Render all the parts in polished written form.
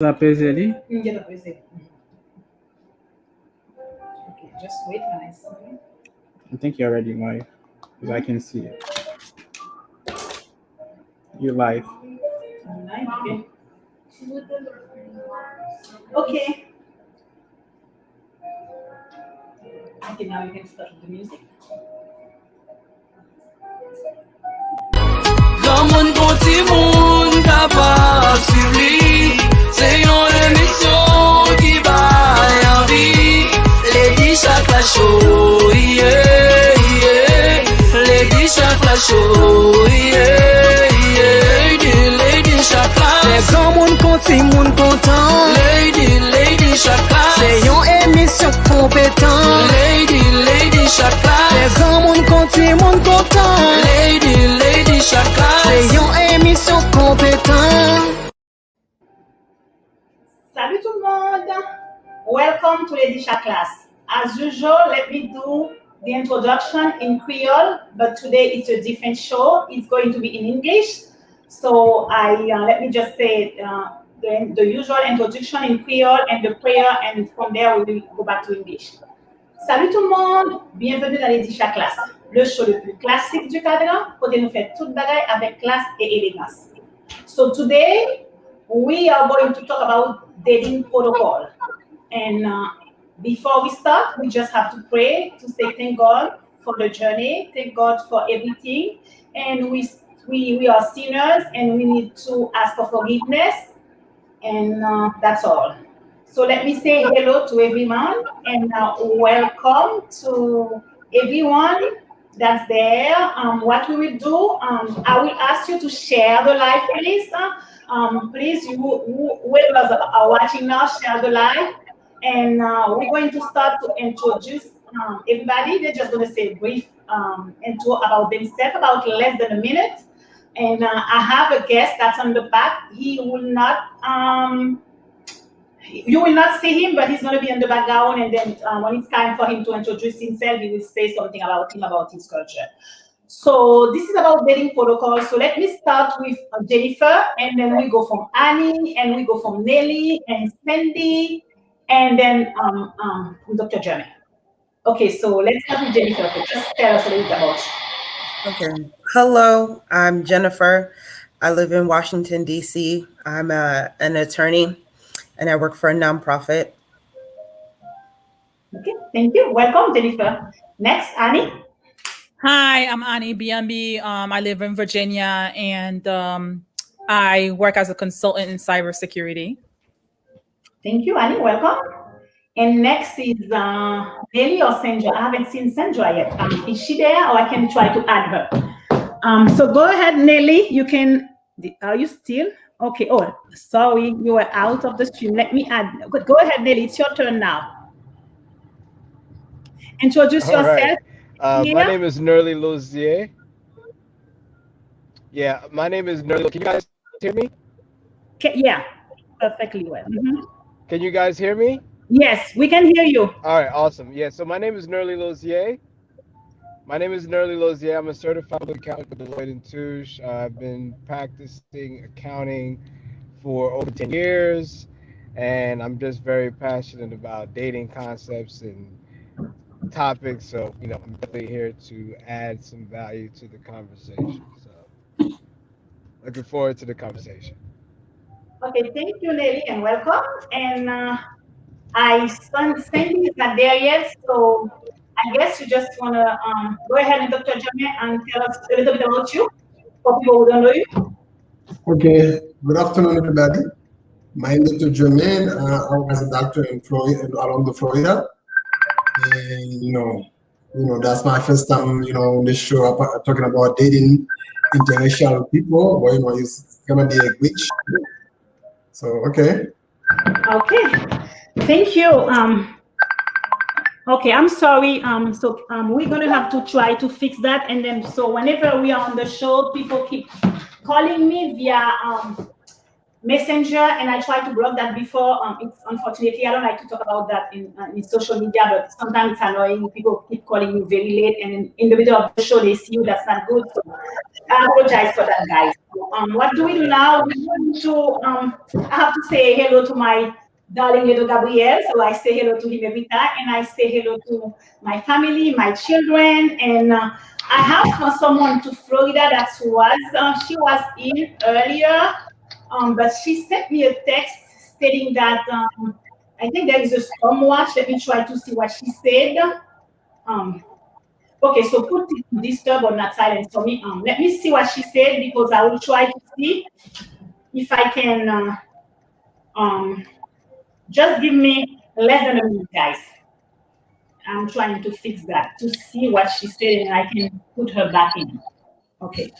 Zapezeli. Okay, just wait when I see. I think you're already live because I can see it. You're live. Okay. Okay. Okay, now you can start with the music. Gaman konti moun kapab suivi, se yon emisyon ki bay anvi. Lady Chakla Show, yeah, yeah. Lady Chakla Show, yeah, yeah. Lady Chakla. Se grand moun konti moun kontan. Lady Chakla. Se yon emisyon kompetan. Lady Chakla. Se grand moun konti moun kontan. Lady Chakla. Se yon emisyon kompetan. Salut tout le monde. Welcome to Lady class. As usual, let me do the introduction in Creole, but today it's a different show. It's going to be in English. So let me just say the usual introduction in Creole and the prayer, and from there we will go back to English. Salut tout le monde, bienvenue dans Lady class, le show le plus classique du cadran, pour nous faire toute bagaille avec classe et élégance. So today we are going to talk about dating protocol. And before we start, we just have to pray to say thank God for the journey, thank God for everything. And we are sinners and we need to ask for forgiveness. And that's all. So let me say hello to everyone and welcome to everyone that's there. What we will do, I will ask you to share the live, please. Please, whoever are watching now, share the live. And we're going to start to introduce everybody. They're just going to say a brief intro about themselves, about less than a minute. And I have a guest that's on the back. He will not, you will not see him, but he's going to be in the background. And then when it's time for him to introduce himself, he will say something about him, about his culture. So this is about dating protocol. So let me start with Jennifer, and then we go from Annie, and we go from Nelly and Sandy, and then Dr. Jeremy. Okay, so let's start with Jennifer. Just tell us a little bit about you. Okay. Hello, I'm Jennifer. I live in Washington, D.C. I'm an attorney, and I work for a nonprofit. Okay, thank you. Welcome, Jennifer. Next, Annie. Hi, I'm Annie BMB. I live in Virginia, and I work as a consultant in cybersecurity. Thank you, Annie. Welcome. And next is Nelly or Sandra. I haven't seen Sandra yet. Is she there, or I can try to add her? So go ahead, Nelly. You can. Are you still? Okay. Oh, sorry, you were out of the stream. Let me add. Go ahead, Nelly. It's your turn now. Introduce yourself. Right. My name is Nerly Lozier. Yeah, my name is Nerly. Can you guys hear me? Yeah, perfectly well. Mm-hmm. Can you guys hear me? Yes, we can hear you. All right, awesome. Yeah, so my name is Nerly Lozier. I'm a certified public accountant with Deloitte & Touche. I've been practicing accounting for over 10 years, and I'm just very passionate about dating concepts and topics, so I'm definitely here to add some value to the conversation. So looking forward to the conversation. Okay, thank you, Nelly, and welcome. And Sandy is not there yet, so I guess you just want to go ahead and Dr. Jeremy and tell us a little bit about you for people who don't know you. Okay, good afternoon, everybody. My name is Dr. Jermaine. I work as a doctor in Florida, along the Florida. And that's my first time, on this show talking about dating interracial people. But it's gonna be a great show. So okay. Okay, thank you. Okay, I'm sorry. So we're gonna have to try to fix that, and then so whenever we are on the show, people keep calling me via Messenger, and I try to block that before. It's unfortunately I don't like to talk about that in social media, but sometimes it's annoying. People keep calling you very late, and in the middle of the show they see you. That's not good. So I apologize for that, guys. What do we do now? We're going to I have to say hello to my darling little Gabriel. So I say hello to him every time, and I say hello to my family, my children, and I have someone to Florida that was she was in earlier. But she sent me a text stating that I think there is a storm watch. Let me try to see what she said. Um, okay, so put it to disturb or not silent for me. Let me see what she said because I will try to see if I can. Just give me less than a minute, guys. I'm trying to fix that to see what she said and I can put her back in. Okay.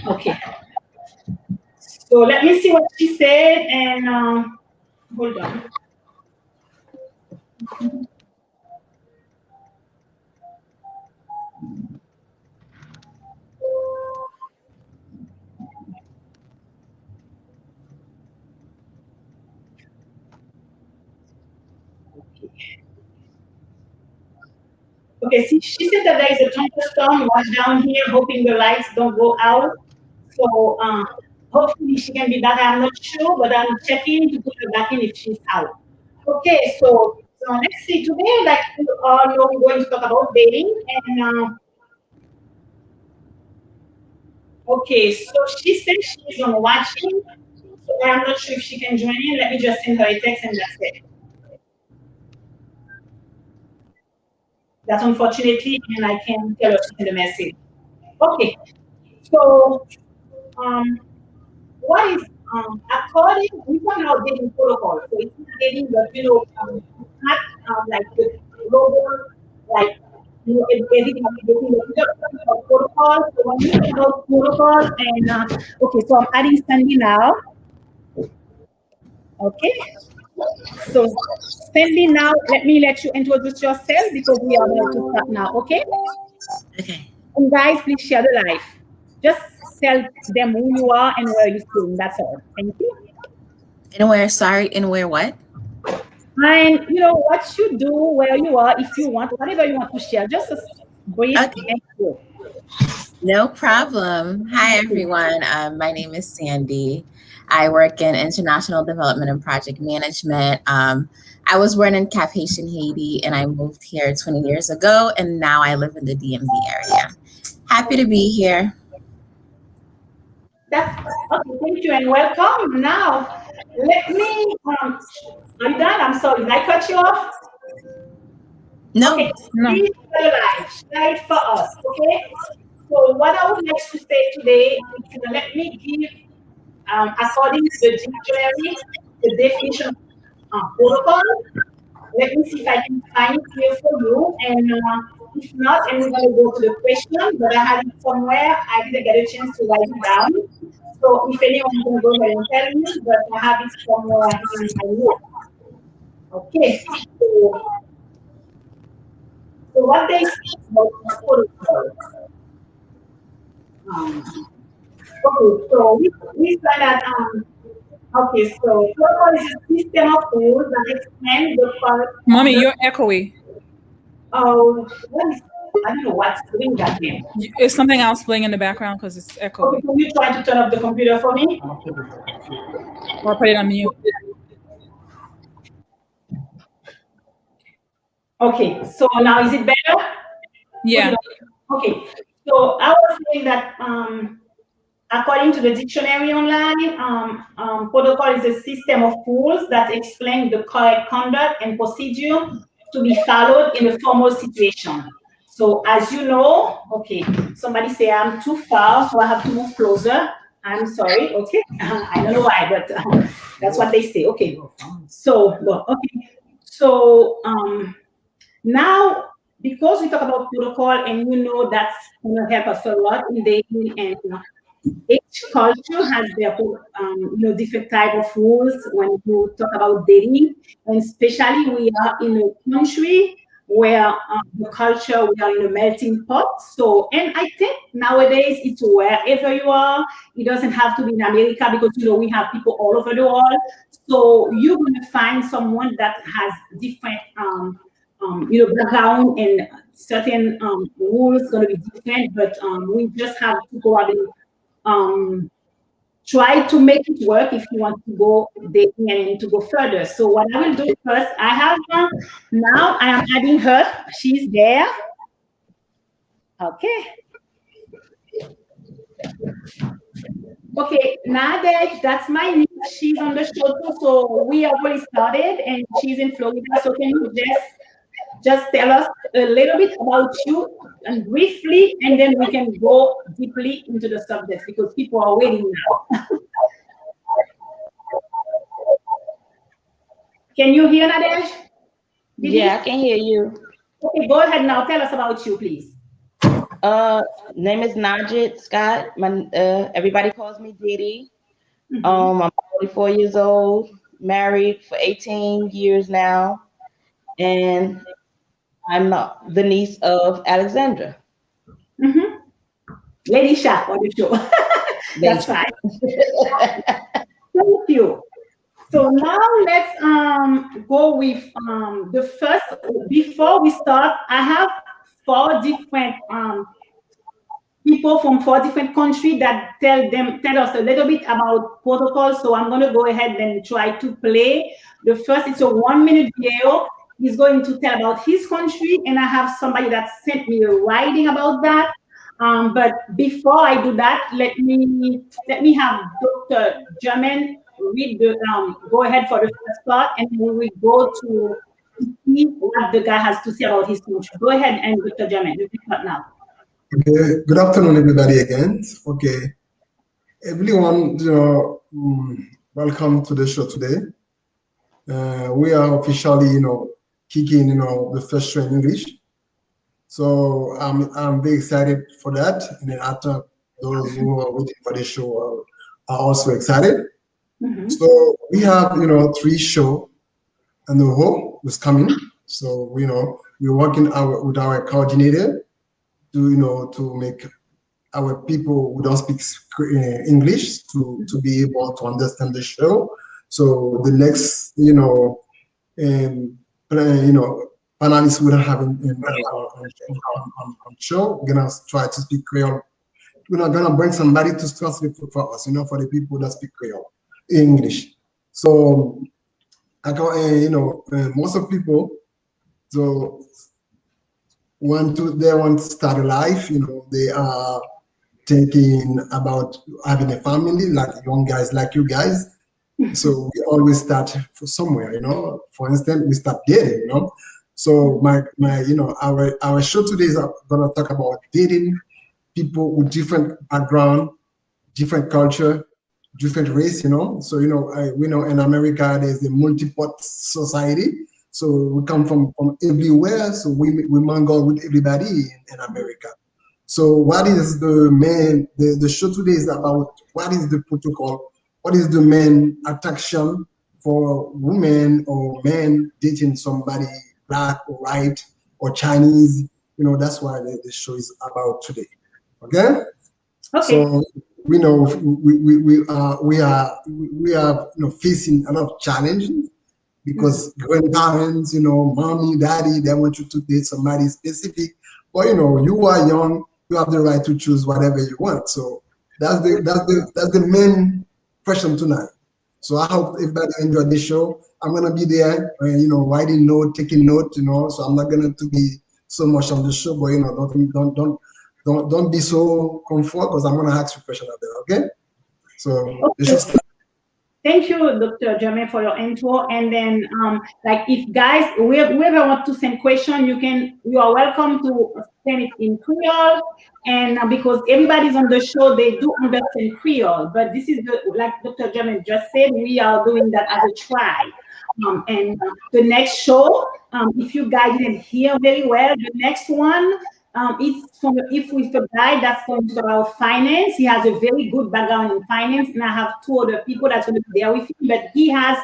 Okay. So let me see what she said and hold on. Okay, see, she said that there is a thunderstorm was down here, hoping the lights don't go out. So hopefully she can be back. I'm not sure, but I'm checking to put her back in if she's out. Okay, so let's see. Today, like you all know, we're going to talk about dating. And okay, so she said she's on watching. So I'm not sure if she can join in. Let me just send her a text and that's it. That's unfortunately, and I can tell her to send a message. Okay, so what is according we talk about dating protocol. So it's not dating, but it's not like the global like everything dating. We just talk about protocol. So when we talk about protocol and okay, so I'm adding Sandy now. Okay, so Sandy now, let you introduce yourself because we are about to start now. Okay. Okay. And guys, please share the live. Just tell them who you are and where you're staying. That's all. Thank you. And where what? And what you do, where you are, if you want, whatever you want to share, just a brief intro. No problem. Hi, everyone. My name is Sandy. I work in international development and project management. I was born in Cap Haitian, Haiti, and I moved here 20 years ago, and now I live in the DMV area. Happy to be here. That's okay. Thank you and welcome. Now, let me. Are you done? I'm sorry. Did I cut you off? No. Okay. No. Please share it for us. Okay. So what I would like to say today is let me give, according to the dictionary, the definition of protocol. Let me see if I can find it here for you. And if not, and we're going to go to the question, but I have it somewhere. I didn't get a chance to write it down. So if anyone can go ahead and tell me, but I have it somewhere in my notes. Okay. So what they say about protocol. Okay, so we said that okay, so protocol is a system of rules that explain the correct. Mommy, you're echoey. Oh, I don't know what's doing that here. Is something else playing in the background because it's echoey? Okay, can you try to turn off the computer for me? Or put it on mute. Okay, so now is it better? Yeah. Okay, so I was saying that according to the dictionary online, protocol is a system of rules that explain the correct conduct and procedure to be followed in a formal situation. So as you know, okay, somebody say I'm too far, so I have to move closer. I'm sorry, okay. I don't know why, but that's what they say. Okay, so okay, so now because we talk about protocol, and that's going to help us a lot in dating, and each culture has their different type of rules when you talk about dating, and especially we are in a country where the culture, we are in a melting pot. So, and I think nowadays it's wherever you are. It doesn't have to be in America because we have people all over the world. So you're going to find someone that has different, background, and certain rules going to be different. But we just have to probably try to make it work if you want to go dating and to go further. So what I will do first, I have now I am adding her. She's there. Okay. Okay, Nadej, that's my niece. She's on the show too. So we already started, and she's in Florida. So can you just tell us a little bit about you and briefly, and then we can go deeply into the subject because people are waiting now. Can you hear Nadej? Yeah, I can hear you. Okay, go ahead now. Tell us about you, please. Name is Najit Scott. Everybody calls me Diddy. I'm 44 years old, married for 18 years now, and I'm the niece of Alexandra. Lady Shark on the show. That's fine. Thank you. So now let's go with the first. Before we start, I have 4 different people from 4 different countries that tell us a little bit about protocol. So I'm going to go ahead and try to play the first. It's a 1-minute video. He's going to tell about his country, and I have somebody that sent me a writing about that. But before I do that, let me have Dr. German read the go ahead for the first part, and we will go to see what the guy has to say about his country. Go ahead, and Dr. German, you can start now. Okay. Good afternoon, everybody. Again. Okay. Everyone, welcome to the show today. We are officially, kicking, the first show in English. So I'm very excited for that. And then after, those who are waiting for the show are also excited. So we have, 3 shows and the whole was coming. So, we're working with our coordinator to make our people who don't speak English to be able to understand the show. So the next, panelists we don't have on show, we're gonna try to speak Creole. We're not gonna bring somebody to translate for us, for the people that speak Creole, English. So, most of people, so they want to start a life, they are thinking about having a family, like young guys like you guys. So we always start for somewhere, For instance, we start dating, So our show today is gonna talk about dating people with different background, different culture, different race, So we know in America there's a multi-pot society. So we come from everywhere. So we mingle with everybody in America. So what is the show today is about what is the protocol, what is the main attraction for women or men dating somebody black or white or Chinese, that's why the show is about today. Okay? So we know we are facing a lot of challenges because grandparents, mommy, daddy, they want you to date somebody specific. But you are young, you have the right to choose whatever you want. So that's the main question tonight. So I hope everybody enjoyed the show. I'm gonna be there, writing note, taking note, So I'm not gonna to be so much on the show, but don't be so comfortable because I'm gonna ask you a question out there, okay? So this is. Thank you, Dr. Germain, for your intro. And then, if guys, whoever want to send question, you are welcome to send it in Creole. And because everybody's on the show, they do understand Creole. But this is like Dr. Germain just said, we are doing that as a try. And the next show, if you guys didn't hear very well, the next one, it's with a guy that's going to talk about finance. He has a very good background in finance, and I have 2 other people that's going to be there with him, but he has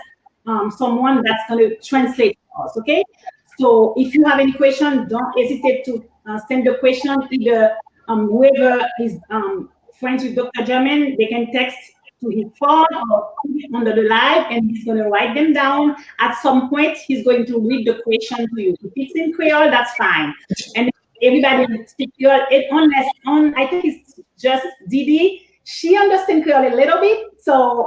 someone that's going to translate for us, okay? So if you have any question, don't hesitate to send the question. Either whoever is friends with Dr. German, they can text to his phone or put it under the live, and he's going to write them down. At some point, he's going to read the question to you. If it's in Creole, that's fine. And everybody speak Creole. I think it's just Didi. She understands Creole a little bit, so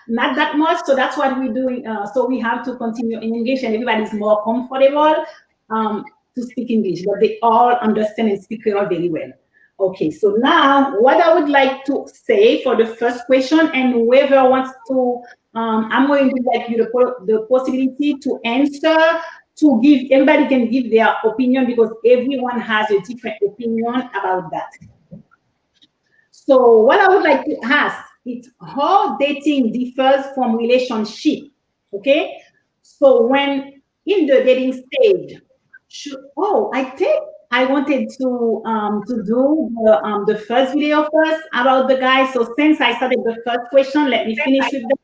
not that much. So that's what we're doing. So we have to continue in English, and everybody's more comfortable to speak English, but they all understand and speak Creole very well. Okay, so now what I would like to say for the first question, and whoever wants to, I'm going to like you the possibility to answer, to give, everybody can give their opinion because everyone has a different opinion about that. So what I would like to ask is how dating differs from relationship, okay? So when in the dating stage, I think I wanted to do the first video first about the guy. So since I started the first question, let me finish with the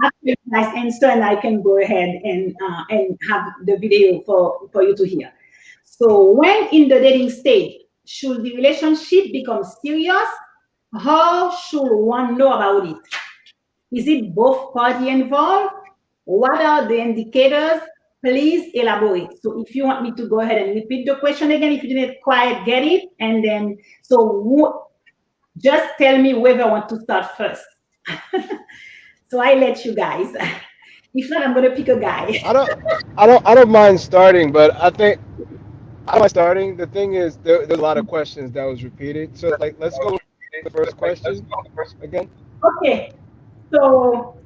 after you guys answer, and I can go ahead and have the video for you to hear. So when in the dating stage, should the relationship become serious? How should one know about it? Is it both party involved? What are the indicators? Please elaborate. So if you want me to go ahead and repeat the question again, if you didn't quite get it, and then just tell me whether I want to start first. So I let you guys. If not, I'm gonna pick a guy. I don't mind starting, but I think I don't mind starting. The thing is, there's a lot of questions that was repeated. So like, let's go with the first question again. Okay. So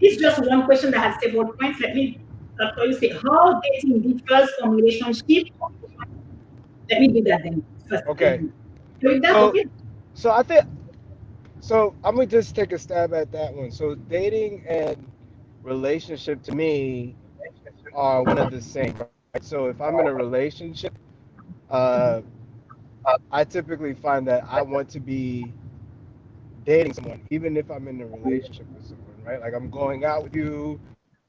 it's just one question that has several points. Let me start for you. Say how dating differs from relationship. Let me do that then first. Okay. So, So, so I think so. I'm gonna just take a stab at that one. So dating and relationship to me are one of the same. Right? So if I'm in a relationship, uh, I typically find that I want to be dating someone, even if I'm in a relationship with someone, right? Like I'm going out with you,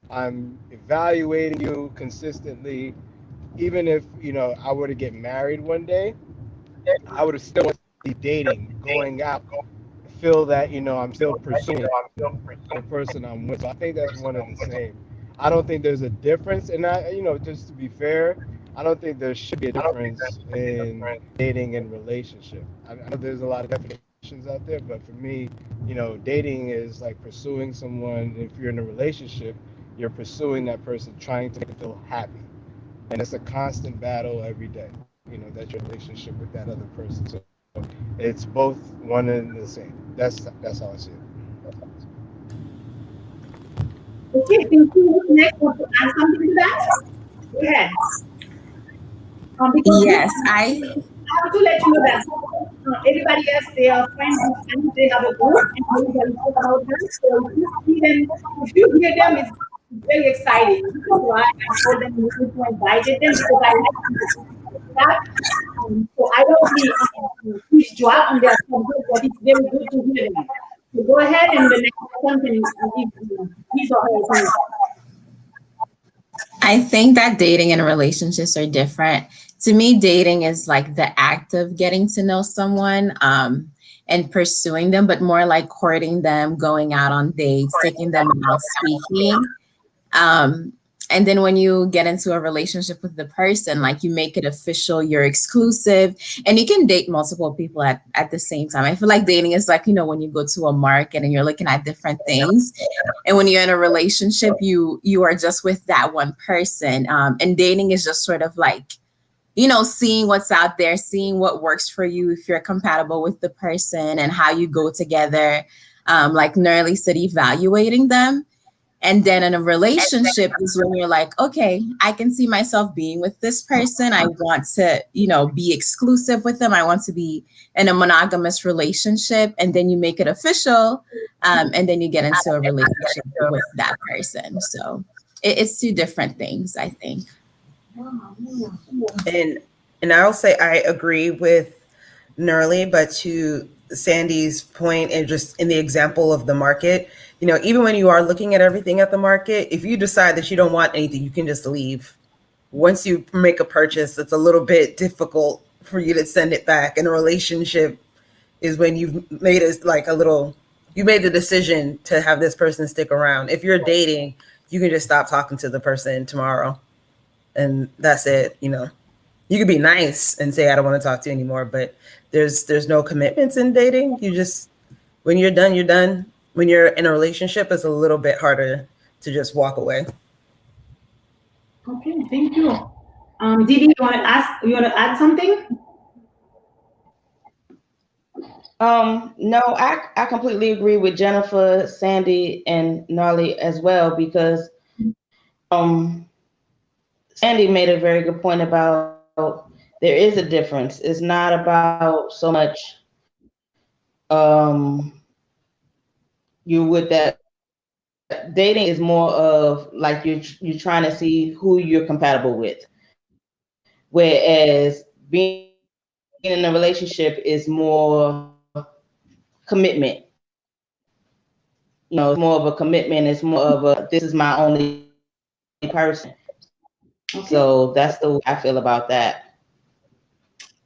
I'm evaluating you consistently. Even if I were to get married one day, I would still want to be dating, going out, feel that I'm still pursuing the person I'm with. So I think that's one of the same. I don't think there's a difference, and just to be fair, I don't think there should be a difference in dating and relationship. I know there's a lot of definitions out there, but for me, dating is like pursuing someone. If you're in a relationship, you're pursuing that person, trying to make them feel happy, and it's a constant battle every day. That's your relationship with that other person. So it's both one and the same. That's how I see it. okay, thank you. Next, want to add something to that? Go ahead. Yes, I have to let you know that everybody has their friends and they have a group and everybody talk about them. So if you hear them, it's very exciting. This is why I told them you need to invite them because I like to do that. So I don't see each drop on their subject, but it's very good to hear them. So go ahead and the next one can give his or her opinion. I think that dating and relationships are different. To me, dating is like the act of getting to know someone and pursuing them, but more like courting them, going out on dates, taking them out speaking. And then when you get into a relationship with the person, like you make it official, you're exclusive, and you can date multiple people at the same time. I feel like dating is like, when you go to a market and you're looking at different things. And when you're in a relationship, you are just with that one person. And dating is just sort of like, seeing what's out there, seeing what works for you, if you're compatible with the person and how you go together. Like Nerly said, evaluating them. And then in a relationship is when you're like, okay, I can see myself being with this person. I want to, be exclusive with them. I want to be in a monogamous relationship. And then you make it official. And then you get into a relationship with that person. So it's two different things, I think. And I'll say I agree with Nerly, but to Sandy's point, and just in the example of the market, even when you are looking at everything at the market, if you decide that you don't want anything, you can just leave. once you make a purchase, it's a little bit difficult for you to send it back. In a relationship is when you've made it like a little, you made the decision to have this person stick around. If you're dating, you can just stop talking to the person tomorrow and that's it. You know, you could be nice and say, I don't want to talk to you anymore, but there's no commitments in dating. You just, when you're done, you're done. When you're in a relationship, it's a little bit harder to just walk away. Okay, thank you. Didi, you want to ask? You want to add something? No, I completely agree with Jennifer, Sandy, and Gnarly as well because Sandy made a very good point about there is a difference. It's not about so much you with that. Dating is more of like you're trying to see who you're compatible with, whereas being in a relationship is more commitment. You know, it's more of a commitment. It's more of a this is my only person. Okay. So that's the way I feel about that.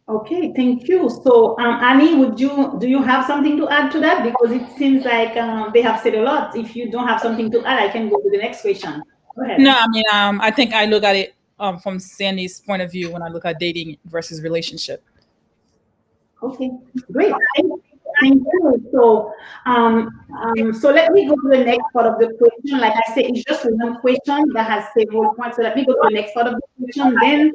Okay, thank you. So, Annie, do you have something to add to that? Because it seems like they have said a lot. If you don't have something to add, I can go to the next question. Go ahead. No, I mean, I think I look at it from Sandy's point of view when I look at dating versus relationship. Okay, great. Thank you. So, so let me go to the next part of the question. Like I said, it's just one question that has several points. So let me go to the next part of the question. Then,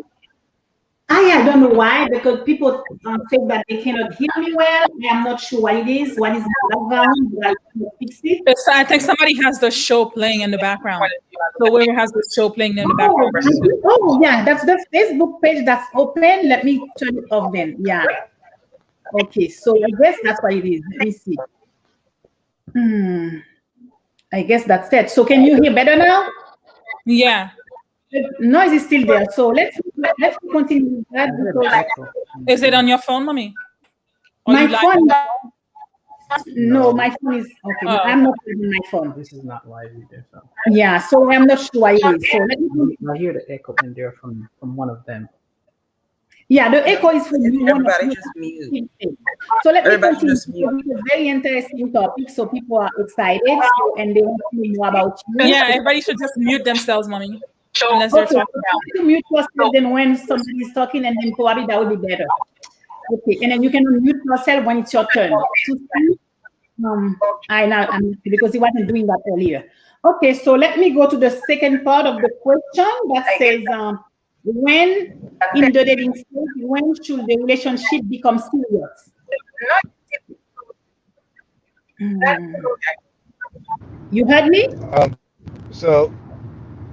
I don't know why, because people say that they cannot hear me well. I'm not sure what it is. What is the background? But I can fix it. I think somebody has the show playing in the background. So whoever has the show playing in the background. Oh, yeah, that's the Facebook page that's open. Let me turn it off then. Yeah. Okay, so I guess that's what it is. Let me see. I guess that's it. So can you hear better now? Yeah. The noise is still there. So let's continue with that. Because is it on your phone, mommy? Or my phone. No, No. my phone is okay. Oh. I'm not using my phone. This is not live either. So Yeah, so I'm not sure why it is. So let me. I hear the echo in there from one of them. Yeah, the echo is from Everybody just mute. So let me Everybody continue. just mute. It's a very interesting topic, so people are excited and they want to know more about you. Yeah, everybody should just mute themselves, mommy. Unless they're talking. You mute yourself, then when somebody is talking, and then probably that would be better. Okay, and then you can mute yourself when it's your turn. I'm because he wasn't doing that earlier. Okay, so let me go to the second part of the question that says, when in the dating stage, when should the relationship become serious? You heard me? So,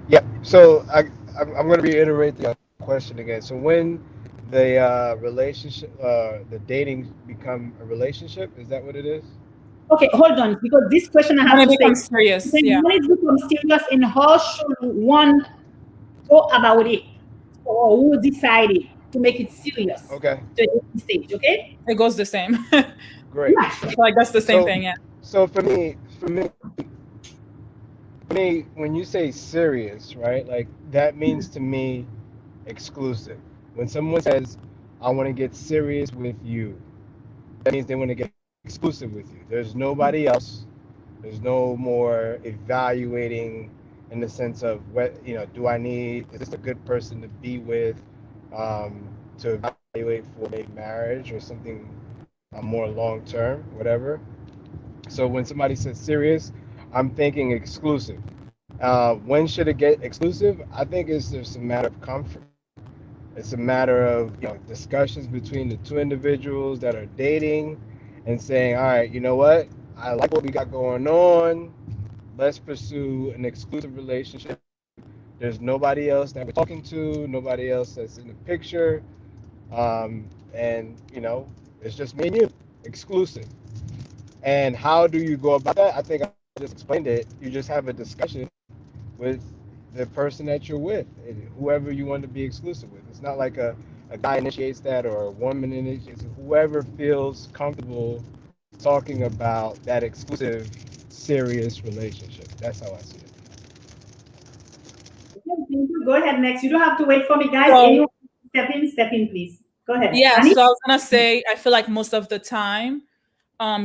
yeah. So I'm going to reiterate the question again. So when the relationship, the dating become a relationship, is that what it is? Okay, hold on, because this question I have When to it becomes say, serious, yeah. when it becomes serious, and how should one go about it, or who decided to make it serious? Okay. To the stage, okay? It goes the same. Great. Like that's the same thing, yeah. So for me, when you say serious, right? Like that means to me exclusive. When someone says, "I want to get serious with you," that means they want to get exclusive with you. There's nobody else. There's no more evaluating in the sense of what, do I need, is this a good person to be with, to evaluate for a marriage or something more long term, whatever. So when somebody says serious, I'm thinking exclusive. When should it get exclusive? I think it's just a matter of comfort. It's a matter of discussions between the two individuals that are dating and saying, all right, you know what? I like what we got going on. Let's pursue an exclusive relationship. There's nobody else that we're talking to, nobody else that's in the picture. And, it's just me and you, exclusive. And how do you go about that? I think I just explained it. You just have a discussion with the person that you're with, whoever you want to be exclusive with. It's not like a guy initiates that or a woman initiates it. Whoever feels comfortable talking about that exclusive, serious relationship. That's how I see it. Go ahead next. You don't have to wait for me, guys. So- Anyone step in, please. Go ahead. Yeah, Annie? so I was gonna say, I feel like most of the time,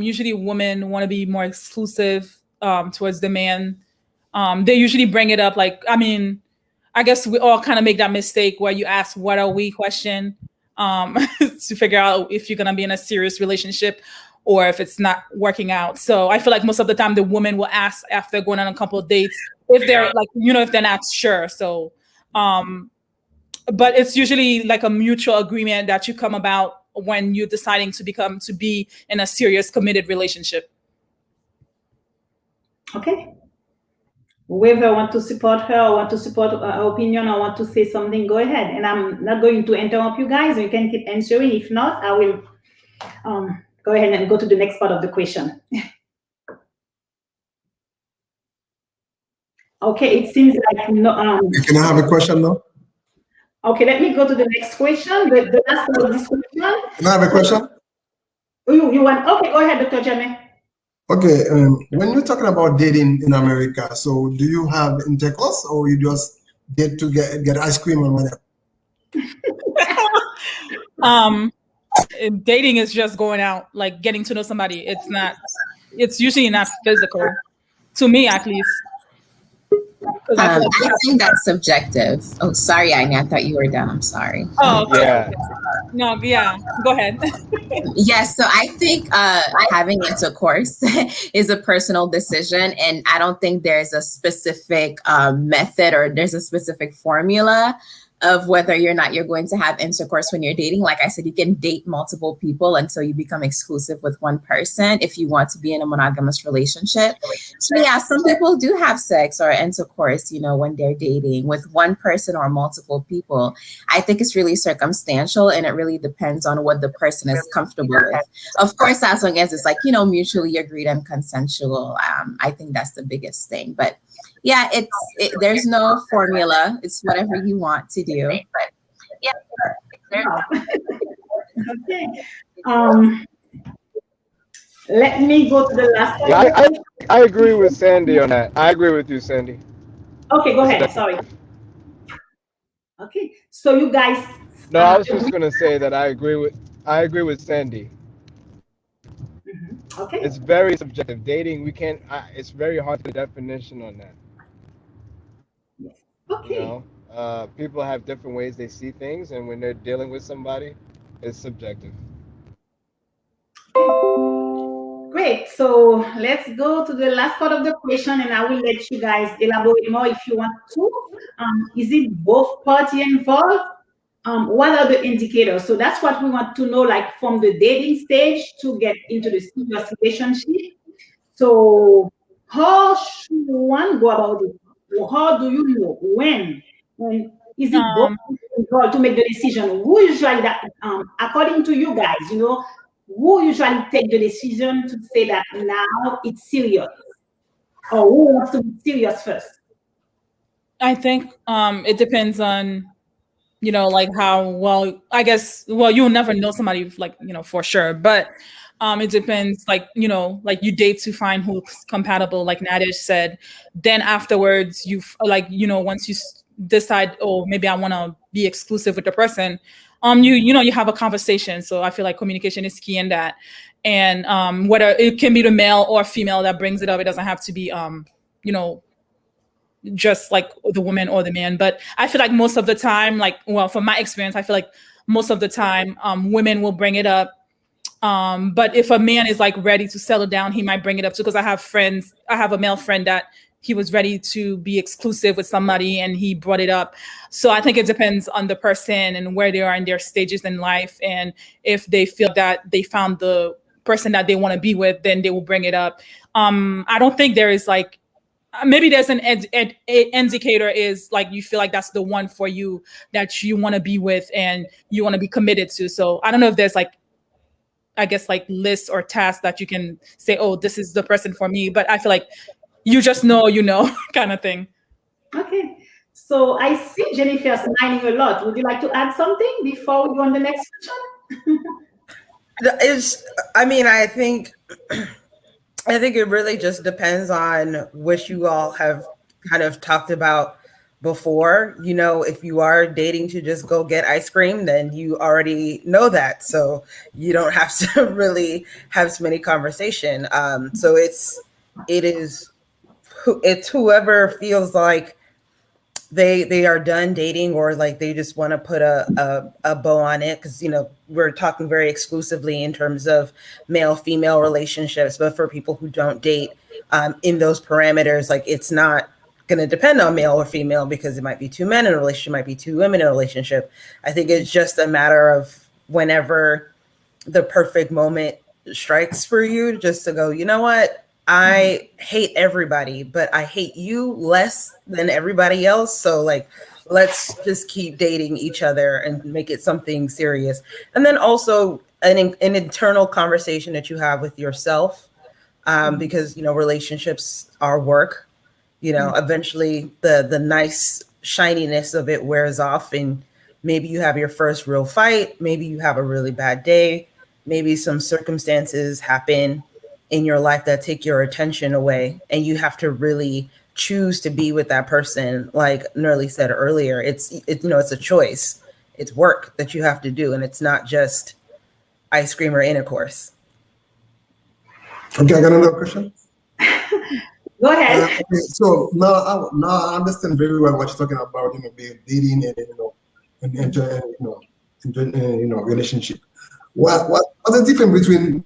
usually women want to be more exclusive towards the man. They usually bring it up like, I mean, I guess we all kind of make that mistake where you ask "what are we" question to figure out if you're gonna be in a serious relationship or if it's not working out. So I feel like most of the time the woman will ask after going on a couple of dates if they're like, if they're not sure. So but it's usually like a mutual agreement that you come about when you're deciding to be in a serious committed relationship. Okay. Whoever want to support her or want to support her opinion or want to say something, go ahead. And I'm not going to interrupt you guys. You can keep answering. If not, I will go ahead and go to the next part of the question. Okay, it seems like no. Can I have a question now? Okay, let me go to the next question. The last part of this question. Can I have a question? You want? Okay, go ahead, Dr. Jame. Okay, when you're talking about dating in America, so do you have intercourse or you just date to get ice cream or whatever? Dating is just going out, like getting to know somebody. It's usually not physical, to me at least. I think that's subjective. Oh, sorry, Anya, I thought you were done. I'm sorry. Oh, okay. Yeah. No, yeah, go ahead. Yes, so I think having intercourse is a personal decision, and I don't think there's a specific method or there's a specific formula of whether or not you're going to have intercourse when you're dating. Like I said, you can date multiple people until you become exclusive with one person if you want to be in a monogamous relationship. So yeah, some people do have sex or intercourse, when they're dating with one person or multiple people. I think it's really circumstantial and it really depends on what the person is comfortable with. Of course, as long as it's like, mutually agreed and consensual, I think that's the biggest thing. But yeah, there's no formula. It's whatever you want to do. But yeah. Okay. Let me go to the last one. Yeah, I agree with Sandy on that. I agree with you, Sandy. Okay, go ahead. Sorry. Okay, so you guys. No, I was just gonna say that I agree with Sandy. Okay. It's very subjective. Dating, we can't. It's very hard to get a definition on that. Okay. People have different ways they see things, and when they're dealing with somebody, it's subjective. Great. So let's go to the last part of the question, and I will let you guys elaborate more if you want to. Is it both parties involved? What are the indicators? So that's what we want to know, like from the dating stage to get into the serious relationship. So how should one go about it? How do you know when is it both involved to make the decision? Who usually that according to you guys, who usually take the decision to say that now it's serious? Or who wants to be serious first? I think it depends on like how well, I guess, you'll never know somebody like, for sure, but it depends, like, like you date to find who's compatible, like Nadish said. Then afterwards, once you decide, oh, maybe I want to be exclusive with the person, you have a conversation. So I feel like communication is key in that. And whether it can be the male or female that brings it up, it doesn't have to be, just like the woman or the man. But I feel like most of the time, from my experience, I feel like most of the time women will bring it up. But if a man is like ready to settle down, he might bring it up too. Because I have a male friend that he was ready to be exclusive with somebody and he brought it up. So I think it depends on the person and where they are in their stages in life. And if they feel that they found the person that they want to be with, then they will bring it up. I don't think there is like, maybe there's an indicator is like you feel like that's the one for you that you want to be with and you want to be committed to. So I don't know if there's like, I guess, like lists or tasks that you can say, oh, this is the person for me. But I feel like you just know, kind of thing. Okay. So I see Jennifer smiling a lot. Would you like to add something before we go on the next question? I think it really just depends on what you all have kind of talked about before, if you are dating to just go get ice cream, then you already know that. So you don't have to really have too many conversation. So it's whoever feels like they are done dating, or like they just want to put a bow on it, because we're talking very exclusively in terms of male female relationships. But for people who don't date in those parameters, like it's not going to depend on male or female, because it might be two men in a relationship, might be two women in a relationship. I think it's just a matter of whenever the perfect moment strikes for you, just to go, you know what, I hate everybody, but I hate you less than everybody else. So like, let's just keep dating each other and make it something serious. And then also an internal conversation that you have with yourself, because, relationships are work. Eventually the nice shininess of it wears off, and maybe you have your first real fight. Maybe you have a really bad day. Maybe some circumstances happen in your life that take your attention away, and you have to really choose to be with that person. Like Nerly said earlier, it's a choice. It's work that you have to do, and it's not just ice cream or intercourse. Okay, I got another question. Go ahead. Okay, so now I understand very well what you're talking about. Dating and relationship. What's the difference between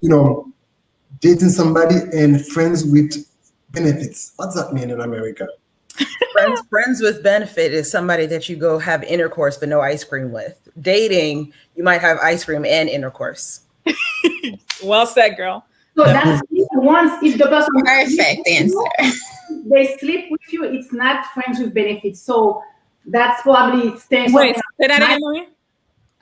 dating somebody and friends with benefits? What's that mean in America? Friends with benefit is somebody that you go have intercourse but no ice cream with. Dating, you might have ice cream and intercourse. Well said, girl. So that's if the person Perfect answer. they sleep with you, it's not friends with benefits. So that's probably staying. Wait, say that again, Marie?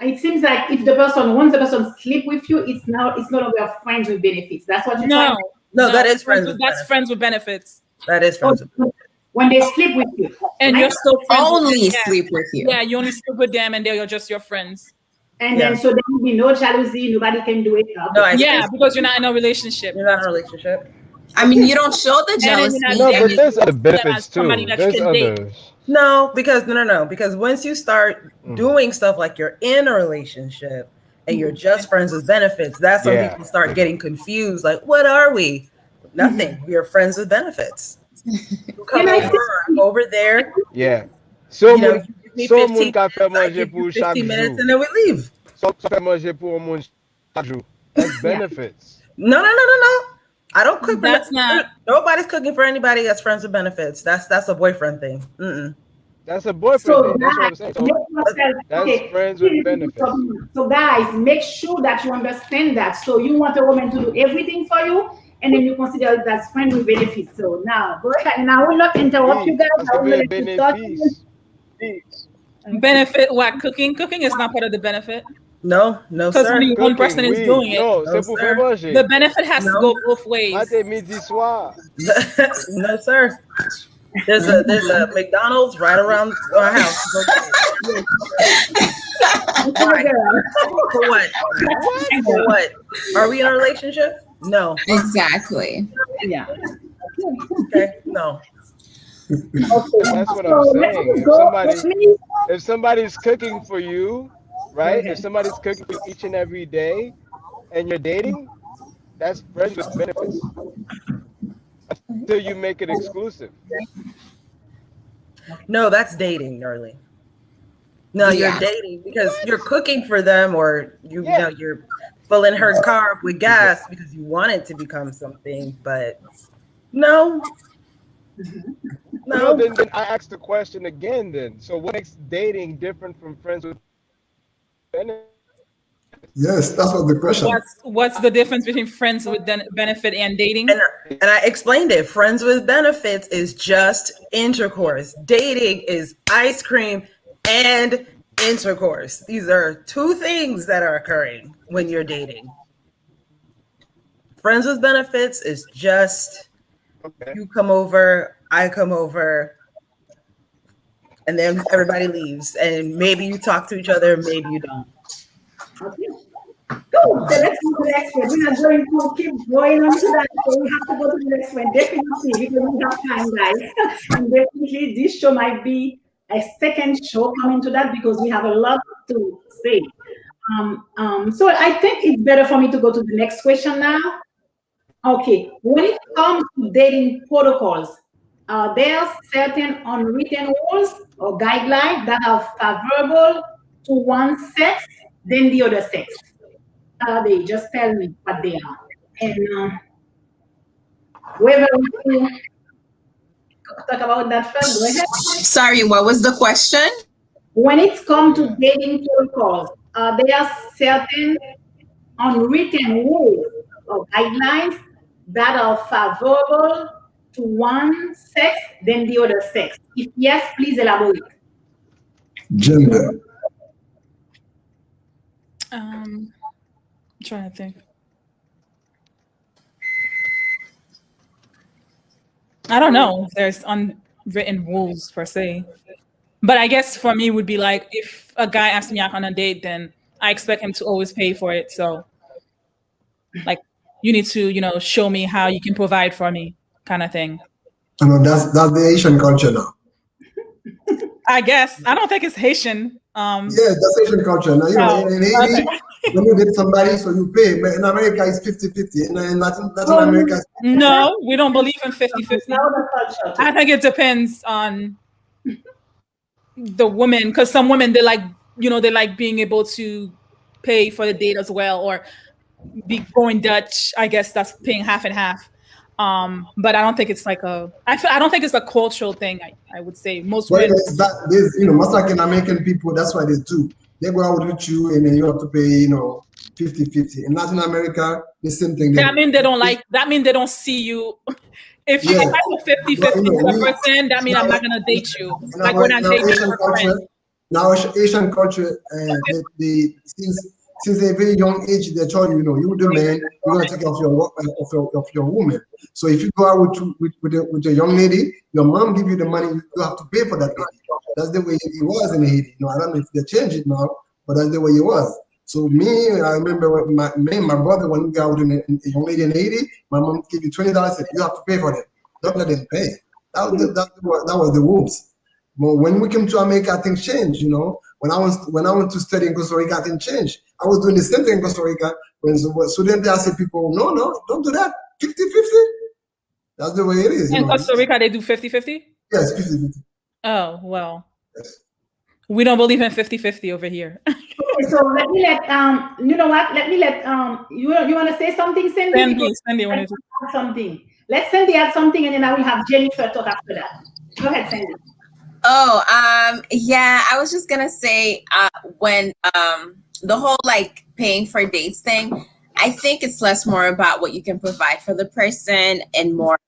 It seems like if once the person sleep with you, it's no longer friends with benefits. That's what you're saying. No, that is friends with benefits. Friends with benefits. That is friends with benefits. When they sleep with you. And you're still friends only with them. sleep with you. Yeah, you only sleep with them and they're just your friends. And then so there will be no jealousy, nobody can do it. Because you're not in a relationship. You're not in a relationship. I mean, you don't show the jealousy. No, but there's other benefits too. There's others. No, because once you start doing stuff like you're in a relationship and you're just friends with benefits, that's when people start getting confused. Like, what are we? Nothing. We are friends with benefits. You come over there. Yeah. So you give me 15 minutes and then we leave. That's benefits. No. I don't cook. Nobody's cooking for anybody that's friends with benefits. That's a boyfriend thing. Mm-mm. That's a boyfriend thing. That's what I'm saying. So that's friends with benefits. So guys, make sure that you understand that. So you want a woman to do everything for you, and then you consider it as friends with benefits. So now go ahead, and I will not interrupt you guys. I will let you talk. Benefit what? Cooking is not part of the benefit. No, because sir. only one person is doing it. No, the benefit has to go both ways. No, sir. There's a McDonald's right around our house. Why? For what? For what? Are we in a relationship? No. Exactly. Yeah. Okay. No. That's what I'm saying. If somebody's cooking for you, right? If somebody's cooking for each and every day, and you're dating, that's friends with benefits. Until you make it exclusive. No, that's dating, Nerly. No, you're dating because you're cooking for them, or you know you're filling her car up with gas because you want it to become something. But no. Then I asked the question again. Then, so what makes dating different from friends with benefits? Yes, that's what the question. What's the difference between friends with benefit and dating? And I explained it. Friends with benefits is just intercourse. Dating is ice cream and intercourse. These are two things that are occurring when you're dating. Friends with benefits is just you come over, I come over, and then everybody leaves. And maybe you talk to each other, maybe you don't. Okay. Cool. So let's go to the next one. We're not going to keep going on to that. So we have to go to the next one. Definitely, because we have time, guys. And definitely, this show might be a second show coming to that because we have a lot to say. So I think it's better for me to go to the next question now. Okay, when it comes to dating protocols, there are certain unwritten rules or guidelines that are favorable to one sex than the other sex. They just tell me what they are. And whoever wants to talk about that first, go ahead. Sorry, what was the question? When it comes to dating protocols, there are certain unwritten rules or guidelines that are favorable to one sex than the other sex. If yes, please elaborate. Gender. I'm trying to think. I don't know if there's unwritten rules per se. But I guess for me would be like if a guy asks me out on a date, then I expect him to always pay for it. So like you need to, show me how you can provide for me kind of thing. I know that's the Asian culture now. I guess. I don't think it's Haitian. Yeah, that's Asian culture. Now, in Haiti, when you date somebody, so you pay. But in America, it's 50-50. In Latin America, it's 50-50. No, we don't believe in 50-50. I think it depends on the woman, because some women, they like being able to pay for the date as well, or be going Dutch. I guess that's paying half and half. But I don't think it's like I don't think it's a cultural thing. I would say most Well, women. there's most like in American people, that's why they do. They go out with you and then you have to pay, 50-50. In Latin America, the same thing. That means they don't see you. If you have 50-50 to a person, that means I'm not gonna date you. Like when I date you. Now Asian culture, since a very young age, they tell you, you the man, you're gonna take care of your woman. So if you go out with a young lady, your mom give you the money, you have to pay for that lady. That's the way it was in Haiti. I don't know if they changed it now, but that's the way it was. So I remember my brother, when we go out with a young lady in Haiti, my mom give you $20, said you have to pay for them. Don't let them pay. That was the rules. But when we came to America, things changed. When I went to study in Costa Rica, things changed. I was doing the same thing in Costa Rica. When students there, I say people, no, don't do that. 50-50. That's the way it is. In Costa Rica, they do 50-50? Yes, 50-50. Oh, well. Yes. We don't believe in 50-50 over here. Okay, so let me let you know what? Let me let you want to say something, Cindy? Cindy wanted to add something. Let Cindy add something, and then I will have Jennifer talk after that. Go ahead, Cindy. Yeah, I was just gonna say when the whole like paying for dates thing, I think it's less more about what you can provide for the person and more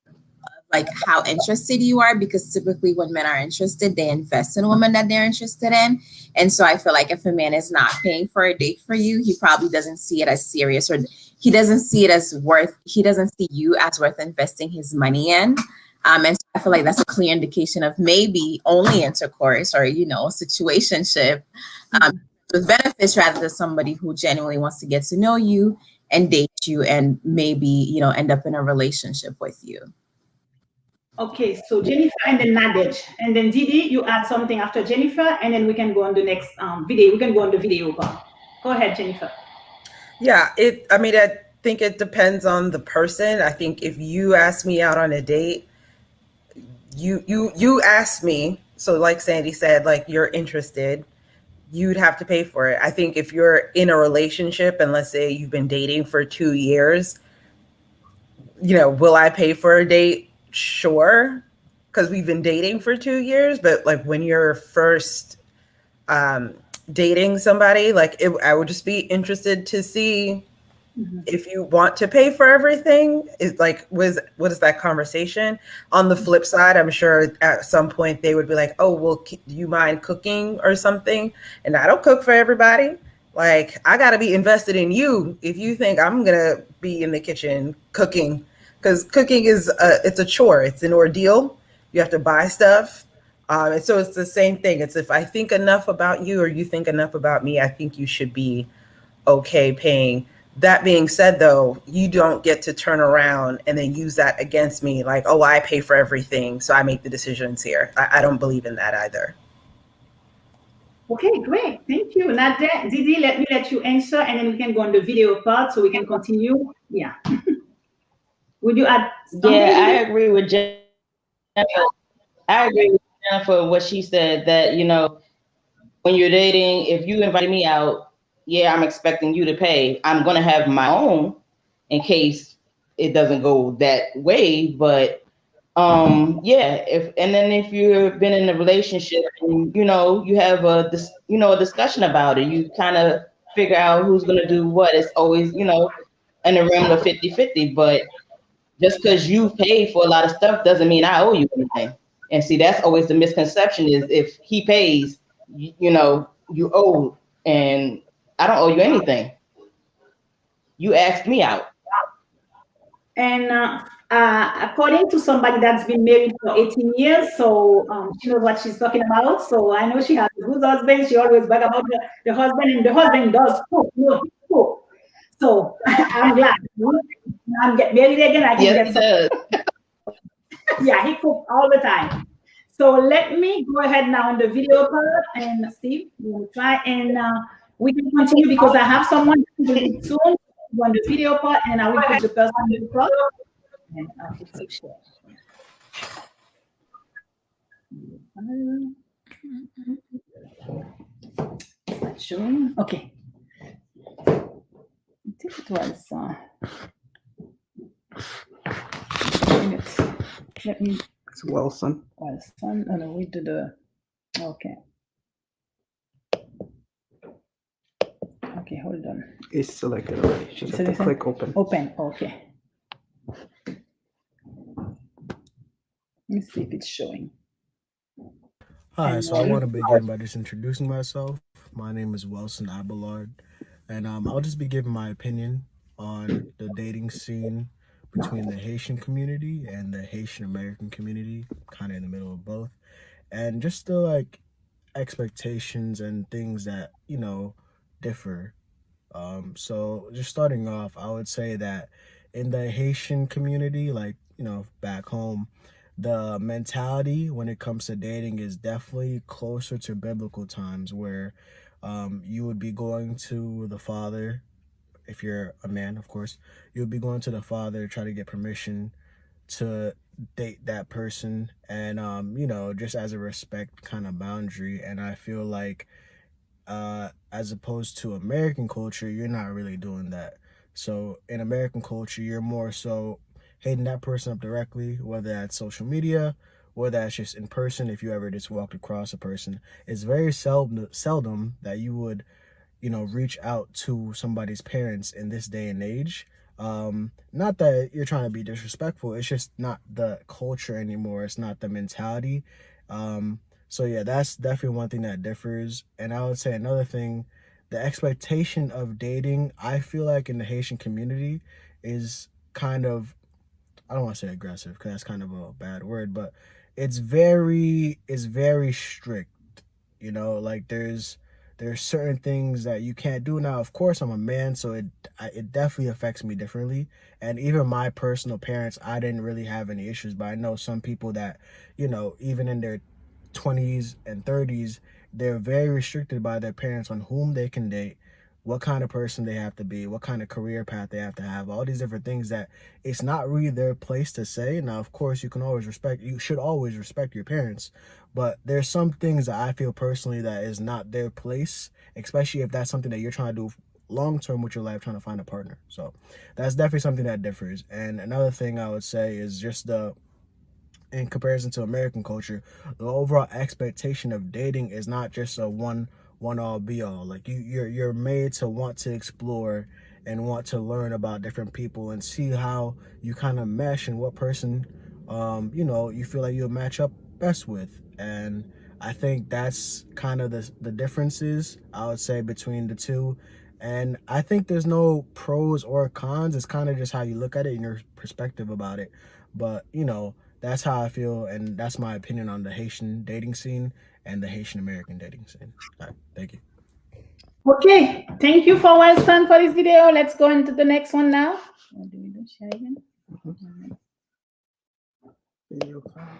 like how interested you are, because typically when men are interested, they invest in a woman that they're interested in. And so I feel like if a man is not paying for a date for you, he probably doesn't see it as serious, or he doesn't see you as worth investing his money in. And so I feel like that's a clear indication of maybe only intercourse or, situationship with benefits, rather than somebody who genuinely wants to get to know you and date you and maybe, end up in a relationship with you. Okay, so Jennifer and then Nadej. And then Didi, you add something after Jennifer, and then we can go on the next video. We can go on the video call. Go ahead, Jennifer. Yeah, I think it depends on the person. I think if you ask me out on a date, you ask me, so like Sandy said, like you're interested, you'd have to pay for it. I think if you're in a relationship and let's say you've been dating for 2 years, will I pay for a date? Sure, because we've been dating for 2 years, but like when you're first dating somebody, I would just be interested to see if you want to pay for everything. Is like, what is that conversation? On the flip side, I'm sure at some point they would be like, oh, well, do you mind cooking or something? And I don't cook for everybody. Like, I got to be invested in you if you think I'm going to be in the kitchen cooking, because cooking it's a chore. It's an ordeal. You have to buy stuff. And so it's the same thing. It's if I think enough about you or you think enough about me, I think you should be okay paying. That being said, though, you don't get to turn around and then use that against me like, oh, I pay for everything, so I make the decisions here. I don't believe in that either. Okay, great. Thank you. Now, Didi, let me let you answer, and then we can go on the video part so we can continue. Yeah. Would you add something, Yeah, I Didi? agree with Jennifer. I agree with Jennifer what she said that when you're dating, if you invite me out, yeah, I'm expecting you to pay. I'm gonna have my own in case it doesn't go that way, but yeah, if you've been in a relationship and you have a discussion about it, you kind of figure out who's going to do what. It's always in the realm of 50-50, but just because you paid for a lot of stuff doesn't mean I owe you anything. And see, that's always the misconception is if he pays, you owe, and I don't owe you anything. You asked me out. And according to somebody that's been married for 18 years, so she knows what she's talking about. So I know she has a good husband. She always brag about the husband, and the husband does cook. He cook. So I'm glad. I'm get married again. I can Yes, get he some. does. Yeah, he cooks all the time. So let me go ahead now on the video part, and Steve, you will try, and we can continue because I have someone who will leave soon on the video part, and I will put the person in the front, and I'll put some share. Is that showing? Okay. I think it was. Let me. It's Wilson. Wilson. Oh no, we did the. Okay. Okay, hold on. It's selected already. Just have to click open. Open. Okay. Let me see if it's showing. Hi, so I want to begin by just introducing myself. My name is Wilson Abelard, and I'll just be giving my opinion on the dating scene between the Haitian community and the Haitian American community, kind of in the middle of both, and just the expectations and things that differ. So just starting off, I would say that in the Haitian community, back home, the mentality when it comes to dating is definitely closer to biblical times where you would be going to the father, if you're a man, of course, you would be going to the father, try to get permission to date that person and just as a respect kind of boundary. And I feel like as opposed to American culture, you're not really doing that. So in American culture, you're more so hitting that person up directly, whether that's social media, whether that's just in person. If you ever just walked across a person, it's very seldom that you would reach out to somebody's parents in this day and age. Not that you're trying to be disrespectful, it's just not the culture anymore, it's not the mentality. So yeah, that's definitely one thing that differs. And I would say another thing, the expectation of dating, I feel like in the Haitian community is kind of, I don't want to say aggressive because that's kind of a bad word, but it's very strict. Like there's certain things that you can't do. Now, of course, I'm a man, so it definitely affects me differently. And even my personal parents, I didn't really have any issues, but I know some people that, even in their 20s and 30s, they're very restricted by their parents on whom they can date, what kind of person they have to be, what kind of career path they have to have, all these different things that it's not really their place to say. Now, of course, you should always respect your parents, but there's some things that I feel personally that is not their place, especially if that's something that you're trying to do long term with your life, trying to find a partner. So that's definitely something that differs. And another thing I would say is just in comparison to American culture, the overall expectation of dating is not just a one all be all. Like you're made to want to explore and want to learn about different people and see how you kind of mesh and what person you feel like you'll match up best with. And I think that's kind of the differences I would say between the two. And I think there's no pros or cons. It's kind of just how you look at it and your perspective about it. But that's how I feel, and that's my opinion on the Haitian dating scene and the Haitian American dating scene. All right, thank you. Okay, thank you for Wilson for this video. Let's go into the next one now. What do we do? Share again? Video file.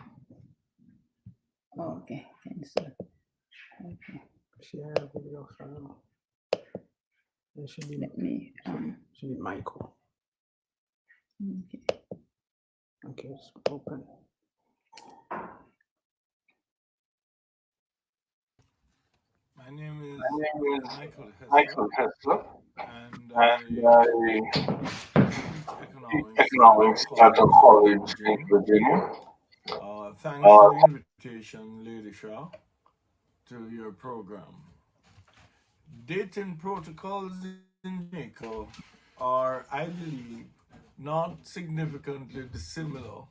Oh, okay, cancel. Okay. Share a video file. It should be, Let me. should be Michael. Okay. Okay, just open. My name is Michael Hessler, and I teach economics at a college in Virginia. Thanks for the invitation, Lady Shaw, to your program. Dating protocols in Jamaica are, I believe, not significantly dissimilar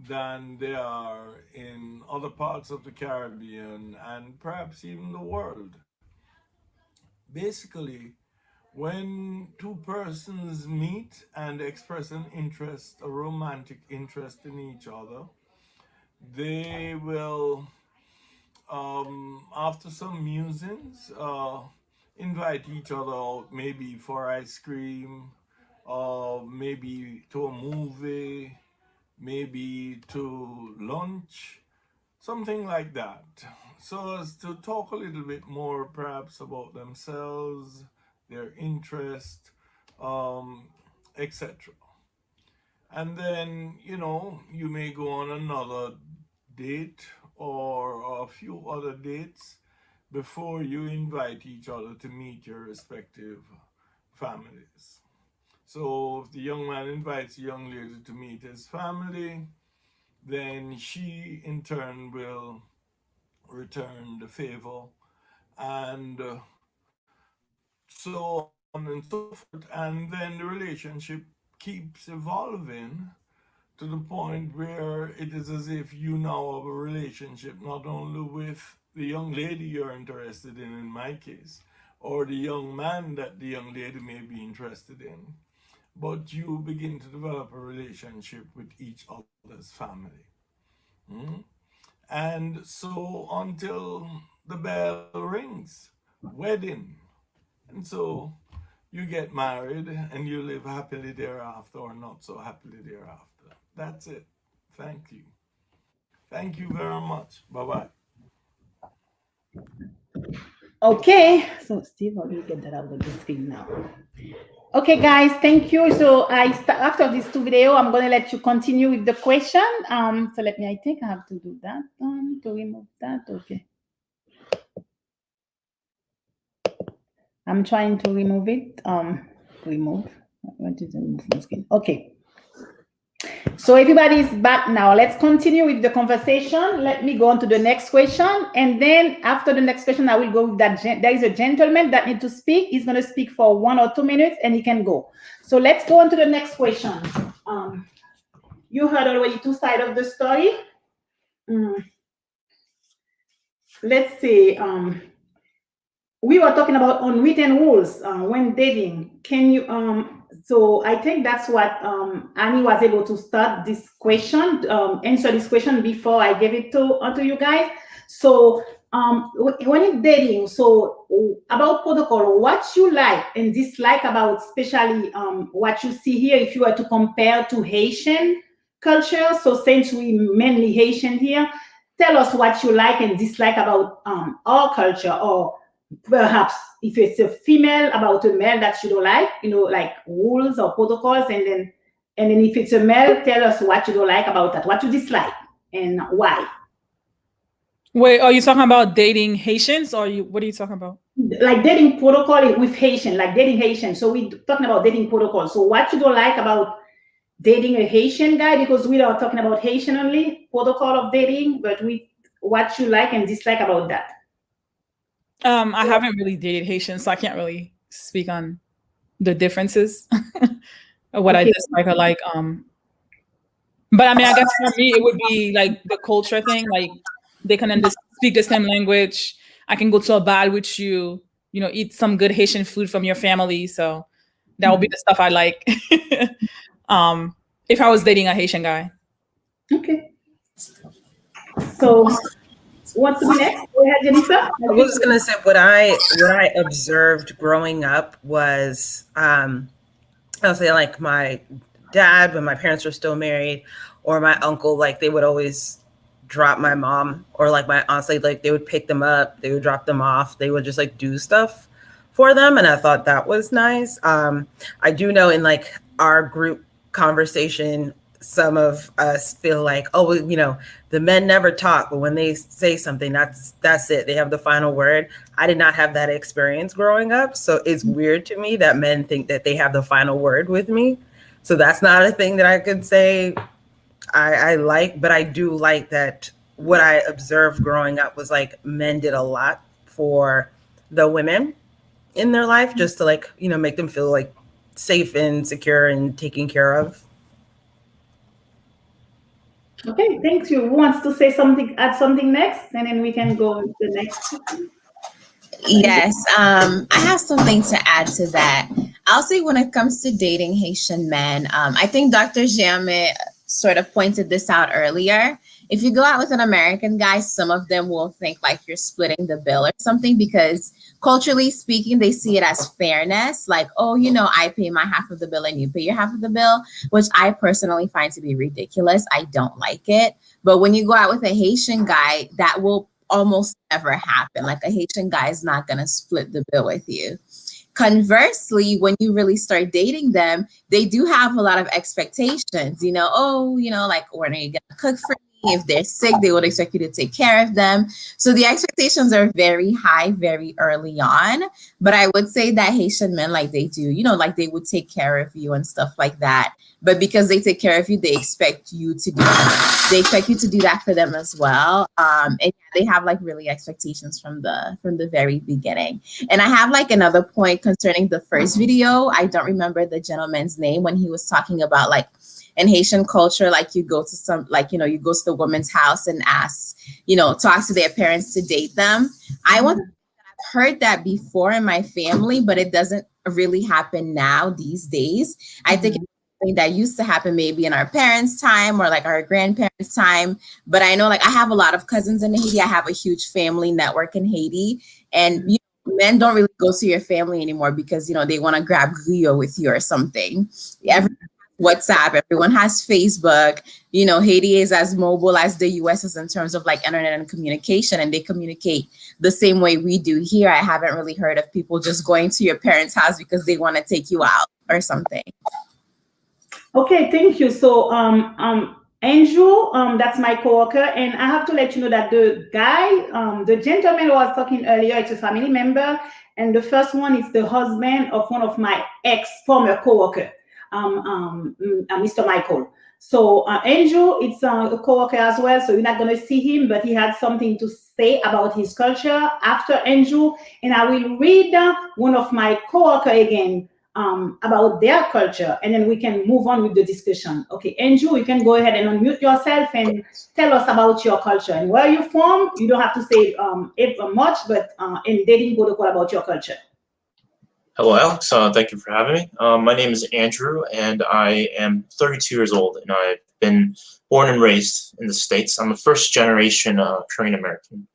than they are in other parts of the Caribbean and perhaps even the world. Basically, when two persons meet and express an interest, a romantic interest in each other, they will, after some musings, invite each other out, maybe for ice cream, or maybe to a movie, maybe to lunch, something like that. So as to talk a little bit more perhaps about themselves, their interest, etc. And then, you may go on another date or a few other dates before you invite each other to meet your respective families. So if the young man invites the young lady to meet his family, then she in turn will return the favor, and so on and so forth. And then the relationship keeps evolving to the point where it is as if you now have a relationship not only with the young lady you're interested in my case, or the young man that the young lady may be interested in, but you begin to develop a relationship with each other's family. And so until the bell rings, wedding. And so you get married and you live happily thereafter or not so happily thereafter. That's it. Thank you. Thank you very much. Bye-bye. Okay, so Steve, how do you get that out of the screen now? Okay, guys, thank you. So after this two video, I'm gonna let you continue with the question. So I think I have to do that to remove that. Okay. I'm trying to remove it. Remove. What is the remove from screen? Okay. So everybody's back now. Let's continue with the conversation. Let me go on to the next question. And then after the next question, I will go with that. There is a gentleman that needs to speak. He's going to speak for 1 or 2 minutes and he can go. So let's go on to the next question. You heard already two sides of the story. Let's see. We were talking about unwritten rules when dating. Can you so I think that's what Annie was able to start this question, answer this question before I gave it to you guys. So when it's dating, so about protocol, what you like and dislike about, especially what you see here, if you were to compare to Haitian culture. So since we mainly Haitian here, tell us what you like and dislike about our culture, or perhaps if it's a female about a male that you don't like, like rules or protocols, and then if it's a male, tell us what you don't like about that, what you dislike and why. Wait, are you talking about dating Haitians, or what are you talking about? Like dating protocol with Haitian, like dating Haitian. So we're talking about dating protocol. So what you don't like about dating a Haitian guy, because we are talking about Haitian only protocol of dating, but what you like and dislike about that. I haven't really dated Haitians, so I can't really speak on the differences of what I dislike or like. But I mean, I guess for me, it would be like the culture thing. Like they can speak the same language. I can go to a bar with you, eat some good Haitian food from your family. So that would be the stuff I like. If I was dating a Haitian guy. Okay. So what's the next? Go ahead, Jennifer. I was gonna say what I observed growing up was I'll say like my dad, when my parents were still married, or my uncle, like they would always drop my mom or like my aunts, like they would pick them up, they would drop them off, they would just like do stuff for them, and I thought that was nice. I do know in like our group conversation, some of us feel like, oh, well, you know, the men never talk, but when they say something, that's it. They have the final word. I did not have that experience growing up, so it's weird to me that men think that they have the final word with me. So that's not a thing that I could say I like, but I do like that what I observed growing up was like men did a lot for the women in their life just to like, you know, make them feel like safe and secure and taken care of. Okay, thank you. Who wants to say something, add something next, and then we can go to the next. Yes, I have something to add to that. I'll say when it comes to dating Haitian men, I think Dr. Jamais sort of pointed this out earlier. If you go out with an American guy, some of them will think like you're splitting the bill or something because culturally speaking, they see it as fairness. Like, oh, you know, I pay my half of the bill and you pay your half of the bill, which I personally find to be ridiculous. I don't like it. But when you go out with a Haitian guy, that will almost never happen. Like a Haitian guy is not going to split the bill with you. Conversely, when you really start dating them, they do have a lot of expectations, you know, oh, you know, like when are you going to cook for me? If they're sick, they would expect you to take care of them. So the expectations are very high, very early on. But I would say that Haitian men, like they do, you know, like they would take care of you and stuff like that. But because they take care of you, they expect you to do that. They expect you to do that for them as well. And they have like really expectations from the very beginning. And I have like another point concerning the first video. I don't remember the gentleman's name when he was talking about like in Haitian culture, like you go to some, like, you know, you go to the woman's house and ask, you know, talk to their parents to date them. I've heard that before in my family, but it doesn't really happen now these days. I think it's something that used to happen maybe in our parents' time or like our grandparents' time. But I know like I have a lot of cousins in Haiti. I have a huge family network in Haiti. And you know, men don't really go to your family anymore because, you know, they want to grab Rio with you or something. Everyone has WhatsApp, everyone has Facebook. You know, Haiti is as mobile as the US is in terms of like internet and communication, and they communicate the same way we do here. I haven't really heard of people just going to your parents' house because they want to take you out or something. Okay, thank you. So, Andrew, that's my coworker, and I have to let you know that the guy, the gentleman who was talking earlier, it's a family member, and the first one is the husband of one of my former coworker, Mr. Michael. So, Andrew, it's a coworker as well, so you're not going to see him, but he had something to say about his culture after Andrew, and I will read one of my coworker again. About their culture, and then we can move on with the discussion. Okay, Andrew, you can go ahead and unmute yourself and tell us about your culture and where you're from. You don't have to say much, but in dating protocol about your culture. Hello, Alex. Thank you for having me. My name is Andrew, and I am 32 years old, and I've been born and raised in the States. I'm a first-generation Korean American.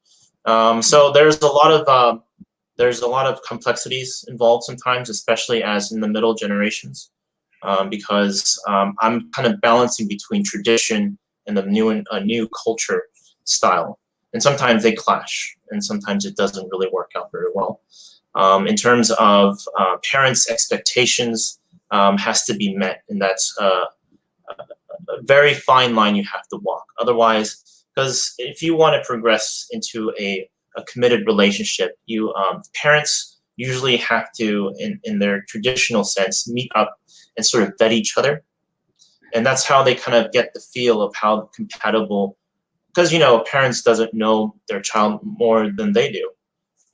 So there's a lot of complexities involved sometimes, especially as in the middle generations, because I'm kind of balancing between tradition and the new culture style, and sometimes they clash, and sometimes it doesn't really work out very well. In terms of parents' expectations has to be met, and that's a very fine line you have to walk. Otherwise, because if you want to progress into a committed relationship, parents usually have to, in their traditional sense, meet up and sort of vet each other. And that's how they kind of get the feel of how compatible, because, you know, parents doesn't know their child more than they do.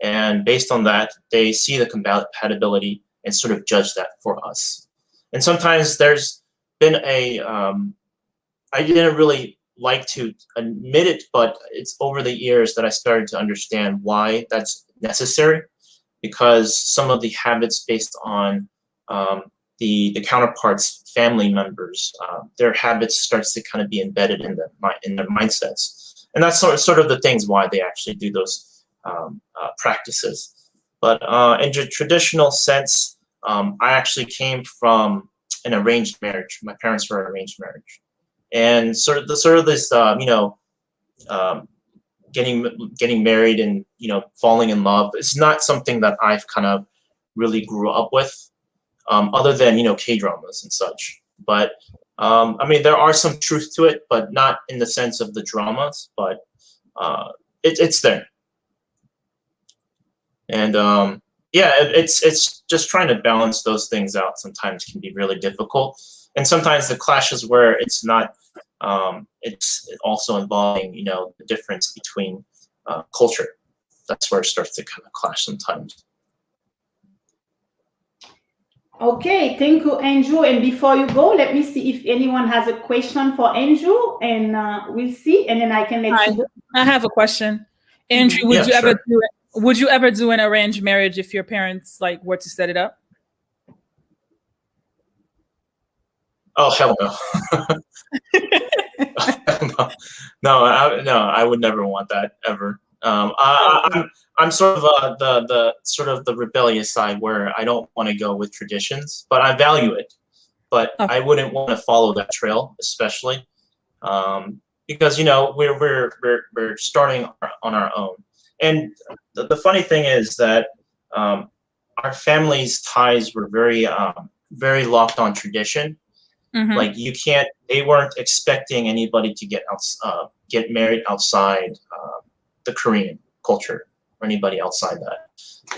And based on that, they see the compatibility and sort of judge that for us. And sometimes there's been I didn't really like to admit it, but it's over the years that I started to understand why that's necessary, because some of the habits based on the counterparts' family members, their habits starts to kind of be embedded in their mindsets, and that's sort of the things why they actually do those practices. But in the traditional sense, I actually came from an arranged marriage. My parents were arranged marriage. And sort of this, you know, getting married and falling in love. It's not something that I've kind of really grew up with, other than K-dramas and such. But I mean, there are some truth to it, but not in the sense of the dramas. But it's there, and yeah, it's just trying to balance those things out. Sometimes can be really difficult, and sometimes the clashes where it's not. It's also involving the difference between culture. That's where it starts to kind of clash sometimes. Okay, thank you, Andrew. And before you go, let me see if anyone has a question for Andrew, and we'll see, and then I can let you go. I have a question. Andrew, would you ever do an arranged marriage if your parents were to set it up? Oh, hell no. No, I would never want that ever. I'm sort of the rebellious side where I don't want to go with traditions, but I value it. But I wouldn't want to follow that trail, especially because we're starting on our own. And the funny thing is that our family's ties were very locked on tradition. Mm-hmm. Like they weren't expecting anybody to get married outside the Korean culture or anybody outside that.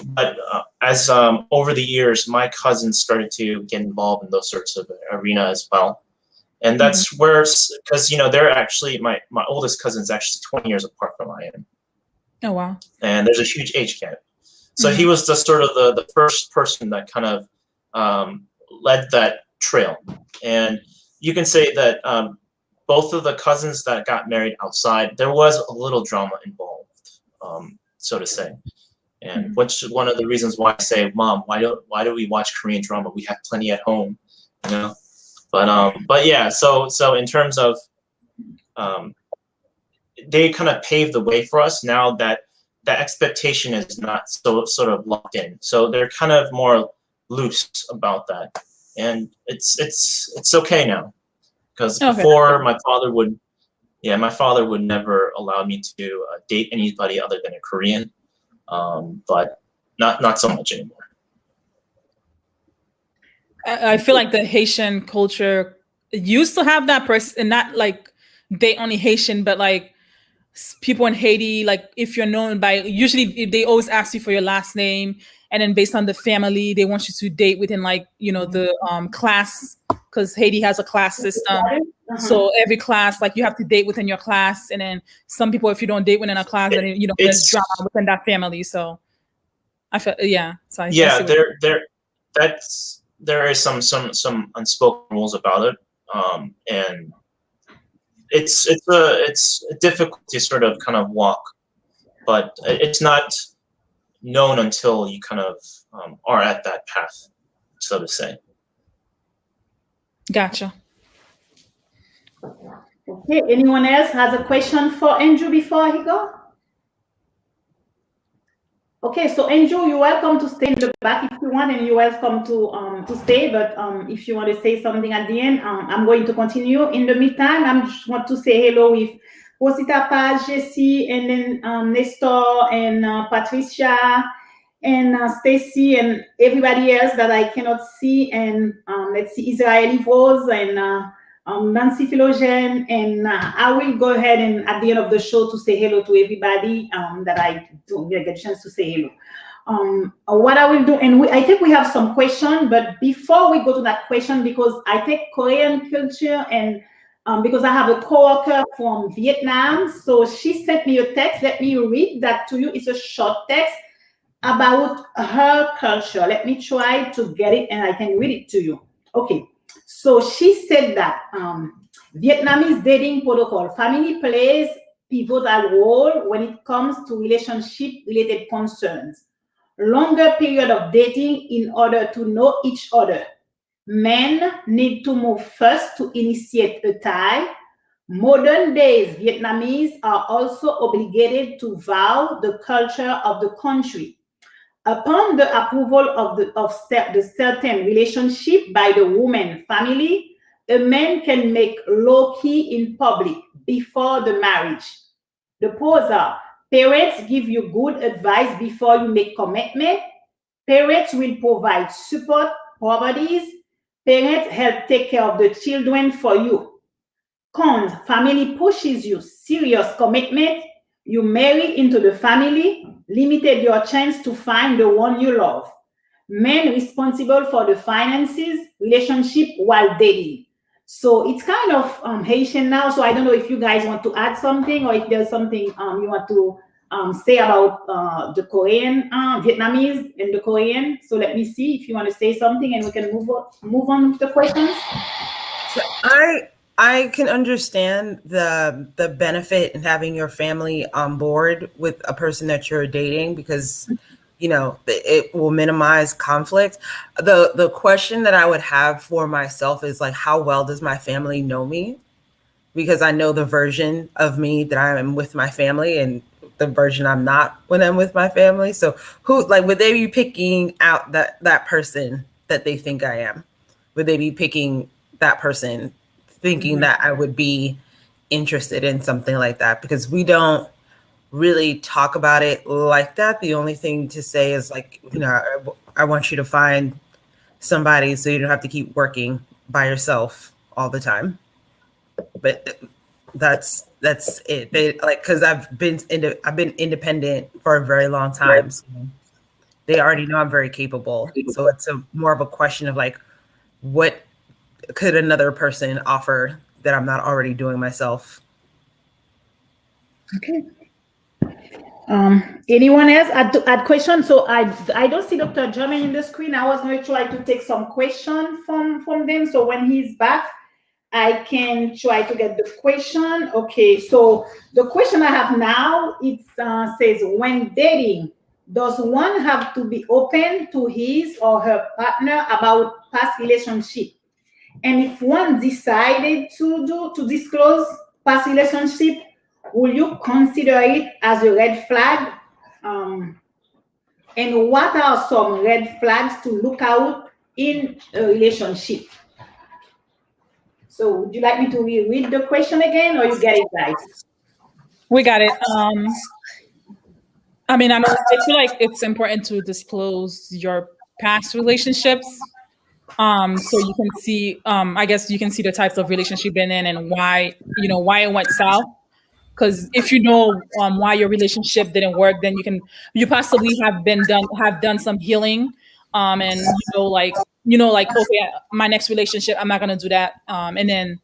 But as over the years, my cousins started to get involved in those sorts of arena as well. And that's where, because they're actually my oldest cousin's actually 20 years apart from I am. Oh wow! And there's a huge age gap. So he was just sort of the first person that kind of led that trail. And you can say that both of the cousins that got married outside, there was a little drama involved, so to say. And which one of the reasons why I say, Mom, why do we watch Korean drama? We have plenty at home, But yeah, so in terms of they kind of paved the way for us. Now that the expectation is not so sort of locked in, so they're kind of more loose about that. And it's okay now, because before my father would never allow me to date anybody other than a Korean, but not so much anymore. I feel like the Haitian culture used to have that person, not like they only Haitian, but like people in Haiti, like if you're known by, usually they always ask you for your last name. And then based on the family, they want you to date within the class, because Haiti has a class system. So every class, like you have to date within your class. And then some people, if you don't date within a class, then there's drama within that family. So I feel, yeah. So there is some unspoken rules about it. And it's difficult to sort of kind of walk, but it's not known until you kind of are at that path, so to say. Gotcha. Okay, anyone else has a question for Andrew before he go? Okay, so Andrew, you're welcome to stay in the back if you want, and you're welcome to stay. But if you want to say something at the end, I'm going to continue. In the meantime, I just want to say hello with Rosita Paz, Jessie, and then Nestor and Patricia and Stacy and everybody else that I cannot see. And let's see, Israeli Rose and Nancy Philogene. And I will go ahead and at the end of the show to say hello to everybody that I don't get a chance to say hello. What I will do, and I think we have some questions, but before we go to that question, because I take Korean culture and because I have a coworker from Vietnam, so she sent me a text. Let me read that to you. It's a short text about her culture. Let me try to get it and I can read it to you. Okay, so she said that Vietnamese dating protocol, family plays pivotal role when it comes to relationship-related concerns. Longer period of dating in order to know each other. Men need to move first to initiate a tie. Modern days Vietnamese are also obligated to vow the culture of the country. Upon the approval of the certain relationship by the woman family, a man can make low key in public before the marriage. The pros are parents give you good advice before you make commitment. Parents will provide support, properties. Parents help take care of the children for you. Cons, family pushes you, serious commitment. You marry into the family, limited your chance to find the one you love. Men responsible for the finances, relationship while dating. So it's kind of Haitian now. So I don't know if you guys want to add something or if there's something you want to say about the Korean, Vietnamese and the Korean. So let me see if you want to say something and we can move on with the questions. So I can understand the benefit in having your family on board with a person that you're dating because it will minimize conflict. The question that I would have for myself is like, how well does my family know me? Because I know the version of me that I am with my family and the version I'm not when I'm with my family. So would they be picking out that person that they think I am? Would they be picking that person thinking that I would be interested in something like that? Because we don't really talk about it like that. The only thing to say is like, I want you to find somebody so you don't have to keep working by yourself all the time. But that's it. They because I've been independent for a very long time. So they already know I'm very capable. So it's more of a question of like, what could another person offer that I'm not already doing myself? Okay. Anyone else add question? So I don't see Dr. German in the screen. I was going to try to take some question from them. So when he's back, I can try to get the question. Okay. So the question I have now, it says, when dating, does one have to be open to his or her partner about past relationship? And if one decided to disclose past relationship, will you consider it as a red flag? And what are some red flags to look out in a relationship? So would you like me to read the question again or you get it, guys? We got it. I feel like it's important to disclose your past relationships. So you can see, I guess you can see the types of relationship you've been in and why it went south. Because if you know why your relationship didn't work, then you possibly have done some healing, and like okay, my next relationship, I'm not gonna do that. And then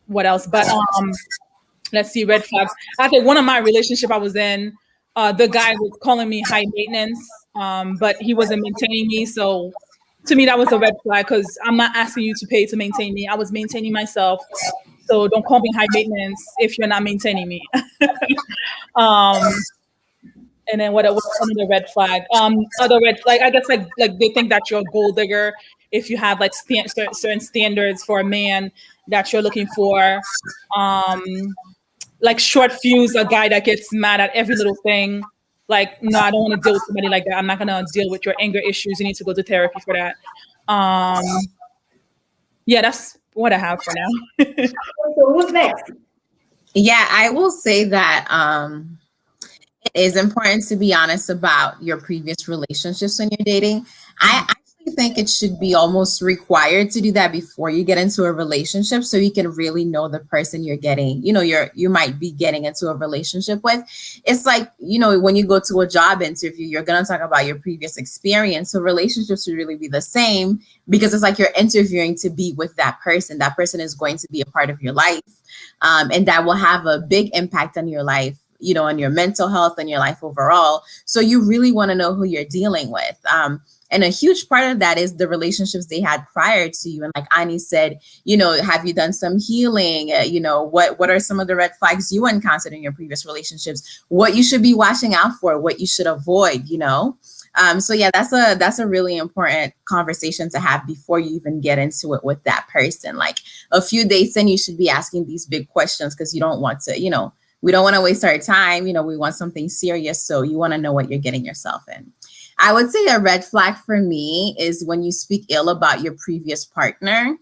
what else? But let's see, red flags. I think one of my relationship I was in, the guy was calling me high maintenance, but he wasn't maintaining me. So to me, that was a red flag because I'm not asking you to pay to maintain me. I was maintaining myself. So don't call me high maintenance if you're not maintaining me. And then what was another red flag? Other red flag, I guess like they think that you're a gold digger if you have like certain standards for a man that you're looking for. Like short fuse, a guy that gets mad at every little thing. Like, no, I don't want to deal with somebody like that. I'm not gonna deal with your anger issues. You need to go to therapy for that. Yeah, that's what I have for now. So who's next? Yeah, I will say that it is important to be honest about your previous relationships when you're dating. I actually think it should be almost required to do that before you get into a relationship so you can really know the person you're getting, you might be getting into a relationship with. It's like, when you go to a job interview, you're going to talk about your previous experience. So relationships should really be the same because it's like you're interviewing to be with that person. That person is going to be a part of your life. And that will have a big impact on your life, on your mental health and your life overall. So you really want to know who you're dealing with. And a huge part of that is the relationships they had prior to you. And like Ani said, have you done some healing? What are some of the red flags you encountered in your previous relationships? What you should be watching out for, what you should avoid, So yeah, that's a really important conversation to have before you even get into it with that person. Like a few dates in, you should be asking these big questions because you don't want to, we don't want to waste our time. We want something serious. So you want to know what you're getting yourself in. I would say a red flag for me is when you speak ill about your previous partner.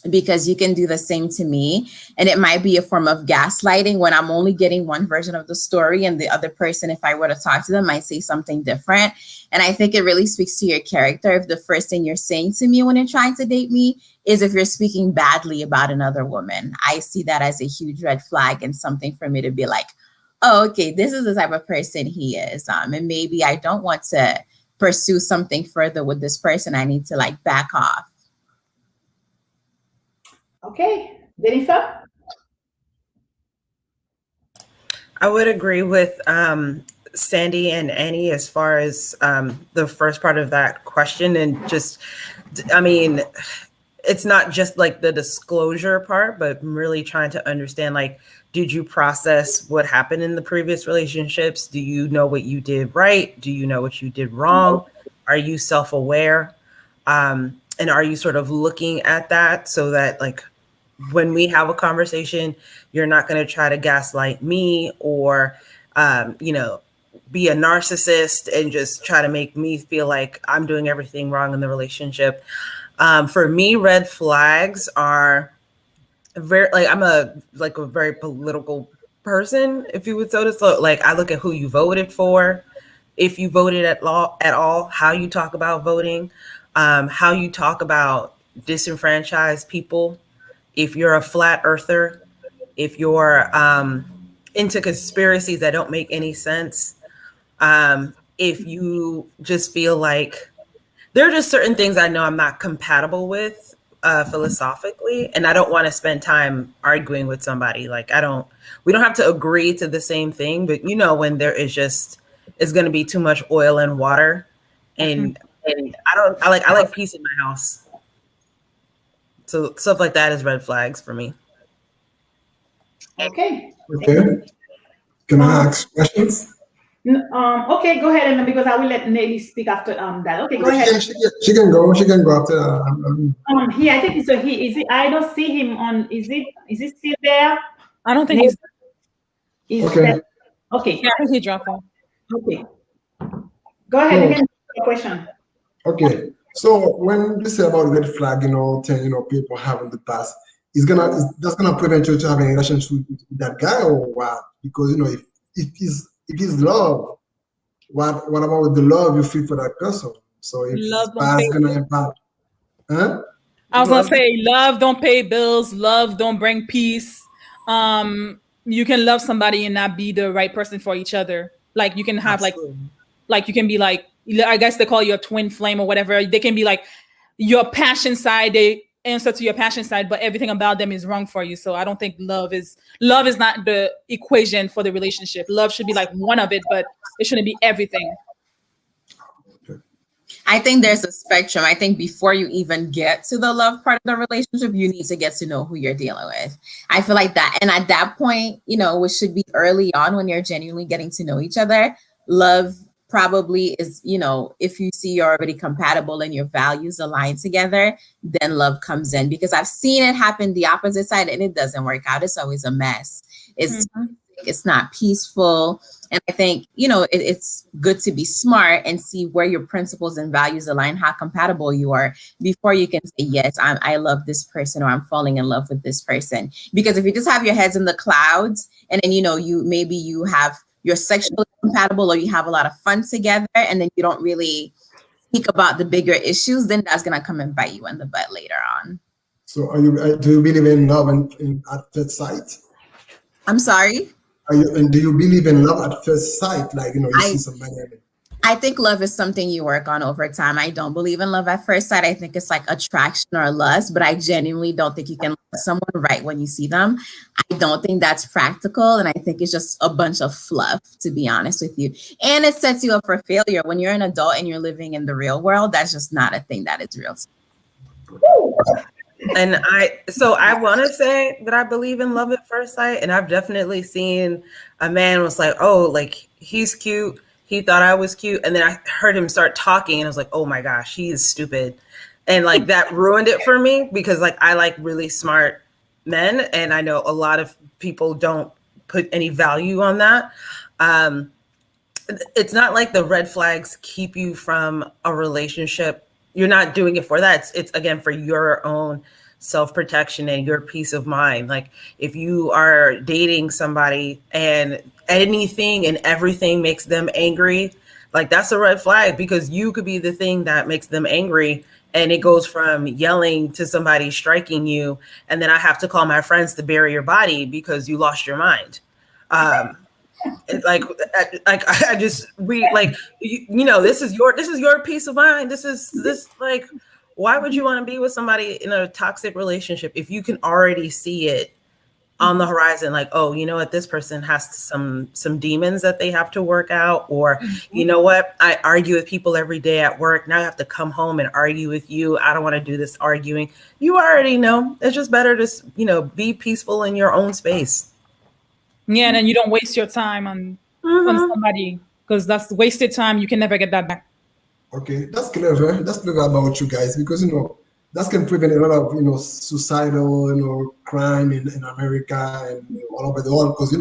because you can do the same to me. And it might be a form of gaslighting when I'm only getting one version of the story, and the other person, if I were to talk to them, might say something different. And I think it really speaks to your character if the first thing you're saying to me when you're trying to date me is if you're speaking badly about another woman. I see that as a huge red flag and something for me to be like, oh, okay, this is the type of person he is. And maybe I don't want to pursue something further with this person. I need to like back off. Okay, Jennifer? I would agree with Sandy and Annie as far as the first part of that question. And just, I mean, it's not just like the disclosure part, but really trying to understand, like, did you process what happened in the previous relationships? Do you know what you did right? Do you know what you did wrong? Are you self-aware? And are you sort of looking at that so that, like, when we have a conversation, you're not going to try to gaslight me or, you know, be a narcissist and just try to make me feel like I'm doing everything wrong in the relationship. For me, red flags are very, like, I'm a very political person, if you would so to. So, like, I look at who you voted for, if you voted at all, how you talk about voting, how you talk about disenfranchised people. If you're a flat earther, if you're into conspiracies that don't make any sense, if you just feel like there are just certain things I know I'm not compatible with philosophically, and I don't want to spend time arguing with somebody. Like, we don't have to agree to the same thing, but you know, when there is just, it's going to be too much oil and water, and I like peace in my house. So stuff like that is red flags for me. Okay. Okay. Can I ask questions? Okay, go ahead, and because I will let Nelly speak after that. Okay, go ahead. She can go. She can go after. He, I think it's a he. Is it? I don't see him on. Is it still there? I don't think he's okay. there. Okay. Yeah, I think he dropped off. Okay. Go ahead. You can ask your question. Okay. So when you say about red flag, you know, people have in the past, is that's gonna prevent you to having a relationship with that guy or what? Because you know, if it's love, what about the love you feel for that person? So if Love it's past gonna impact, huh? I was gonna say, love don't pay bills. Love don't bring peace. You can love somebody and not be the right person for each other. Like, you can have like you can be like, I guess they call you a twin flame or whatever. They can be like your passion side. They answer to your passion side, but everything about them is wrong for you. So I don't think love is not the equation for the relationship. Love should be like one of it, but it shouldn't be everything. I think there's a spectrum. I think before you even get to the love part of the relationship, you need to get to know who you're dealing with. I feel like that. And at that point, you know, which should be early on when you're genuinely getting to know each other, love probably is, you know, if you see you're already compatible and your values align together, then love comes in. Because I've seen it happen the opposite side and it doesn't work out. It's always a mess. It's not peaceful. And I think, you know, it's good to be smart and see where your principles and values align, how compatible you are before you can say, yes, I love this person or I'm falling in love with this person. Because if you just have your heads in the clouds and then, you know, you're sexually compatible or you have a lot of fun together and then you don't really speak about the bigger issues, then that's going to come and bite you in the butt later on. So do you believe in love at first sight? I'm sorry? Do you believe in love at first sight? Like, you know, you see somebody. I think love is something you work on over time. I don't believe in love at first sight. I think it's like attraction or lust, but I genuinely don't think you can love someone right when you see them. I don't think that's practical. And I think it's just a bunch of fluff, to be honest with you. And it sets you up for failure. When you're an adult and you're living in the real world, that's just not a thing that is real. And I want to say that I believe in love at first sight. And I've definitely seen a man was like, oh, like, he's cute. He thought I was cute. And then I heard him start talking and I was like, oh my gosh, he is stupid. And like that ruined it for me because like I like really smart men. And I know a lot of people don't put any value on that. It's not like the red flags keep you from a relationship. You're not doing it for that. It's again, for your own self-protection and your peace of mind. Like if you are dating somebody and anything and everything makes them angry, like that's a red flag, because you could be the thing that makes them angry, and it goes from yelling to somebody striking you, and then I have to call my friends to bury your body because you lost your mind. Like I just this is your peace of mind. This like, why would you want to be with somebody in a toxic relationship if you can already see it on the horizon? Like, oh, you know what, this person has some demons that they have to work out, or you know what, I argue with people every day at work, now I have to come home and argue with you. I don't want to do this arguing. You already know. It's just better to be peaceful in your own space. Yeah, and then you don't waste your time on somebody, because that's wasted time. You can never get that back. Okay, that's clever. That's clever about you guys, because that can prevent a lot of suicidal crime in America and all over the world, because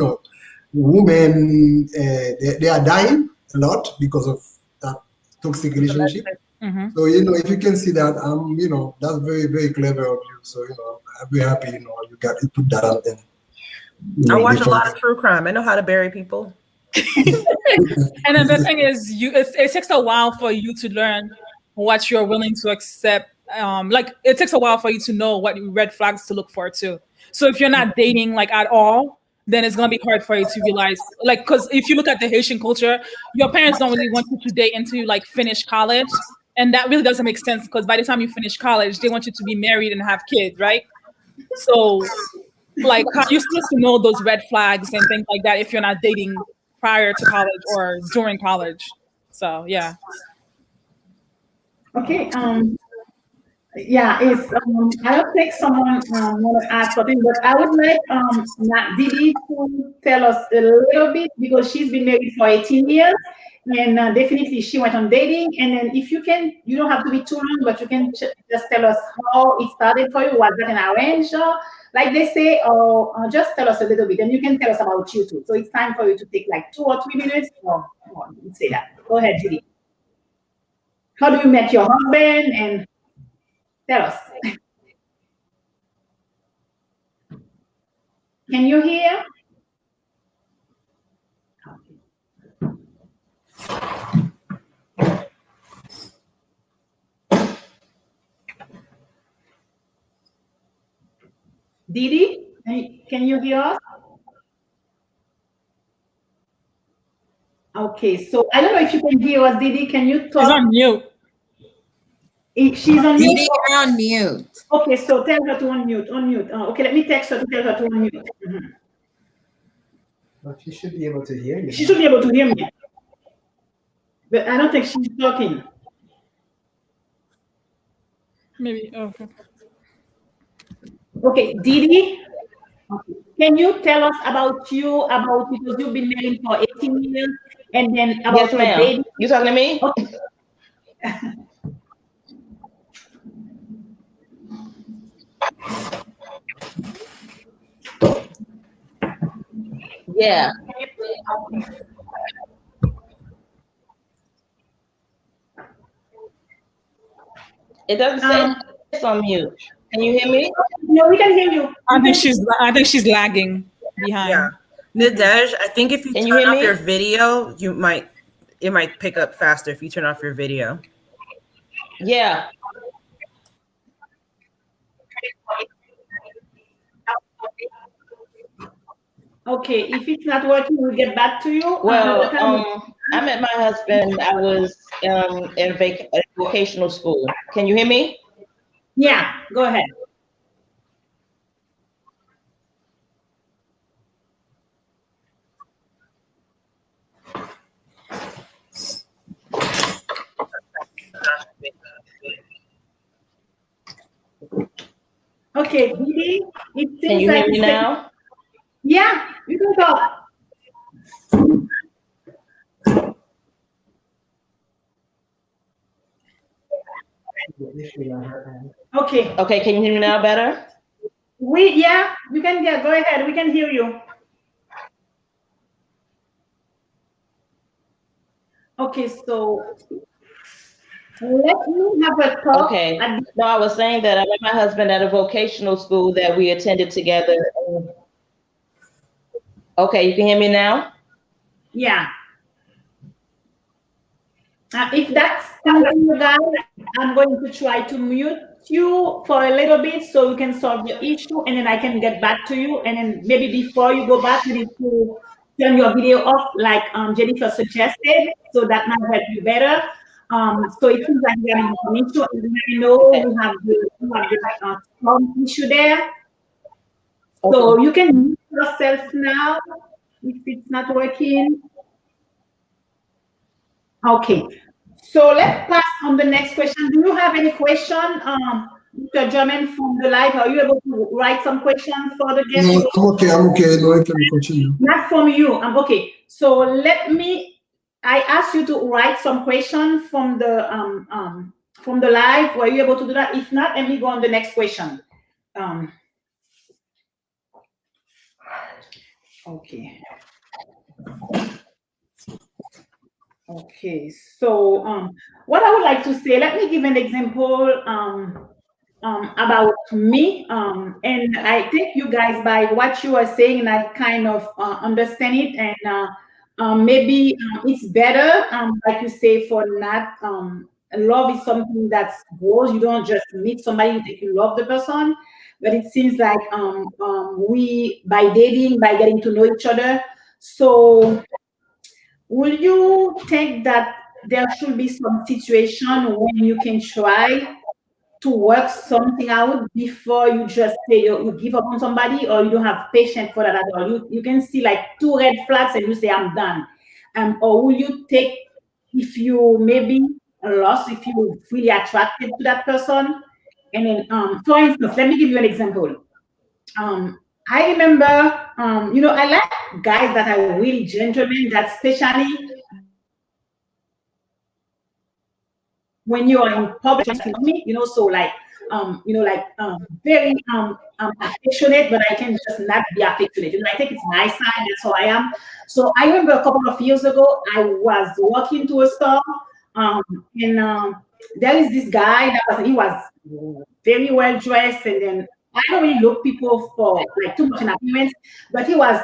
women they are dying a lot because of that toxic relationship. So if you can see that, that's very, very clever of you. So I'm very happy you put that out there. I watch a lot of true crime. I know how to bury people. And then the thing is, it takes a while for you to learn what you're willing to accept. Like it takes a while for you to know what red flags to look for too. So if you're not dating like at all, then it's gonna be hard for you to realize, like, because if you look at the Haitian culture, your parents don't really want you to date until you like finish college, and that really doesn't make sense, because by the time you finish college, they want you to be married and have kids, right? So like, how you're supposed to know those red flags and things like that if you're not dating prior to college or during college? So yeah. Okay. Yeah, I don't think someone want to ask something, but I would like Didi to tell us a little bit, because she's been married for 18 years, and definitely she went on dating. And then if you can, you don't have to be too long, but you can just tell us how it started for you. Was that an arranged, like they say, or just tell us a little bit, and you can tell us about you too. So it's time for you to take like 2 or 3 minutes. Or say that. Go ahead, Didi. How do you met your husband, and tell us. Can you hear? Didi, can you hear us? Okay, so I don't know if you can hear us, Didi. Can you talk? She's on mute. She's on mute. Didi, you're on mute. Okay, so tell her to unmute. Unmute. Okay, let me text her to tell her to unmute. But she should be able to hear you. She should be able to hear me, but I don't think she's talking. Maybe. Okay. Okay, Didi, can you tell us about you, because you've been married for 18 years, and then about yes, ma'am. baby? You talking to me? Okay. Yeah. It doesn't say it's on mute. Can you hear me? No, we can hear you. I think she's lagging behind. Yeah. Nadej, I think if you Can turn you hear off me? your video, it might pick up faster if you turn off your video. Yeah. Okay, if it's not working, we'll get back to you. Well, I met my husband. I was in vocational school. Can you hear me? Yeah, go ahead. Okay, Didi, it seems Can you like hear me now? Yeah, you can talk. Okay. Okay, can you hear me now better? Yeah, you can go ahead. We can hear you. Okay, so Let me have a talk. Okay. No, I was saying that I met my husband at a vocational school that we attended together. Okay, you can hear me now? Yeah. If that's something, you guys, I'm going to try to mute you for a little bit so you can solve your issue, and then I can get back to you. And then maybe before you go back, you need to turn your video off, like Jennifer suggested, so that might help you better. So it seems like we have an issue, and I know you have the sound issue there. So you can mute yourself now if it's not working. Okay. So let's pass on the next question. Do you have any question, Mr. German from the live? Are you able to write some questions for the guest? No, I'm okay. I'm okay. No, I can continue. Not from you. I'm okay. So I asked you to write some questions from the live. Were you able to do that? If not, let me go on the next question. Okay. Okay, so what I would like to say, let me give an example about me, and I think you guys, by what you are saying, and I kind of understand it, and maybe it's better, like you say, for not love is something that's grows. You don't just meet somebody you think you love the person, but it seems like we, by dating, by getting to know each other, so. Will you think that there should be some situation when you can try to work something out before you just say you give up on somebody, or you don't have patience for that at all? You can see like 2 red flags and you say, I'm done. Or will you take, if you maybe lost, if you really attracted to that person? And then, for instance, let me give you an example. I remember, I like guys that are really gentlemen, that especially when you are in public, so like, very affectionate, but I can just not be affectionate. I think it's my side, that's how I am. So I remember a couple of years ago, I was walking to a store, and there is this guy he was very well dressed, and then I don't really look people for like too much in appearance, but he was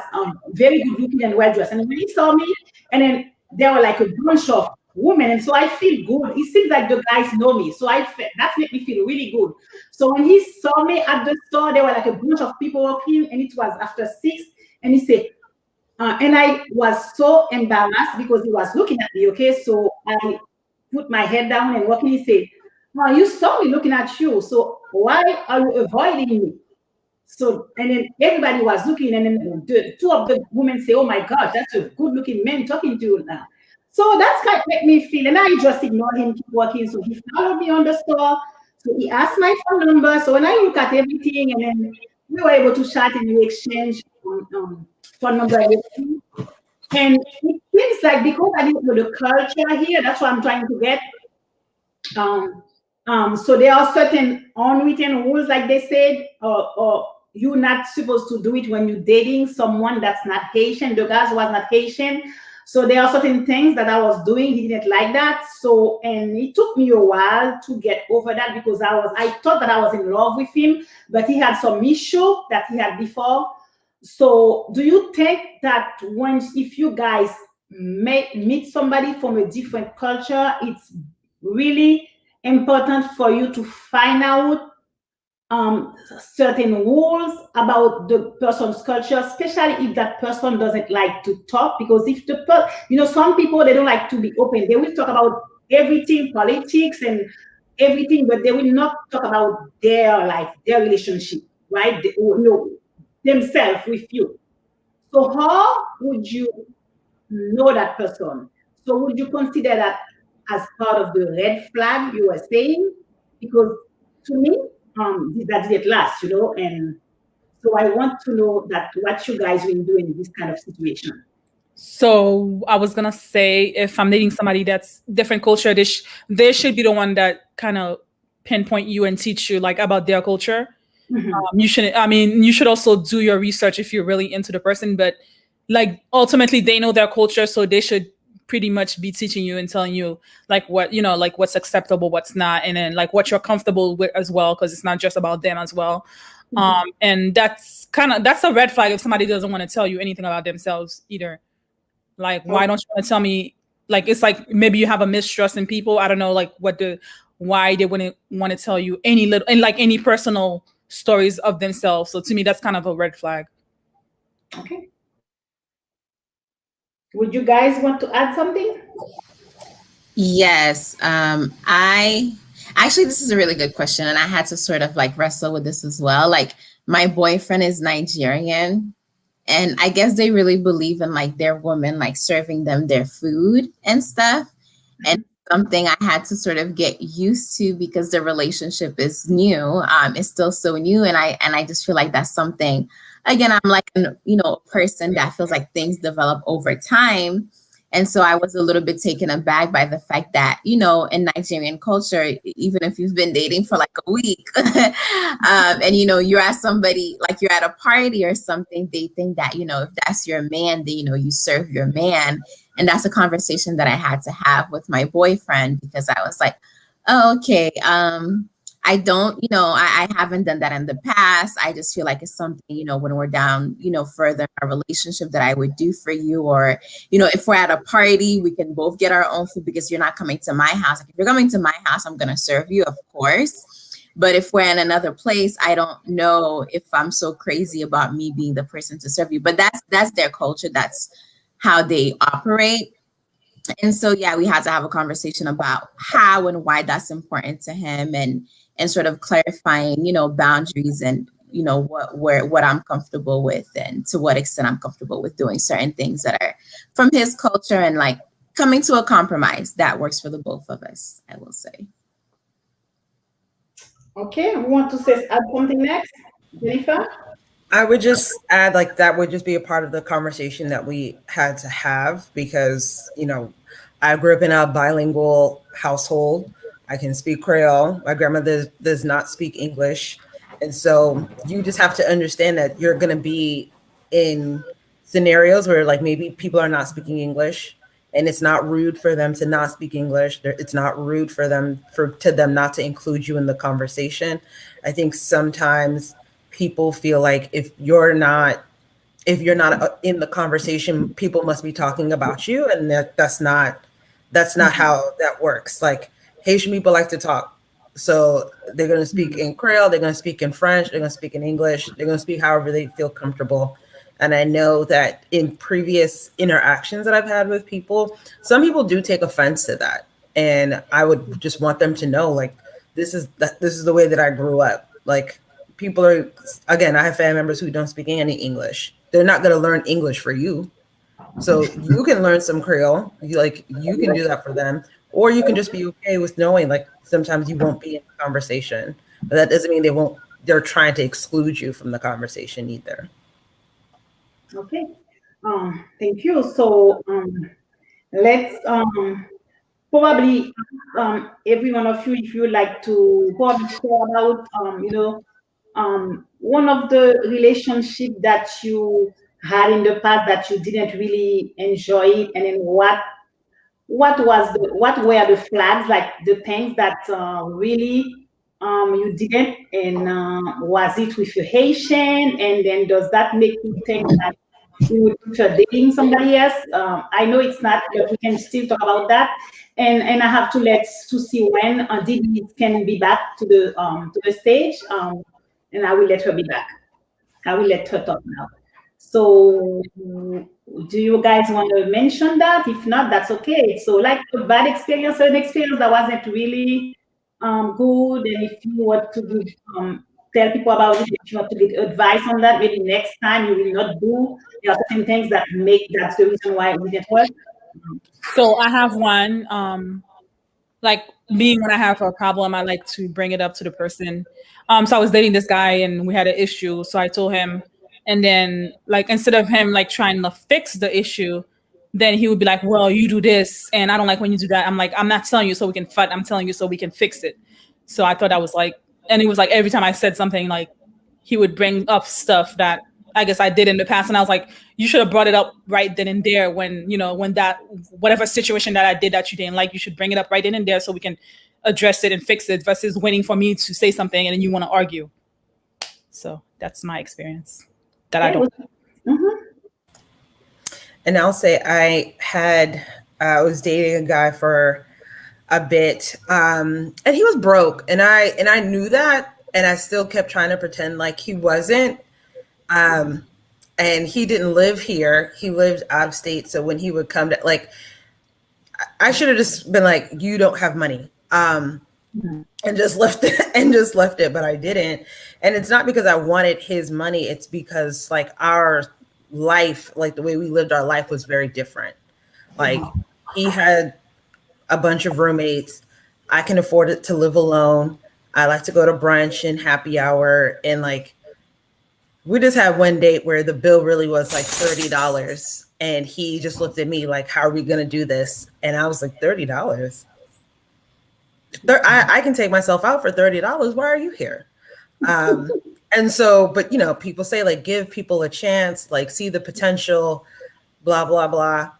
very good looking and well dressed. And when he saw me, and then there were like a bunch of women, and so I feel good. It seems like the guys know me, so that made me feel really good. So when he saw me at the store, there were like a bunch of people walking, and it was after 6, and he said, and I was so embarrassed because he was looking at me. Okay, so I put my head down and walking. He said, "Well, you saw me looking at you, so why are you avoiding me?" So, and then everybody was looking, and then two of the women say, "Oh my God, that's a good-looking man talking to you now." So that's kind of made me feel, and I just ignored him, keep walking. So he followed me on the store. So he asked my phone number. So when I look at everything, and then we were able to chat and we exchanged phone number and everything. And it seems like because I didn't know the culture here, that's what I'm trying to get. So there are certain unwritten rules, like they said, or you're not supposed to do it when you're dating someone that's not Haitian. The guy was not Haitian. So there are certain things that I was doing. He didn't like that. So, and it took me a while to get over that because I thought that I was in love with him, but he had some issue that he had before. So do you think that if you guys meet somebody from a different culture, it's really important for you to find out certain rules about the person's culture, especially if that person doesn't like to talk? Because if some people, they don't like to be open. They will talk about everything, politics and everything, but they will not talk about their life, their relationship, right? Themselves with you. So how would you know that person? So would you consider that as part of the red flag you were saying? Because to me, that didn't last, and so I want to know that what you guys will do in this kind of situation. So I was gonna say, if I'm dating somebody that's different culture, they should be the one that kind of pinpoint you and teach you like about their culture. Mm-hmm. You should also do your research if you're really into the person, but like ultimately they know their culture, so they should pretty much be teaching you and telling you like what, you know, like what's acceptable, what's not, and then like what you're comfortable with as well, because it's not just about them as well. And that's a red flag if somebody doesn't want to tell you anything about themselves either. Like, why don't you want to tell me? Like, it's like maybe you have a mistrust in people. I don't know, like why they wouldn't want to tell you any little and like any personal stories of themselves. So to me, that's kind of a red flag. Okay. Would you guys want to add something? Yes. I actually, this is a really good question, and I had to sort of like wrestle with this as well. Like, my boyfriend is Nigerian, and I guess they really believe in like their woman like serving them their food and stuff. And something I had to sort of get used to because the relationship is new. It's still so new, and I just feel like that's something. Again, I'm like a person that feels like things develop over time. And so I was a little bit taken aback by the fact that, in Nigerian culture, even if you've been dating for like a week, and, you're at somebody, like you're at a party or something, they think that, if that's your man, then, you serve your man. And that's a conversation that I had to have with my boyfriend, because I was like, oh, okay, I don't, I haven't done that in the past. I just feel like it's something, when we're down, further in our relationship that I would do for you. Or, if we're at a party, we can both get our own food because you're not coming to my house. Like, if you're coming to my house, I'm going to serve you, of course. But if we're in another place, I don't know if I'm so crazy about me being the person to serve you. But that's their culture. That's how they operate. And so, yeah, we had to have a conversation about how and why that's important to him, and sort of clarifying, boundaries and, what I'm comfortable with and to what extent I'm comfortable with doing certain things that are from his culture, and like coming to a compromise that works for the both of us, I will say. Okay, we want to add something next, Jennifer? I would just add, like, that would just be a part of the conversation that we had to have, because, I grew up in a bilingual household. I can speak Creole. My grandmother does not speak English. And so you just have to understand that you're going to be in scenarios where, like, maybe people are not speaking English, and it's not rude for them to not speak English. It's not rude for them not to include you in the conversation. I think sometimes people feel like if you're not in the conversation, people must be talking about you, and that's not how that works. Like, Haitian people like to talk, so they're going to speak in Creole, they're going to speak in French, they're going to speak in English, they're going to speak however they feel comfortable. And I know that in previous interactions that I've had with people, some people do take offense to that, and I would just want them to know, like, this is the way that I grew up. Like, people are, again, I have family members who don't speak any English. They're not going to learn English for you. So you can learn some Creole. You can do that for them. Or you can just be okay with knowing, like, sometimes you won't be in the conversation. But that doesn't mean they're trying to exclude you from the conversation either. Okay. Thank you. So let's probably every one of you, if you would like to probably share about one of the relationship that you had in the past that you didn't really enjoy it, and then what were the flags, like the things that really you didn't, and was it with your Haitian, and then does that make you think that you would prefer dating somebody else? I know it's not, but we can still talk about that. And I have to see when Didi can be back to the stage, and I will let her be back. I will let her talk now. So, do you guys want to mention that? If not, that's okay. So, like a bad experience or an experience that wasn't really good, and if you want to give, tell people about it, if you want to get advice on that, maybe next time you will not do. There are certain things that's the reason why it didn't work. So I have one. Like, being when I have a problem, I like to bring it up to the person. So I was dating this guy and we had an issue. So I told him, and then, like, instead of him like trying to fix the issue, then he would be like, well, you do this and I don't like when you do that. I'm like, I'm not telling you so we can fight. I'm telling you so we can fix it. So I thought that was like, and it was like every time I said something, like, he would bring up stuff that I guess I did in the past. And I was like, you should have brought it up right then and there when, when that, whatever situation that I did that you didn't like, you should bring it up right then and there so we can address it and fix it versus waiting for me to say something and then you want to argue. So that's my experience that I don't. And I'll say I was dating a guy for a bit, and he was broke, and I knew that, and I still kept trying to pretend like he wasn't. And he didn't live here; he lived out of state. So when he would come to, like, I should have just been like, "You don't have money," and just left it, but I didn't. And it's not because I wanted his money; it's because like our life, like the way we lived our life, was very different. Like he had a bunch of roommates. I can afford it to live alone. I like to go to brunch and happy hour. And like, we just had one date where the bill really was like $30. And he just looked at me like, how are we going to do this? And I was like, $30? I can take myself out for $30. Why are you here? And so, but people say like, give people a chance, like see the potential, blah, blah, blah.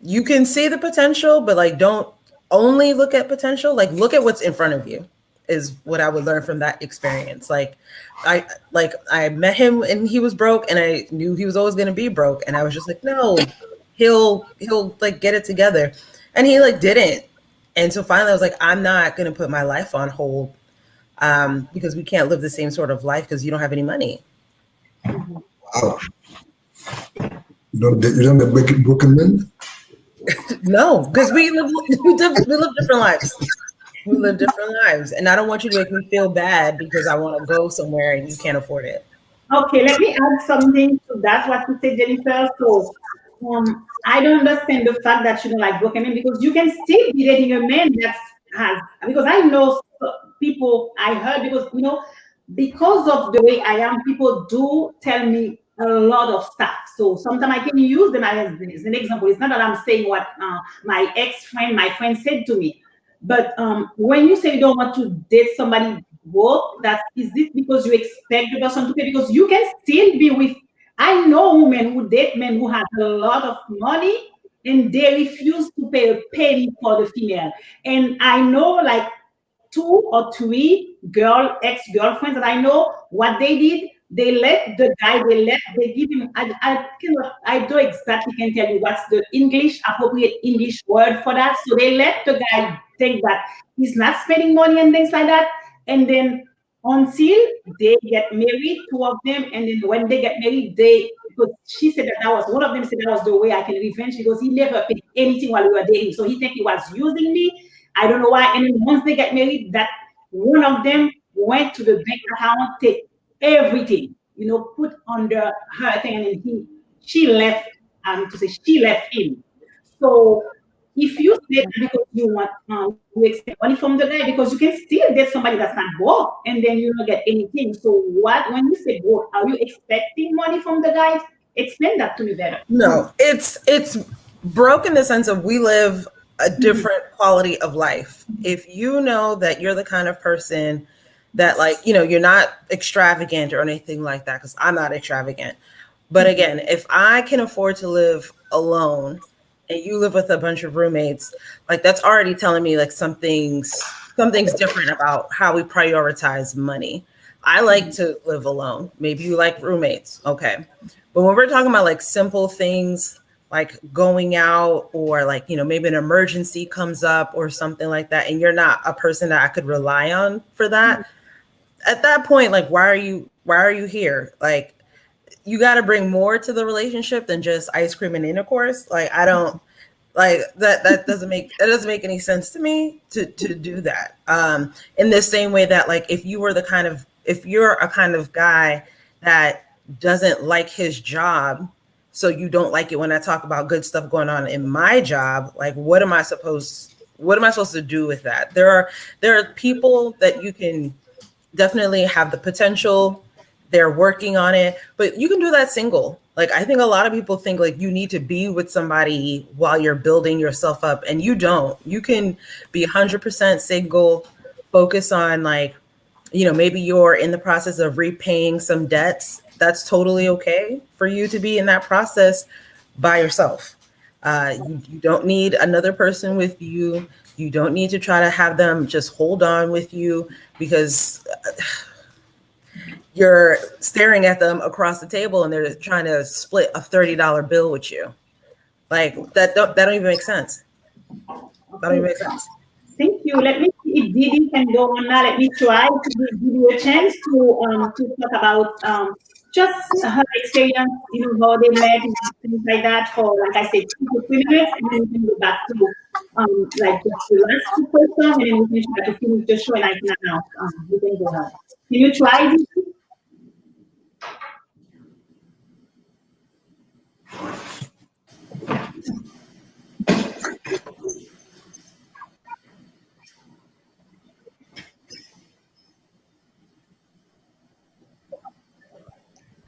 You can see the potential, but like, don't only look at potential, like look at what's in front of you is what I would learn from that experience. Like I met him and he was broke and I knew he was always going to be broke. And I was just like, no, he'll like get it together. And he like didn't. And so finally I was like, I'm not going to put my life on hold because we can't live the same sort of life because you don't have any money. Wow. You don't get broken men? No, because we live different lives. We live different lives. And I don't want you to make me feel bad because I want to go somewhere and you can't afford it. Okay, let me add something to that, what you said, Jennifer. So I don't understand the fact that you don't like broken men because you can still be dating a man that has, because I know people, I heard, because of the way I am, people do tell me a lot of stuff. So sometimes I can use them as an example. It's not that I'm saying what my friend said to me. But when you say you don't want to date somebody broke, is it because you expect the person to pay? Because you can still be with, I know women who date men who have a lot of money and they refuse to pay a penny for the female. And I know like 2 or 3 ex-girlfriends that I know what they did. They let the guy, they give him, I don't exactly can tell you what's the appropriate English word for that. So they let the guy think that he's not spending money and things like that. And then until they get married, 2 of them, and then when they get married, because she said one of them said that was the way I can revenge because he never paid anything while we were dating. So he think he was using me. I don't know why. And then once they get married, that one of them went to the bank account, take everything, put under her thing, and then she left him. So if you say that because you want to expect money from the guy, because you can still get somebody that's not broke and then you don't get anything. So when you say broke, are you expecting money from the guy? Explain that to me better. No, it's broke in the sense of we live a different quality of life. If you know that you're the kind of person that like, you're not extravagant or anything like that, because I'm not extravagant. But again, if I can afford to live alone and you live with a bunch of roommates, like that's already telling me like something's different about how we prioritize money. I like to live alone. Maybe you like roommates. Okay. But when we're talking about like simple things, like going out or like, maybe an emergency comes up or something like that, and you're not a person that I could rely on for that. At that point, like, why are you here? Like, you got to bring more to the relationship than just ice cream and intercourse. Like, I don't like that. That doesn't make any sense to me to do that. In the same way that like, if you're a kind of guy that doesn't like his job, so you don't like it when I talk about good stuff going on in my job, like what am I supposed to do with that? There are people that you can definitely have the potential, they're working on it, but you can do that single. Like I think a lot of people think like you need to be with somebody while you're building yourself up, and you don't. You can be 100% single, focus on like, maybe you're in the process of repaying some debts that's totally okay for you to be in that process by yourself. You don't need another person with you. You don't need to try to have them just hold on with you, because you're staring at them across the table and they're trying to split a $30 bill with you. Like that don't even make sense. That don't even make sense. Thank you. Let me see if Didi can go on now. Let me try to give Didi a chance to talk about just her experience, how they met and things like that for, like I said, 2 to 3 minutes, and then we can go back to like the last two questions, and then we can try to finish the show like now. You can go ahead. Can you try, Didi?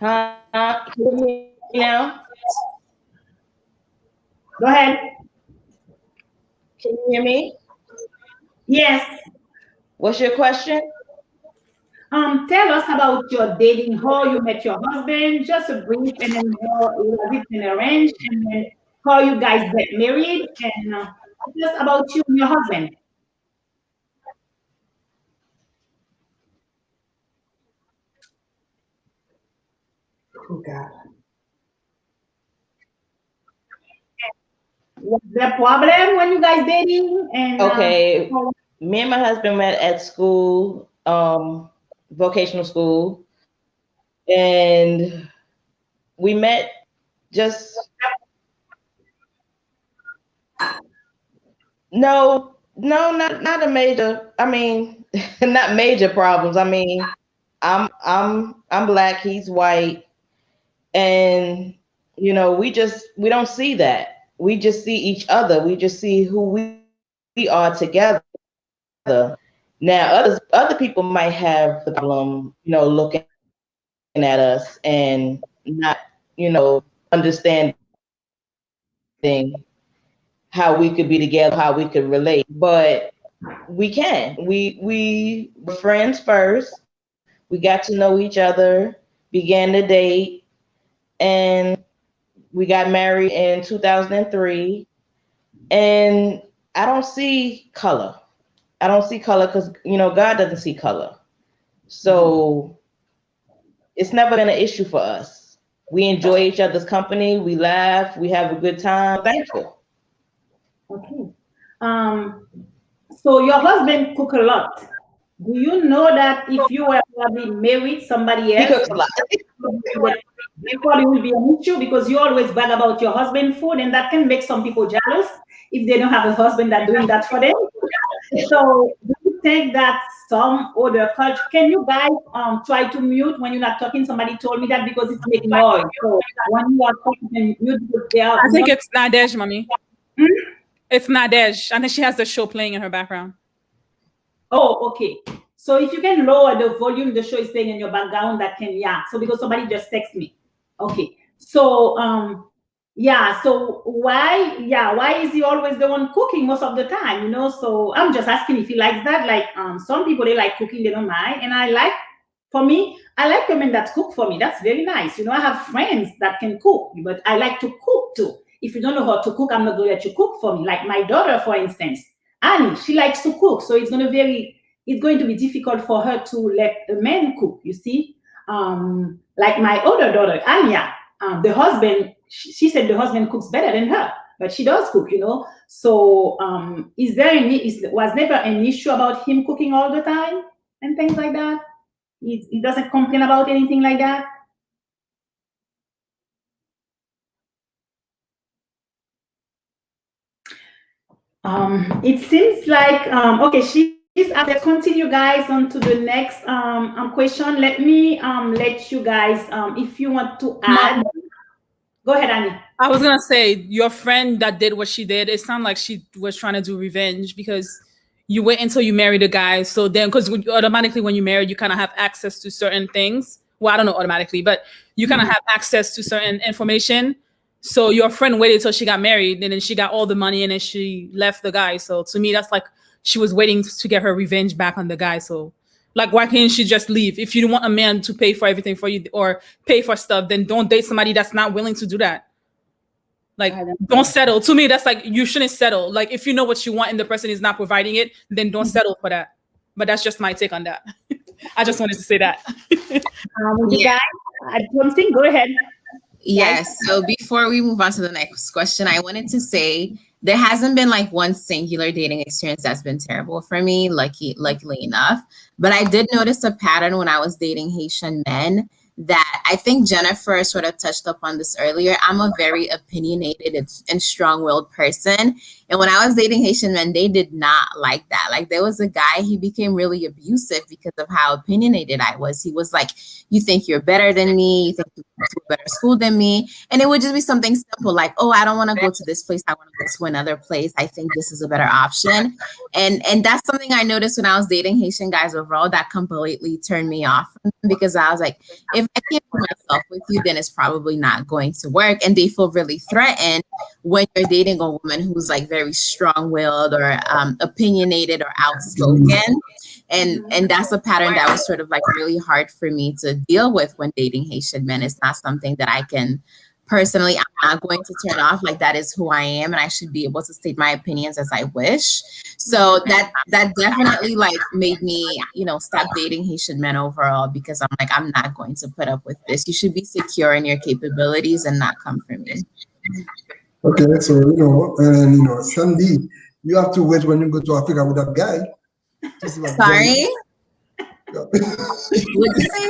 Can you hear me now? Go ahead. Can you hear me? Yes. What's your question? Tell us about your dating, how you met your husband, just a brief, and then how was it been arranged, and then how you guys get married, and just about you and your husband. Oh God. What's the problem when you guys dating? And Okay, me and my husband met at school, vocational school, and we met just not a major. I mean, not major problems. I mean, I'm black, he's white, and we don't see that. We just see each other. We just see who we are together. Now, other people might have the problem, looking at us and not, understanding how we could be together, how we could relate. But we can. We were friends first. We got to know each other, began to date, and we got married in 2003. And I don't see color. I don't see color because God doesn't see color. So it's never been an issue for us. We enjoy each other's company. We laugh. We have a good time. Thankful. okay. So your husband cook a lot. Do you know that if you were probably married somebody He else, cooks a lot. it probably will be an issue because you always brag about your husband food, and that can make some people jealous if they don't have a husband that doing that for them. So do you think that some other culture, can you guys try to mute when you're not talking? Somebody told me that because it's making noise. So when you are talking, then mute because they are. I think it's Nadej, mommy. Hmm? It's Nadej. I think she has the show playing in her background. Oh, okay. So if you can lower the volume, the show is playing in your background, that can, yeah. So because somebody just texted me. Okay. So yeah, so why is he always the one cooking most of the time? So I'm just asking if he likes that. Like some people, they like cooking, they don't mind. And for me, I like women that cook for me. That's very nice. I have friends that can cook, but I like to cook too. If you don't know how to cook, I'm not going to let you cook for me. Like my daughter, for instance, Annie, she likes to cook. So it's going to be difficult for her to let a man cook, you see. Like my older daughter, Anya, the husband, she said the husband cooks better than her, but she does cook. So was never an issue about him cooking all the time and things like that? He doesn't complain about anything like that? It seems like okay, she's let's continue guys on to the next question. Let me let you guys if you want to add. Go ahead, Annie. I was gonna say your friend that did what she did. It sounded like she was trying to do revenge because you wait until you marry the guy. So then, because automatically when you married, you kind of have access to certain things. Well, I don't know automatically, but you kind of have access to certain information. So your friend waited till she got married, and then she got all the money, and then she left the guy. So to me, that's like she was waiting to get her revenge back on the guy. So Like, why can't she just leave? If you don't want a man to pay for everything for you or pay for stuff, then don't date somebody that's not willing to do that. Like, don't settle. To me, that's like, you shouldn't settle. Like, if you know what you want and the person is not providing it, then don't settle for that. But that's just my take on that. I just wanted to say that. You guys, something, go ahead. Yes. So before we move on to the next question, I wanted to say there hasn't been like one singular dating experience that's been terrible for me, luckily enough. But I did notice a pattern when I was dating Haitian men that I think Jennifer sort of touched upon this earlier. I'm a very opinionated and strong-willed person. And when I was dating Haitian men, they did not like that. Like, there was a guy, he became really abusive because of how opinionated I was. He was like, you think you're better than me, you think you went to a better school than me. And it would just be something simple like, oh, I don't want to go to this place, I want to go to another place. I think this is a better option. And that's something I noticed when I was dating Haitian guys overall that completely turned me off from them, because I was like, if I can't put myself with you, then it's probably not going to work. And they feel really threatened when you're dating a woman who's like very strong-willed or opinionated or outspoken. And that's a pattern that was sort of like really hard for me to deal with when dating Haitian men. It's not something that I can personally, I'm not going to turn off. Like, that is who I am, and I should be able to state my opinions as I wish. So that definitely like made me, stop dating Haitian men overall, because I'm like, I'm not going to put up with this. You should be secure in your capabilities and not come for me. Okay, so Sandy, you have to wait when you go to Africa with that guy. Sorry? What'd you say?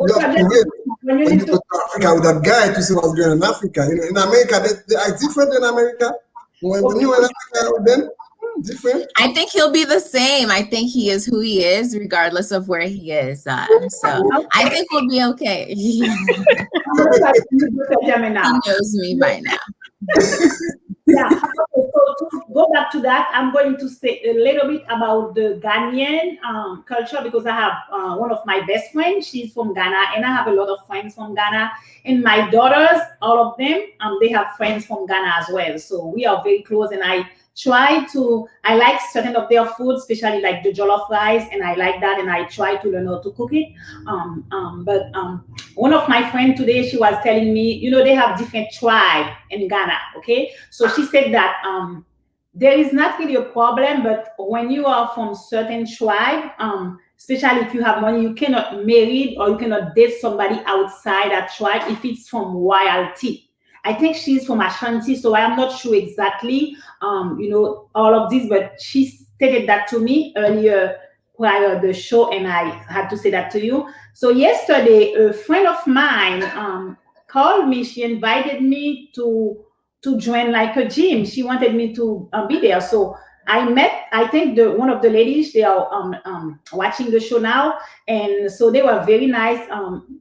You have to wait when you go to Africa with that guy to see what's going on in Africa. In America, they are different in America. When you in Africa with them, different. I think he'll be the same. I think he is who he is, regardless of where he is. So I think we'll be okay. He knows me by now. Yeah. So to go back to that, I'm going to say a little bit about the Ghanaian culture, because I have one of my best friends. She's from Ghana, and I have a lot of friends from Ghana. And my daughters, all of them, they have friends from Ghana as well. So we are very close, and I like certain of their food, especially like the jollof rice, and I like that, and I try to learn how to cook it. But one of my friends today, she was telling me, they have different tribes in Ghana, okay? So she said that there is not really a problem, but when you are from certain tribe, especially if you have money, you cannot marry or you cannot date somebody outside that tribe if it's from royalty. I think she's from Ashanti, so I am not sure exactly, all of this, but she stated that to me earlier prior to the show, and I had to say that to you. So yesterday, a friend of mine called me. She invited me to join like a gym. She wanted me to be there. So I met, I think one of the ladies, they are watching the show now. And so they were very nice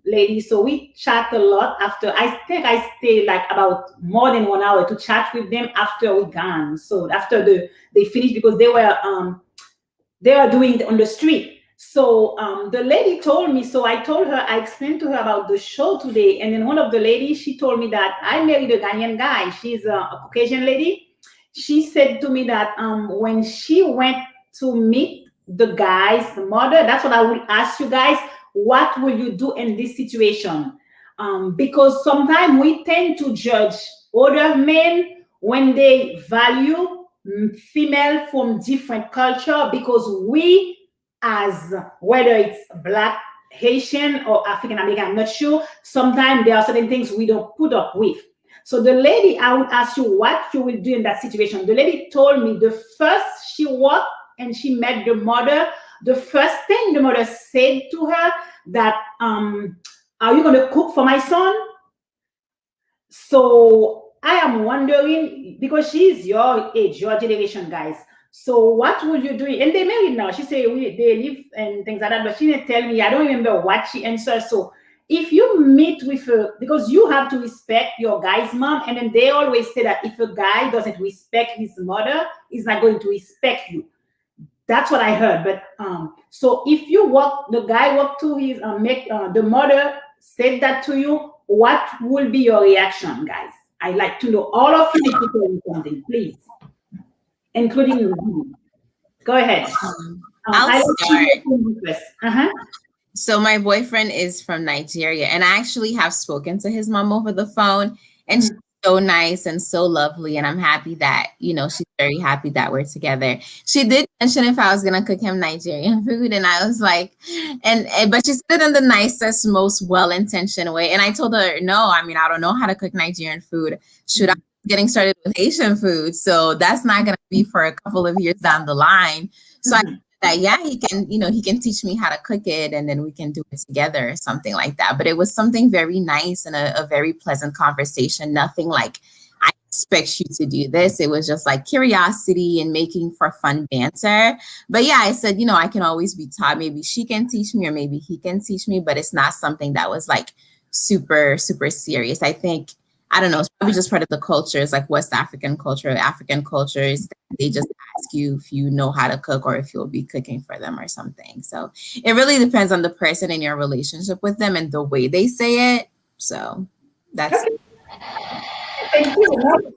ladies. So we chat a lot after. I think I stayed like about more than 1 hour to chat with them after we gone. So after they finished, because they were doing it on the street. So the lady told me, so I told her, I explained to her about the show today. And then one of the ladies, she told me that I married a Ghanaian guy. She's a Caucasian lady. She said to me that when she went to meet the guy's mother, that's what I will ask you guys, what will you do in this situation? Because sometimes we tend to judge older men when they value female from different culture, because we, as whether it's Black, Haitian, or African American, I'm not sure, sometimes there are certain things we don't put up with. So the lady, I would ask you what you will do in that situation. The lady told me the first she walked and she met the mother, the first thing the mother said to her that, are you going to cook for my son? So I am wondering, because she's your age, your generation, guys. So what will you do? And they married now. She said they live and things like that, but she didn't tell me. I don't remember what she answered. So if you meet with her, because you have to respect your guy's mom, and then they always say that if a guy doesn't respect his mother, he's not going to respect you. That's what I heard. But so if you the guy walked to his the mother said that to you, what will be your reaction, guys? I'd like to know. All of you need to tell me something, please, including you. Go ahead. I'll start. Uh-huh. So my boyfriend is from Nigeria, and I actually have spoken to his mom over the phone, and she's so nice and so lovely, and I'm happy that, she's very happy that we're together. She did mention if I was gonna cook him Nigerian food, and I was like, but she said it in the nicest, most well-intentioned way, and I told her, no, I mean, I don't know how to cook Nigerian food. Should I be getting started with Haitian food? So that's not gonna be for a couple of years down the line. So I that he can, he can teach me how to cook it, and then we can do it together or something like that. But it was something very nice and a very pleasant conversation. Nothing like, I expect you to do this. It was just like curiosity and making for fun banter. But yeah, I said, I can always be taught. Maybe she can teach me or maybe he can teach me, but it's not something that was like super, super serious. I think, I don't know, it's probably just part of the cultures, like West African culture, African cultures. They just ask you if you know how to cook or if you'll be cooking for them or something. So it really depends on the person and your relationship with them and the way they say it. So that's it. Thank you.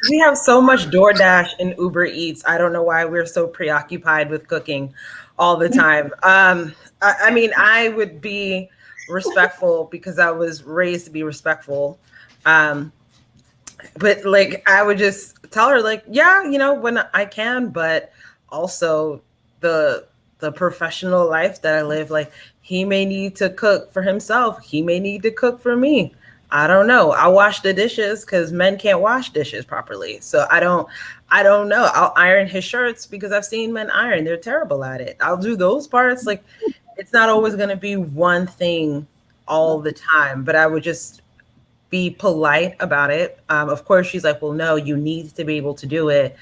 We have so much DoorDash and Uber Eats. I don't know why we're so preoccupied with cooking all the time. I mean, I would be respectful because I was raised to be respectful. But like, I would just tell her like, yeah, when I can, but also the professional life that I live, like he may need to cook for himself. He may need to cook for me. I don't know. I wash the dishes because men can't wash dishes properly. So I don't know. I'll iron his shirts because I've seen men iron. They're terrible at it. I'll do those parts. Like, it's not always going to be one thing all the time, but I would just be polite about it. Of course, she's like, well, no, you need to be able to do it.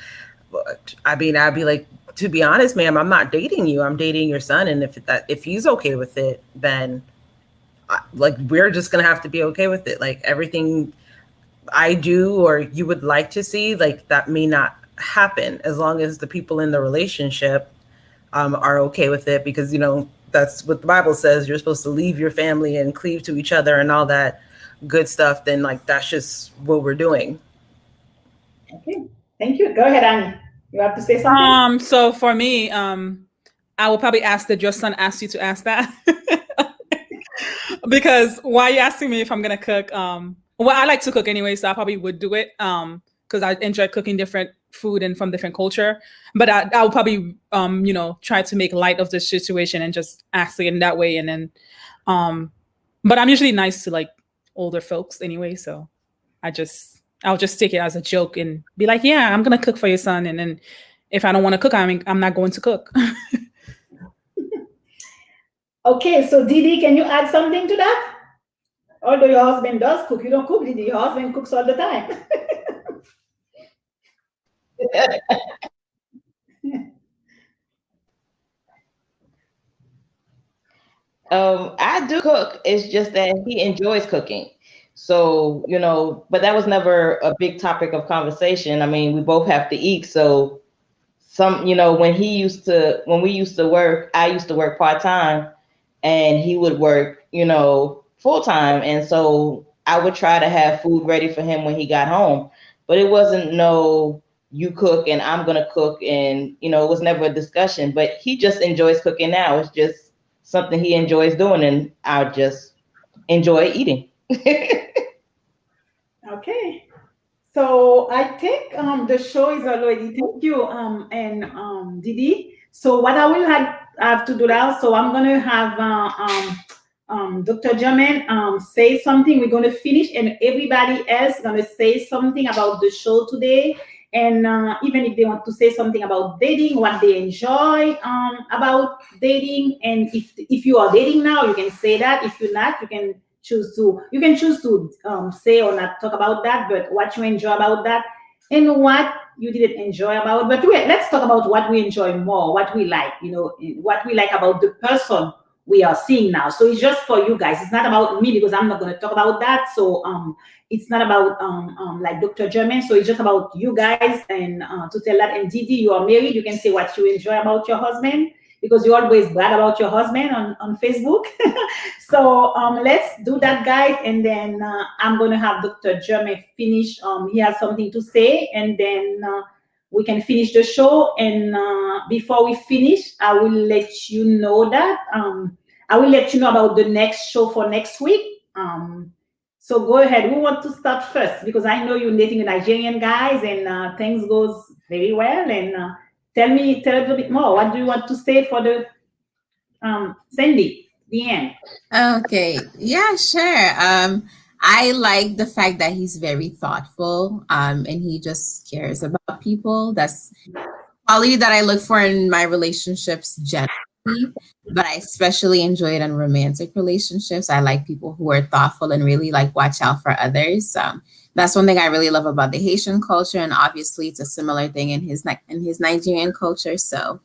But I mean, I'd be like, to be honest, ma'am, I'm not dating you. I'm dating your son. And if he's okay with it, then like, we're just going to have to be okay with it. Like everything I do or you would like to see, like that may not happen as long as the people in the relationship are okay with it, because, that's what the Bible says. You're supposed to leave your family and cleave to each other and all that good stuff. Then like, that's just what we're doing. Okay. Thank you. Go ahead, Annie. You have to say something? So for me, I will probably ask that your son asked you to ask that. Because why are you asking me if I'm gonna cook? Well, I like to cook anyway, so I probably would do it. Because I enjoy cooking different food and from different culture. But I would probably try to make light of the situation and just ask it in that way. And then but I'm usually nice to like older folks anyway, so I'll just take it as a joke and be like, yeah, I'm gonna cook for your son. And then if I don't want to cook, I'm not going to cook. Okay, so Didi, can you add something to that? Although your husband does cook, you don't cook, Didi. Your husband cooks all the time. I do cook. It's just that he enjoys cooking. So, but that was never a big topic of conversation. I mean, we both have to eat. So when we used to work, I used to work part-time and he would work, full-time. And so I would try to have food ready for him when he got home, but it wasn't you cook and I'm going to cook. And, it was never a discussion, but he just enjoys cooking now. It's just something he enjoys doing, and I just enjoy eating. Okay. So I think the show is already, thank you, and Didi. So what I will have to do now, so I'm going to have Dr. Germain say something. We're going to finish, and everybody else going to say something about the show today. And even if they want to say something about dating, what they enjoy about dating, and if you are dating now, you can say that. If you're not, you can choose to say or not talk about that, but what you enjoy about that and what you didn't enjoy about. But let's talk about what we enjoy more, what we like, what we like about the person we are seeing now. So it's just for you guys. It's not about me because I'm not going to talk about that. So it's not about like Dr. Germain. So it's just about you guys, and to tell that. And Didi, you are married. You can say what you enjoy about your husband, because you always brag about your husband on Facebook. So let's do that, guys. And then I'm going to have Dr. Germain finish. He has something to say. And then we can finish the show. And before we finish, I will let you know that I will let you know about the next show for next week. So go ahead. Who want to start first? Because I know you're dating Nigerian guys, and things goes very well. And tell a little bit more. What do you want to say for the Sandy? The end. Okay, yeah, sure. I like the fact that he's very thoughtful, and he just cares about people. That's quality that I look for in my relationships generally, but I especially enjoy it in romantic relationships. I like people who are thoughtful and really like watch out for others. That's one thing I really love about the Haitian culture, and obviously it's a similar thing in his Nigerian culture. So,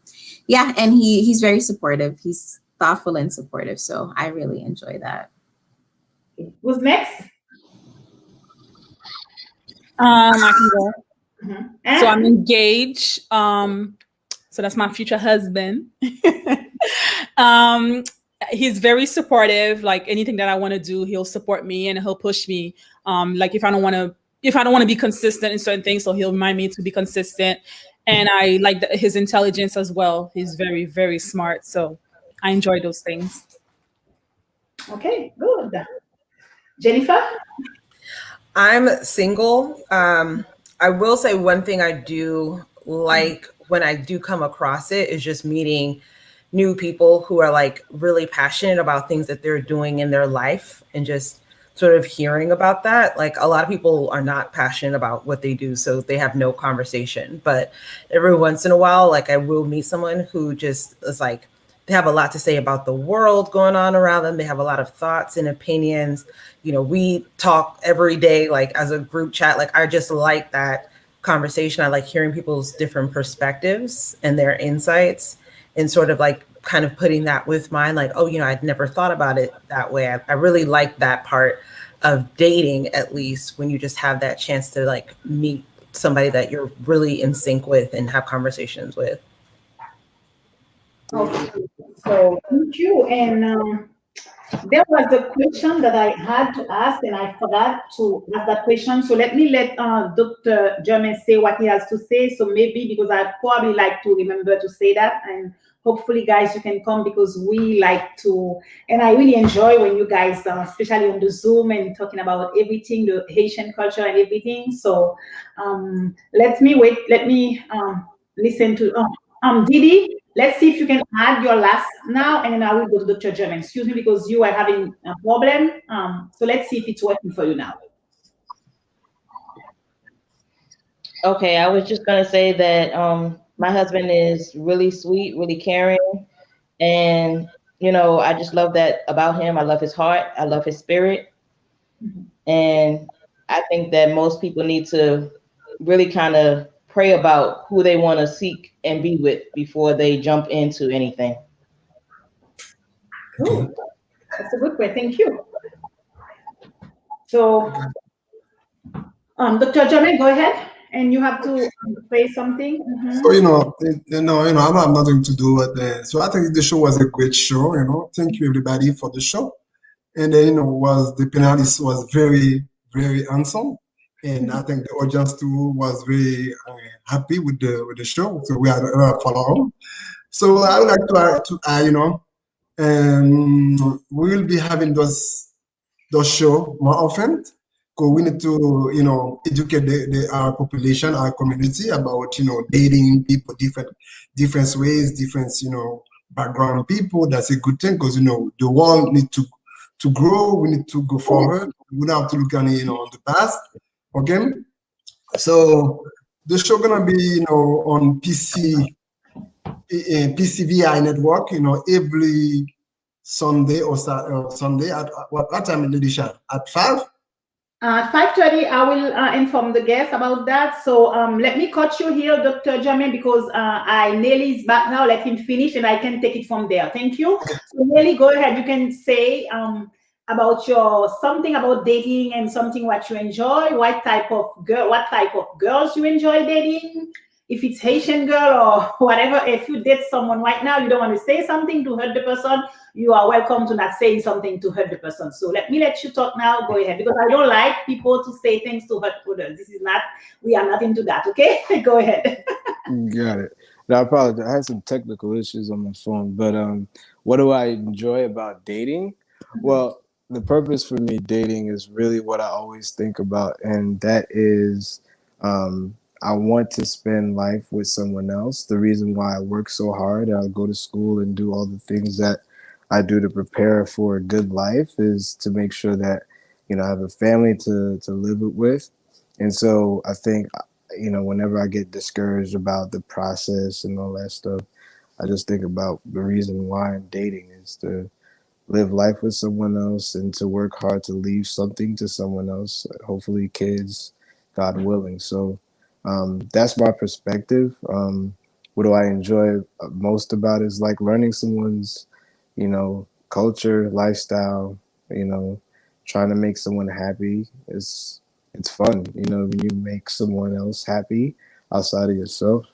yeah, and he's very supportive. He's thoughtful and supportive. So I really enjoy that. Who's next? I can go. Mm-hmm. So I'm engaged. So that's my future husband. He's very supportive. Like anything that I want to do, he'll support me and he'll push me. Like if I don't want to be consistent in certain things, so he'll remind me to be consistent. And I like his intelligence as well. He's very, very smart. So I enjoy those things. Okay, good. Jennifer? I'm single. I will say one thing I do like when I do come across it is just meeting new people who are like really passionate about things that they're doing in their life and just sort of hearing about that. Like a lot of people are not passionate about what they do, so they have no conversation. But every once in a while, like I will meet someone who just is like, they have a lot to say about the world going on around them. They have a lot of thoughts and opinions. You know, we talk every day, like as a group chat. Like I just like that conversation. I like hearing people's different perspectives and their insights and sort of like kind of putting that with mine. Like, oh, you know, I'd never thought about it that way. I really like that part of dating, at least when you just have that chance to like meet somebody that you're really in sync with and have conversations with. Okay, so thank you. And there was a question that I had to ask, and I forgot to ask that question. So let me let Dr. German say what he has to say. So maybe because I probably like to remember to say that, and hopefully, guys, you can come because we like to, and I really enjoy when you guys, especially on the Zoom and talking about everything, the Haitian culture and everything. So let me listen to Didi. Let's see if you can add your last now, and then I will go to Dr. German. Excuse me, because you are having a problem. So let's see if it's working for you now. Okay, I was just gonna say that my husband is really sweet, really caring, and you know, I just love that about him. I love his heart, I love his spirit, and I think that most people need to really kind of pray about who they want to seek and be with before they jump into anything. Cool. That's a good way. Thank you. So, Dr. German, go ahead, and you have to say something. So I'm nothing to do with that. So I think the show was a great show. Thank you everybody for the show. And then the panelist was very, very handsome, and I think the audience too was very happy with the show. So we had a lot of follow-up. So I would like to we will be having those show more often. Because we need to, educate our population, our community about, dating people, different ways, different, background people. That's a good thing because, the world needs to grow. We need to go forward. We don't have to look on, on the past. Okay. So the show gonna be, on PCVI network, every Sunday or Sunday at what time, Ladisha? At 5? 5:30, I will inform the guests about that. So let me cut you here, Dr. Germain, because Nelly is back now. Let him finish, and I can take it from there. Thank you. So Nelly, go ahead. You can say about something about dating and something what you enjoy. What type of girls you enjoy dating, if it's Haitian girl or whatever, if you date someone right now, you don't want to say something to hurt the person, you are welcome to not saying something to hurt the person. So let me let you talk now. Go ahead, because I don't like people to say things to hurt others. This is not, we are not into that. Okay, go ahead. Got it. Now, I apologize. I had some technical issues on my phone, but what do I enjoy about dating? Well, the purpose for me dating is really what I always think about, and that is I want to spend life with someone else. The reason why I work so hard and I go to school and do all the things that I do to prepare for a good life is to make sure that, you know, I have a family to live it with. And so I think, you know, whenever I get discouraged about the process and all that stuff, I just think about the reason why I'm dating is to live life with someone else and to work hard to leave something to someone else, hopefully kids, God willing. So that's my perspective. What do I enjoy most about it is like learning someone's, you know, culture, lifestyle, you know, trying to make someone happy. It's fun, you know, when you make someone else happy outside of yourself.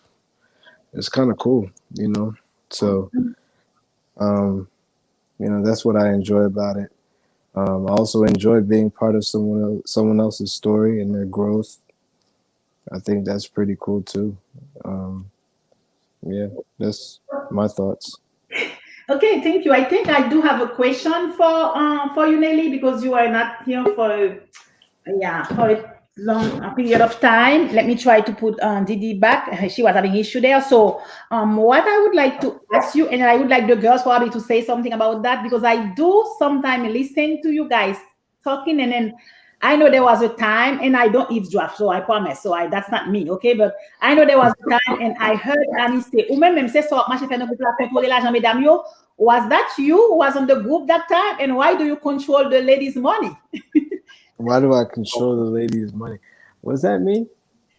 It's kind of cool, you know. So, you know, that's what I enjoy about it. I also enjoy being part of someone else's story and their growth. I think that's pretty cool too. Yeah, that's my thoughts. Okay, thank you. I think I do have a question for you, Nelly, because you are not here for for a long period of time. Let me try to put Didi back. She was having issue there. So what I would like to ask you, and I would like the girls probably to say something about that, because I do sometimes listen to you guys talking, and then I know there was a time, and I don't eavesdrop, so I promise. So that's not me, okay? But I know there was a time, and I heard Annie say, ou même say so much if I contrôler l'argent, mesdames yo. Was that you who was on the group that time? And why do you control the ladies' money? Why do I control the lady's money? What does that mean?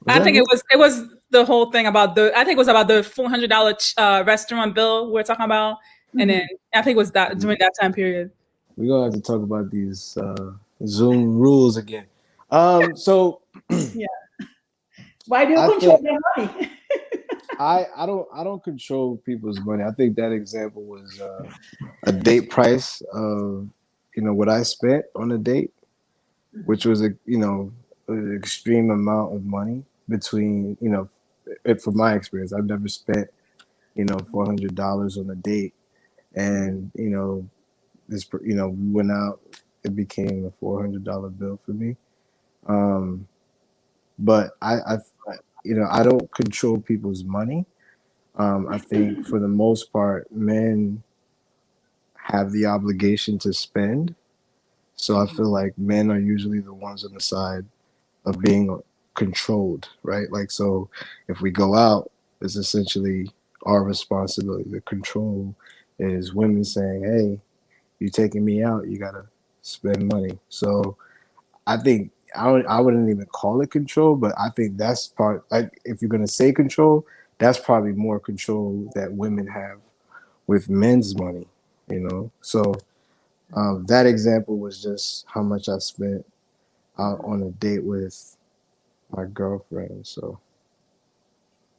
I think it was the whole thing about I think it was about the $400 restaurant bill we're talking about, and then I think it was that during that time period. We're gonna have to talk about these Zoom rules again. So yeah, why do you control their money? I don't control people's money. I think that example was a date price of, you know, what I spent on a date, which was an extreme amount of money between, you know, from my experience. I've never spent, you know, $400 on a date, and you know, we went out, it became a $400 bill for me. But I you know, I don't control people's money. I think for the most part, men have the obligation to spend. So I feel like men are usually the ones on the side of being controlled, right? Like, so if we go out, it's essentially our responsibility. The control is women saying, hey, you taking me out, you gotta spend money. So I think I wouldn't even call it control, but I think that's part, like, if you're gonna say control, that's probably more control that women have with men's money, you know. So that example was just how much I spent out on a date with my girlfriend. So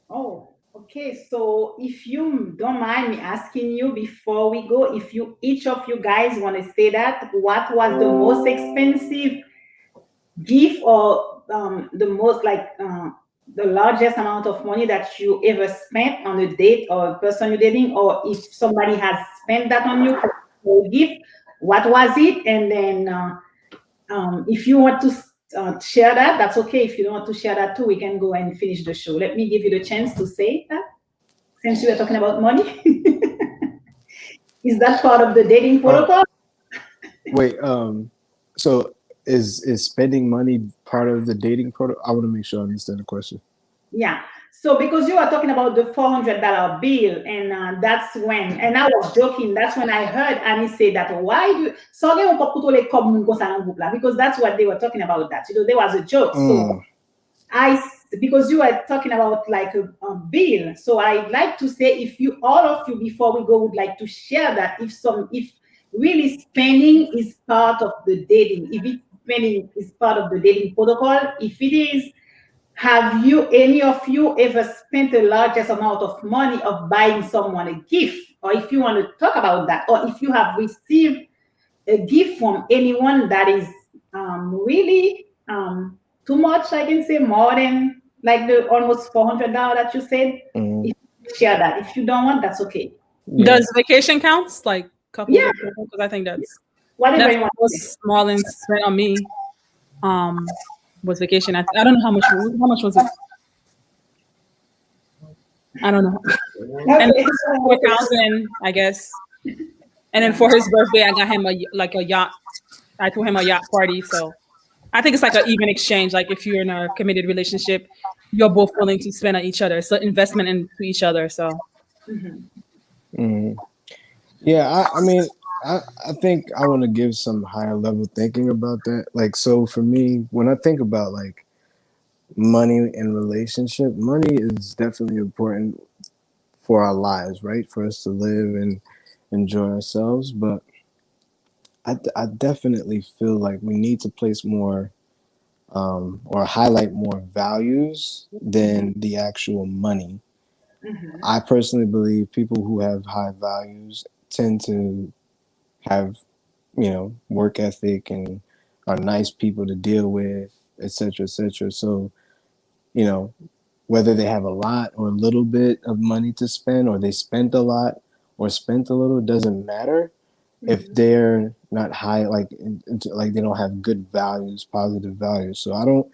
oh, okay. So if you don't mind me asking you before we go, if you each of you guys want to say that, what was the most expensive gift, or the most the largest amount of money that you ever spent on a date or a person you're dating, or if somebody has spent that on you for a gift, what was it? And then if you want to share that, that's okay. If you don't want to share that too, we can go and finish the show. Let me give you the chance to say that, since we are talking about money. Is that part of the dating protocol? Wait, so is spending money part of the dating protocol? I want to make sure I understand the question. Yeah. So because you are talking about the $400 bill, and that's when, and I was joking, that's when I heard Annie say that, why do so because that's what they were talking about, that, you know, there was a joke. So because you are talking about like a bill, so I'd like to say, if you, all of you, before we go, would like to share that, if really spending is part of the dating, if spending is part of the dating protocol, if it is, have you, any of you, ever spent the largest amount of money of buying someone a gift? Or if you want to talk about that, or if you have received a gift from anyone that is really too much, I can say more than like the almost $400 that you said. Mhm. If you share that, if you don't want, that's okay. Yeah. Does vacation counts? Like couple Yeah, vacation? Because I think whatever that's you want to say. was Marlon spent on me. Was vacation. I don't know how much. How much was it? I don't know. And Okay. 4,000, I guess. And then for his birthday, I got him a yacht. I threw him a yacht party. So I think it's like an even exchange. Like if you're in a committed relationship, you're both willing to spend on each other. So investment into each other. So Mhm. Yeah, I mean, I think I want to give some higher level thinking about that. Like, so for me, when I think about like money and relationship, money is definitely important for our lives, right? For us to live and enjoy ourselves. But I definitely feel like we need to place more or highlight more values than the actual money. I personally believe people who have high values tend to have, work ethic and are nice people to deal with, et cetera, et cetera. So, you know, whether they have a lot or a little bit of money to spend, or they spent a lot or spent a little, doesn't matter if they're not high, like they don't have good values, positive values. So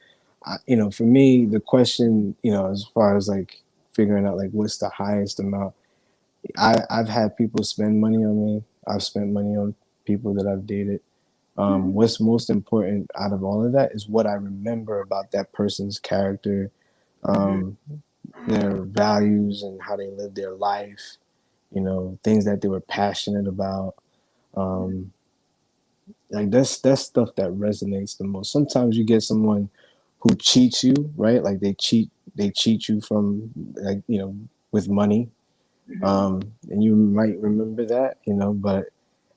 for me, the question, as far as like figuring out like what's the highest amount, I've had people spend money on me. I've spent money on people that I've dated. What's most important out of all of that is what I remember about that person's character, um, their values and how they live their life, things that they were passionate about. Um, like that's stuff that resonates the most. Sometimes you get someone who cheats you, right? Like they cheat you from like, with money. And you might remember that, but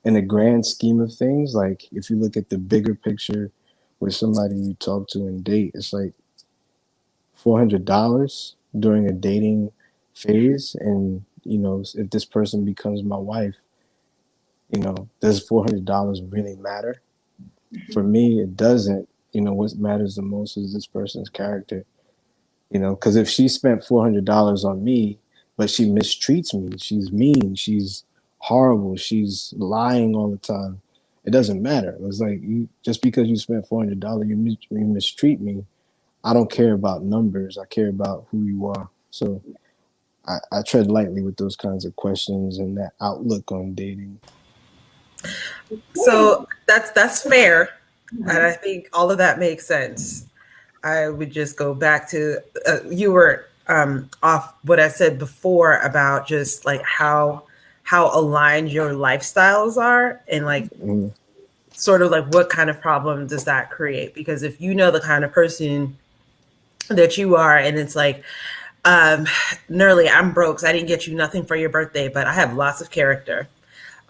in the grand scheme of things, like if you look at the bigger picture with somebody you talk to and date, it's like $400 during a dating phase. And, if this person becomes my wife, does $400 really matter? For me, it doesn't. What matters the most is this person's character. Because if she spent $400 on me, but she mistreats me, she's mean, she's horrible, she's lying all the time, it doesn't matter. It's like just because you spent $400, you mistreat me. I don't care about numbers. I care about who you are. So I tread lightly with those kinds of questions and that outlook on dating. So that's fair, and I think all of that makes sense. I would just go back to you were off what I said before about just like how aligned your lifestyles are, and like sort of like what kind of problem does that create? Because if you know the kind of person that you are, and it's like, Nerly, I'm broke, so I didn't get you nothing for your birthday, but I have lots of character.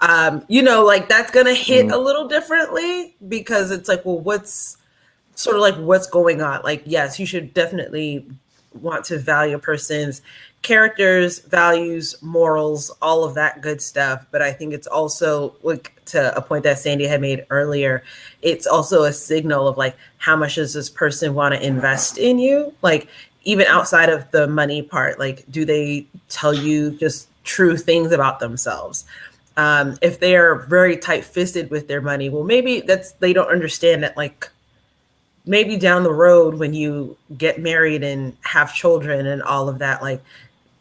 Like that's gonna hit a little differently, because it's like, well, what's going on? Like, yes, you should definitely want to value a person's characters, values, morals, all of that good stuff. But I think it's also, like, to a point that Sandy had made earlier, it's also a signal of like, how much does this person want to invest in you? Like, even outside of the money part, like, do they tell you just true things about themselves? If they're very tight-fisted with their money, well, maybe they don't understand that, like, maybe down the road when you get married and have children and all of that, like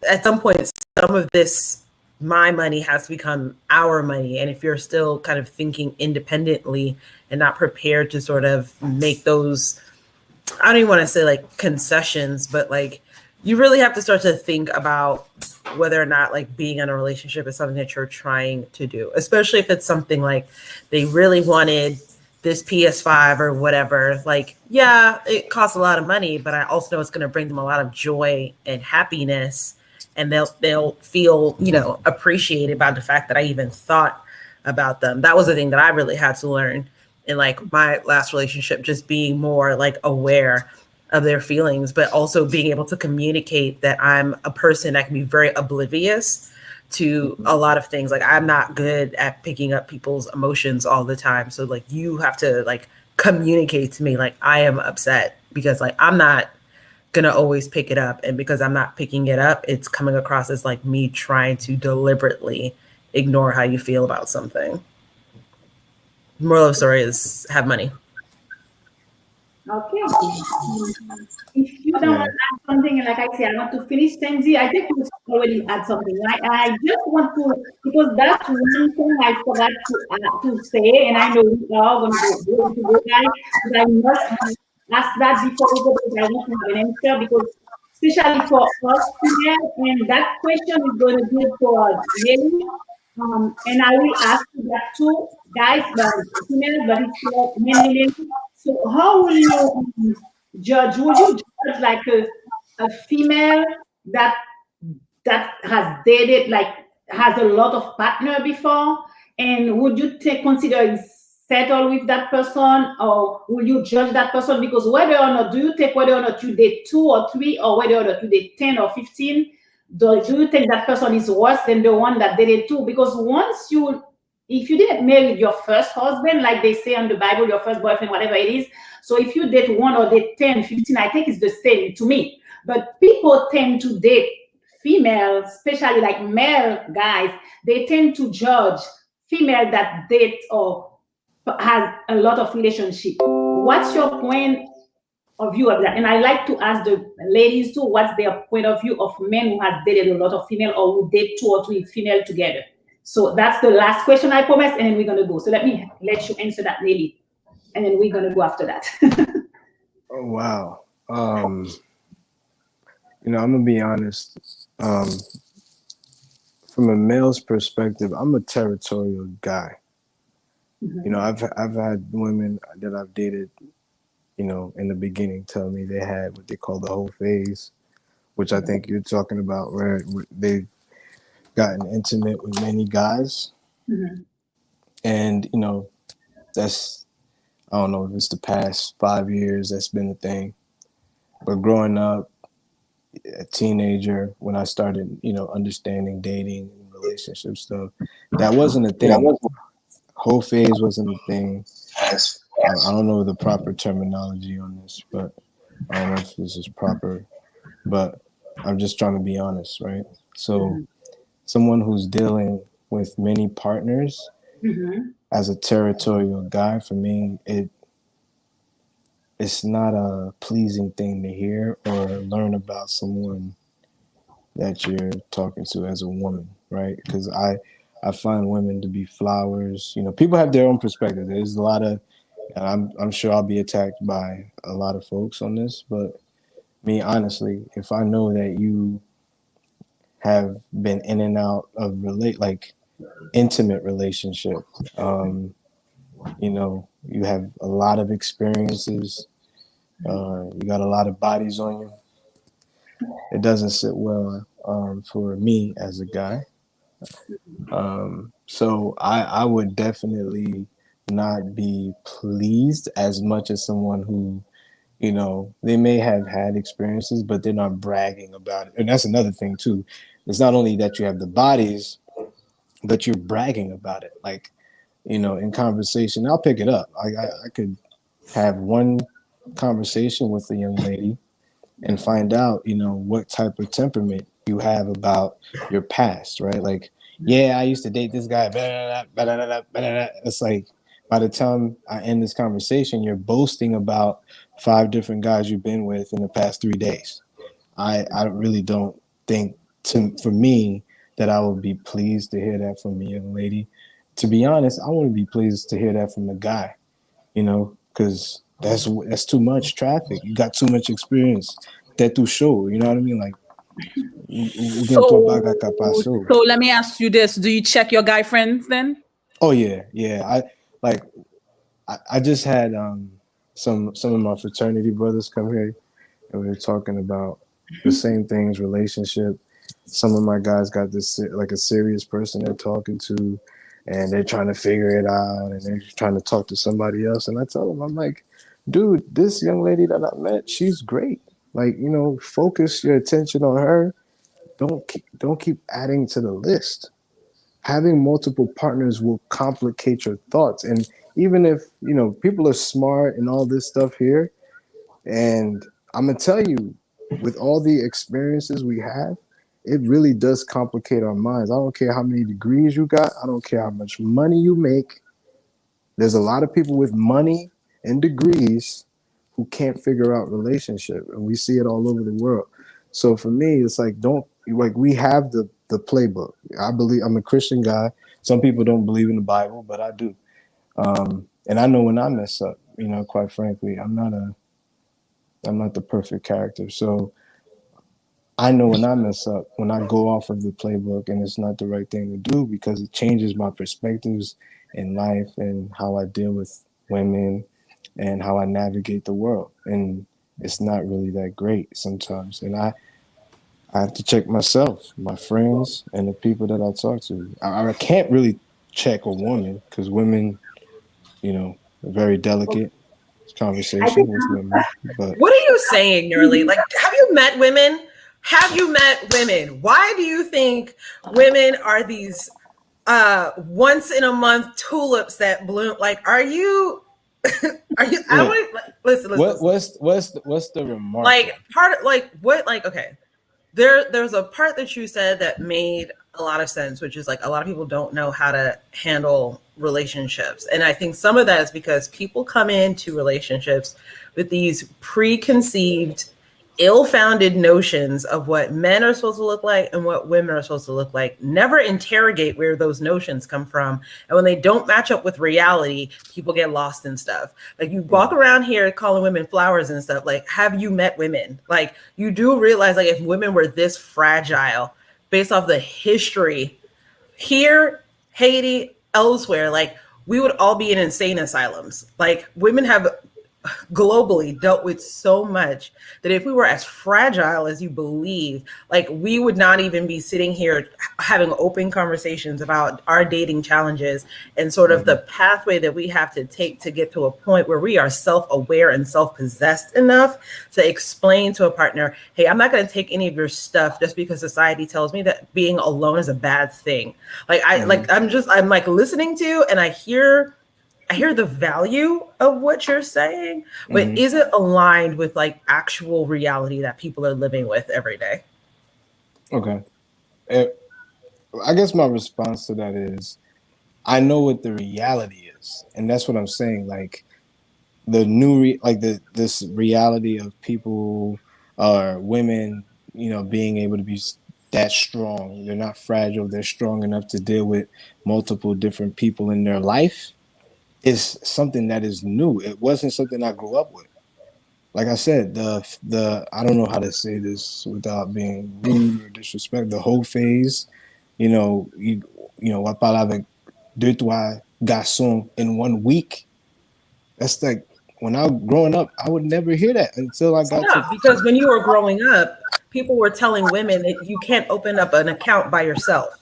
at some point, some of this, my money, has to become our money. And if you're still kind of thinking independently and not prepared to sort of make those, I don't even want to say like concessions, but like you really have to start to think about whether or not like being in a relationship is something that you're trying to do, especially if it's something like they really wanted this PS5 or whatever. Like, yeah, it costs a lot of money, but I also know it's going to bring them a lot of joy and happiness, and they'll feel, appreciated by the fact that I even thought about them. That was the thing that I really had to learn in like my last relationship, just being more like aware of their feelings, but also being able to communicate that I'm a person that can be very oblivious to a lot of things. Like, I'm not good at picking up people's emotions all the time. So like, you have to like communicate to me, like, I am upset, because like, I'm not gonna always pick it up. And because I'm not picking it up, it's coming across as like me trying to deliberately ignore how you feel about something. Moral of the story is have money. Okay. If you don't want to add something, and like I say, I want to finish, Sandy. I think you already add something. I just want to, because that's one thing I forgot to say, and I know we are going to go guys, but I must ask that before we go, because I want to have an answer, because especially for us female, and that question is going to be for Nelly. And I will ask you that too, guys, but female, but it's for mainly men. So how will you judge? Would you judge like a female that has dated, like has a lot of partner before, and would you consider settle with that person, or will you judge that person? Because whether or not, do you take whether or not you date 2 or 3, or whether or not you date 10 or 15, do you think that person is worse than the one that dated 2? Because if you didn't marry your first husband, like they say in the Bible, your first boyfriend, whatever it is, so if you date 1 or date 10, 15, I think it's the same to me. But people tend to date females, especially like male guys, they tend to judge female that date or has a lot of relationship. What's your point of view of that? And I like to ask the ladies too, what's their point of view of men who have dated a lot of female, or who date 2 or 3 female together? So that's the last question, I promise, and then we're gonna go. So let me let you answer that, Nelly, and then we're gonna go after that. Oh wow. You know, I'm gonna be honest. From a male's perspective, I'm a territorial guy. You know, I've had women that I've dated, you know, in the beginning tell me they had what they call the whole phase, which I think you're talking about, where they've gotten intimate with many guys. And, you know, that's, I don't know if it's the past 5 years that's been the thing. But growing up, a teenager, when I started, you know, understanding dating and relationship stuff, that wasn't a thing. Whole phase wasn't a thing. I don't know the proper terminology on this, but I don't know if this is proper, but I'm just trying to be honest, right? So someone who's dealing with many partners as a territorial guy, for me, it's not a pleasing thing to hear or learn about someone that you're talking to as a woman, right? Because I find women to be flowers. You know, people have their own perspective. There's a lot of, and I'm sure I'll be attacked by a lot of folks on this, but me, honestly, if I know that you have been in and out of intimate relationship, you know, you have a lot of experiences, you got a lot of bodies on you, it doesn't sit well for me as a guy. So I would definitely not be pleased as much as someone who, you know, they may have had experiences, but they're not bragging about it. And that's another thing too. It's not only that you have the bodies, but you're bragging about it. Like, you know, in conversation, I'll pick it up. I could have one conversation with a young lady and find out, you know, what type of temperament you have about your past, right? Like, yeah, I used to date this guy. Blah, blah, blah, blah, blah, blah. It's like, by the time I end this conversation, you're boasting about 5 different guys you've been with in the past 3 days. I really don't think, for me, that I would be pleased to hear that from a young lady. To be honest, I want to be pleased to hear that from a guy, you know, because that's too much traffic. You got too much experience. That too show, you know what I mean? Like, so let me ask you this: do you check your guy friends then? Oh yeah. I just had some of my fraternity brothers come here, and we were talking about the same things, relationship. Some of my guys got this like a serious person they're talking to, and they're trying to figure it out, and they're trying to talk to somebody else. And I tell them, I'm like, dude, this young lady that I met, she's great. Like, focus your attention on her. Don't keep adding to the list. Having multiple partners will complicate your thoughts. And even if, people are smart and all this stuff here, and I'm gonna tell you, with all the experiences we have, it really does complicate our minds. I don't care how many degrees you got, I don't care how much money you make. There's a lot of people with money and degrees who can't figure out relationship, and we see it all over the world. So for me, it's like, don't, like, we have the playbook. I believe, I'm a Christian guy. Some people don't believe in the Bible, but I do. And I know when I mess up, quite frankly, I'm not the perfect character. So I know when I mess up, when I go off of the playbook and it's not the right thing to do, because it changes my perspectives in life and how I deal with women and how I navigate the world. And it's not really that great sometimes. And I have to check myself, my friends, and the people that I talk to. I can't really check a woman because women, are very delicate conversation with women. But what are you saying, Nerly? Like, have you met women? Have you met women? Why do you think women are these once in a month tulips that bloom? Like, are you? I would listen. What's the remark? Like part of, like what, like, okay. There's a part that you said that made a lot of sense, which is like a lot of people don't know how to handle relationships. And I think some of that is because people come into relationships with these preconceived, ill-founded notions of what men are supposed to look like and what women are supposed to look like, never interrogate where those notions come from. And when they don't match up with reality, people get lost in stuff. Like, you walk around here calling women flowers and stuff. Like, have you met women? Like, you do realize, like, if women were this fragile based off the history here, Haiti, elsewhere, like, we would all be in insane asylums. Like, women have globally dealt with so much that if we were as fragile as you believe, like, we would not even be sitting here having open conversations about our dating challenges and sort of the pathway that we have to take to get to a point where we are self-aware and self-possessed enough to explain to a partner, hey, I'm not going to take any of your stuff just because society tells me that being alone is a bad thing. Like, I'm like listening to, and I hear the value of what you're saying, but is it aligned with like actual reality that people are living with every day? Okay. I guess my response to that is, I know what the reality is. And that's what I'm saying. Like, the new, this reality of people or women, being able to be that strong. They're not fragile. They're strong enough to deal with multiple different people in their life. Is something that is new. It wasn't something I grew up with. Like I said, the I don't know how to say this without being rude or disrespect. The whole phase, I parle avec deux, trois garçons in 1 week. That's like, when I was growing up, I would never hear that until I got to. Because when you were growing up, people were telling women that you can't open up an account by yourself.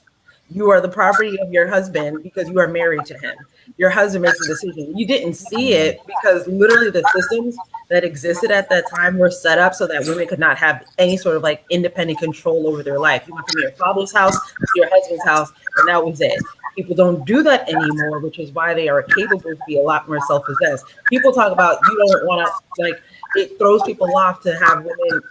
You are the property of your husband because you are married to him. Your husband makes a decision. You didn't see it because literally the systems that existed at that time were set up so that women could not have any sort of like independent control over their life. You went from your father's house to your husband's house, and that was it. People don't do that anymore, which is why they are capable to be a lot more self-possessed. People talk about, you don't want to, like, it throws people off to have women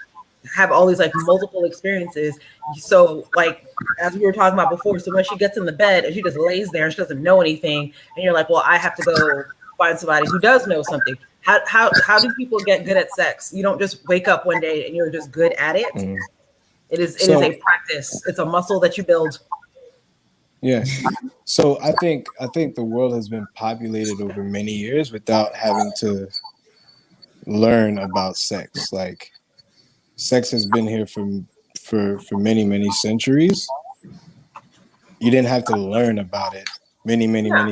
have all these like multiple experiences. So like, as we were talking about before, so when she gets in the bed and she just lays there and she doesn't know anything, and you're like, well, I have to go find somebody who does know something. How do people get good at sex? You don't just wake up one day and you're just good at it. It is a practice. It's a muscle that you build. Yeah. So I think the world has been populated over many years without having to learn about sex. Like, sex has been here for many centuries. You didn't have to learn about it many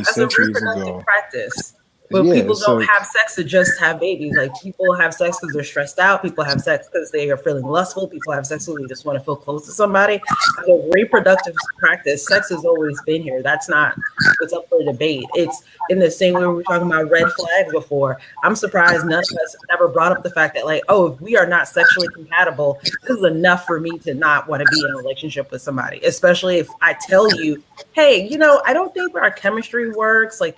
centuries ago. Practice. But Yeah, people don't so have sex to just have babies. Like people have sex because they're stressed out. People have sex because they are feeling lustful. People have sex because they just want to feel close to somebody. As a reproductive practice, sex has always been here. That's not what's up for debate. It's in the same way we were talking about red flags before. I'm surprised none of us ever brought up the fact that like, oh, if we are not sexually compatible, this is enough for me to not want to be in a relationship with somebody. Especially if I tell you, hey, I don't think our chemistry works. Like,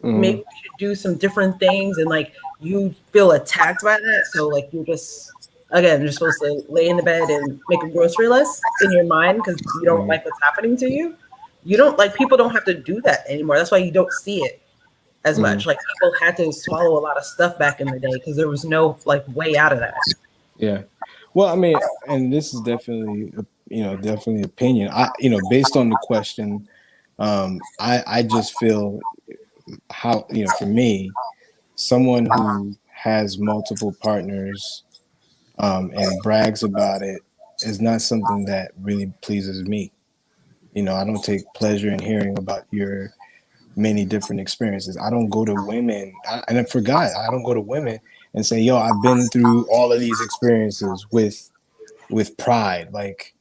maybe we should do some different things, and like you feel attacked by that. So like you're supposed to lay in the bed and make a grocery list in your mind because you don't like what's happening to you. You don't like people don't have to do that anymore. That's why you don't see it as much. Like people had to swallow a lot of stuff back in the day because there was no like way out of that. yeah. Well, I mean, and this is definitely definitely opinion. Based on the question, I just feel how for me, someone who has multiple partners and brags about it is not something that really pleases me. I don't take pleasure in hearing about your many different experiences. I don't go to women, and I forgot, I don't go to women and say, yo, I've been through all of these experiences with pride. Like,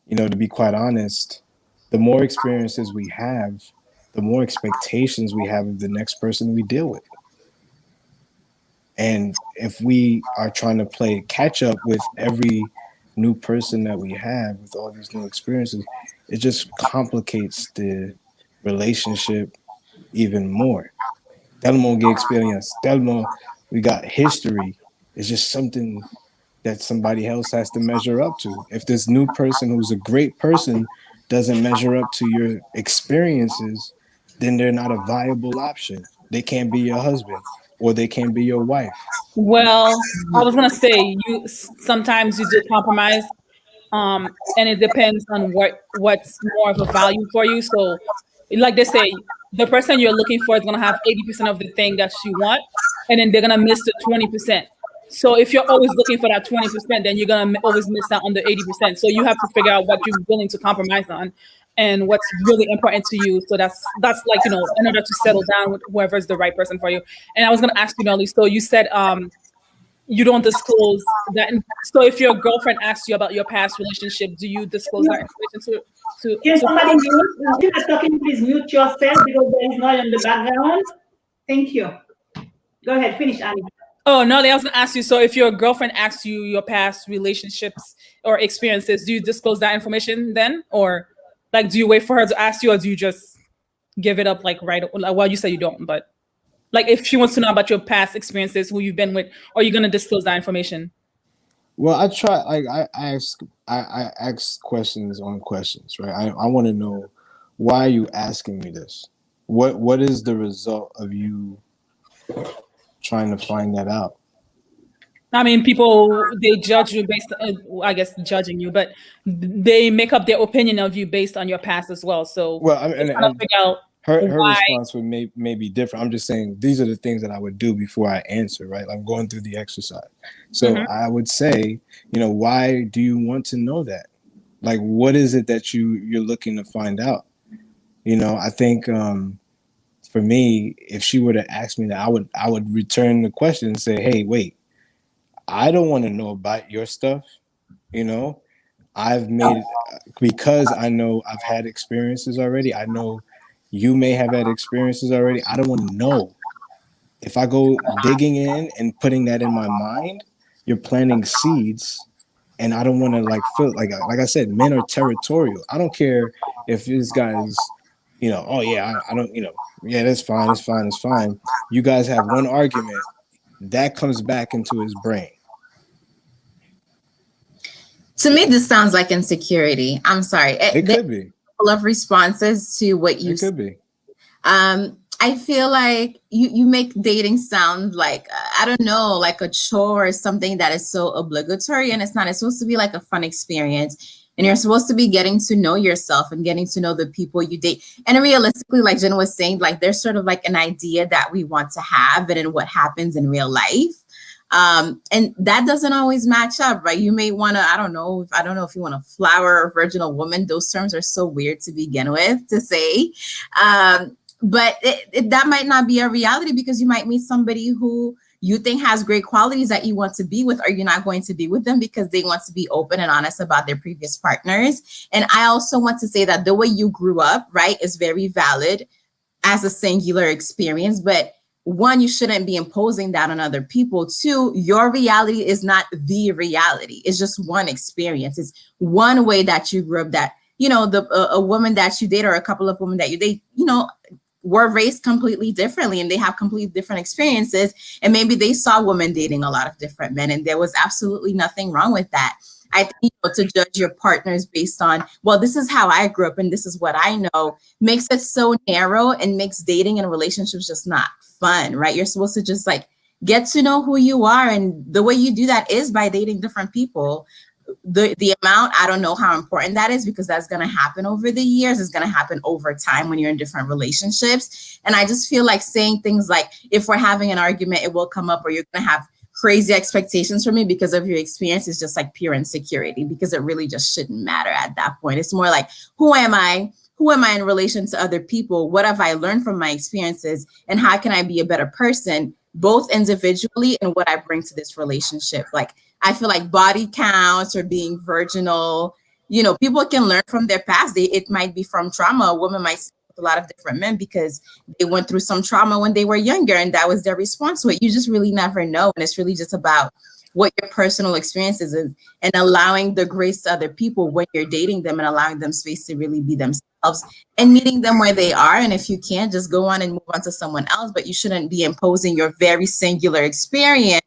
to be quite honest, the more experiences we have, the more expectations we have of the next person we deal with. And if we are trying to play catch up with every new person that we have with all these new experiences, it just complicates the relationship even more. Telmo get experience. Telmo, we got history. It's just something that somebody else has to measure up to. If this new person who's a great person doesn't measure up to your experiences, then they're not a viable option. They can't be your husband or they can't be your wife. Well, I was gonna say sometimes you do compromise, and it depends on what's more of a value for you. So, like they say, the person you're looking for is gonna have 80% of the thing that you want, and then they're gonna miss the 20%. So if you're always looking for that 20%, then you're gonna always miss out on the 80%. So you have to figure out what you're willing to compromise on, and what's really important to you. So that's like in order to settle down with whoever's the right person for you. And I was gonna ask you, Nelly. So you said you don't disclose that. So if your girlfriend asks you about your past relationship, do you disclose that information Can to somebody mute? If you're talking, please mute yourself because there is noise in the background. Thank you. Go ahead, finish, Annie. Oh, no, I was going to ask you. So if your girlfriend asks you your past relationships or experiences, do you disclose that information then? Or like, do you wait for her to ask you, or do you just give it up like right? Well, you say you don't, but like if she wants to know about your past experiences, who you've been with, are you going to disclose that information? Well, I try. I ask questions on questions, right? I want to know, why are you asking me this? What is the result of you trying to find that out? I mean, people, they judge you based I guess judging you, but they make up their opinion of you based on your past as well. So well, I mean, it's trying to figure out her why. response would may be different. I'm just saying these are the things that I would do before I answer, right? I'm going through the exercise. So I would say, why do you want to know that? Like, what is it that you're looking to find out? I think for me, if she were to ask me that, I would return the question and say, hey, wait, I don't want to know about your stuff. I've made it because I know I've had experiences already. I know you may have had experiences already. I don't want to know. If I go digging in and putting that in my mind, you're planting seeds, and I don't want to feel like I said, men are territorial. I don't care if this guy's, oh yeah, I don't, yeah, that's fine, it's fine, it's fine. You guys have one argument that comes back into his brain. To me, this sounds like insecurity. I'm sorry. It could be. Full of responses to what you said. It could be. I feel like you make dating sound like, I don't know, like a chore or something that is so obligatory, and it's not. It's supposed to be like a fun experience, and you're supposed to be getting to know yourself and getting to know the people you date. And realistically, like Jen was saying, like there's sort of like an idea that we want to have, and then what happens in real life. And that doesn't always match up, right? You may want to, I don't know if you want a flower or virginal woman. Those terms are so weird to begin with to say. But that might not be a reality, because you might meet somebody who you think has great qualities that you want to be with, or you're not going to be with them because they want to be open and honest about their previous partners. And I also want to say that the way you grew up, right, is very valid as a singular experience. But one, you shouldn't be imposing that on other people. Two, your reality is not the reality. It's just one experience. It's one way that you grew up, that, you know, a woman that you date, or a couple of women that you date, you know, were raised completely differently, and they have completely different experiences. And maybe they saw women dating a lot of different men, and there was absolutely nothing wrong with that. I think, you know, to judge your partners based on, well, this is how I grew up and this is what I know, makes it so narrow and makes dating and relationships just not fun, right? You're supposed to just like get to know who you are. And the way you do that is by dating different people. The amount, I don't know how important that is, because that's going to happen over the years. It's going to happen over time when you're in different relationships. And I just feel like saying things like, if we're having an argument, it will come up, or you're going to have crazy expectations for me because of your experience, is just like pure insecurity, because it really just shouldn't matter at that point. It's more like, who am I? Who am I in relation to other people? What have I learned from my experiences? And how can I be a better person, both individually and what I bring to this relationship? Like, I feel like body counts or being virginal, you know, people can learn from their past. It might be from trauma. A woman might sleep with a lot of different men because they went through some trauma when they were younger, and that was their response to it. You just really never know. And it's really just about what your personal experiences is, and allowing the grace to other people when you're dating them, and allowing them space to really be themselves, and meeting them where they are. And if you can't, just go on and move on to someone else. But you shouldn't be imposing your very singular experience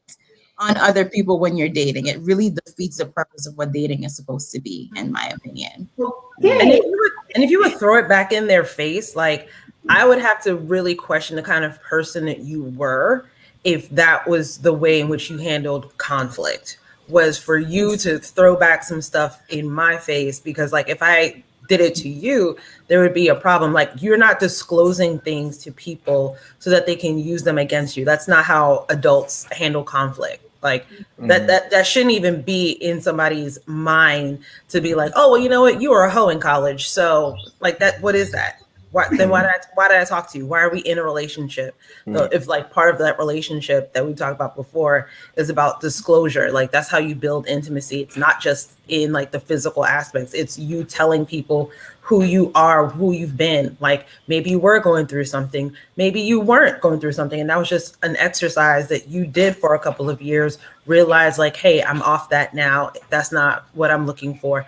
on other people when you're dating. It really defeats the purpose of what dating is supposed to be, in my opinion. And if you would throw it back in their face, like, I would have to really question the kind of person that you were if that was the way in which you handled conflict, was for you to throw back some stuff in my face. Because, like, if I did it to you, there would be a problem. Like, you're not disclosing things to people so that they can use them against you. That's not how adults handle conflict. Like, that shouldn't even be in somebody's mind, to be like, oh, well, you know what, you were a hoe in college, so like that, what is that? Why did I talk to you? Why are we in a relationship? So if, like, part of that relationship that we talked about before is about disclosure, like, that's how you build intimacy. It's not just in, like, the physical aspects. It's you telling people who you are, who you've been. Like, maybe you were going through something, maybe you weren't going through something, and that was just an exercise that you did for a couple of years. Realize, like, hey, I'm off that now. That's not what I'm looking for.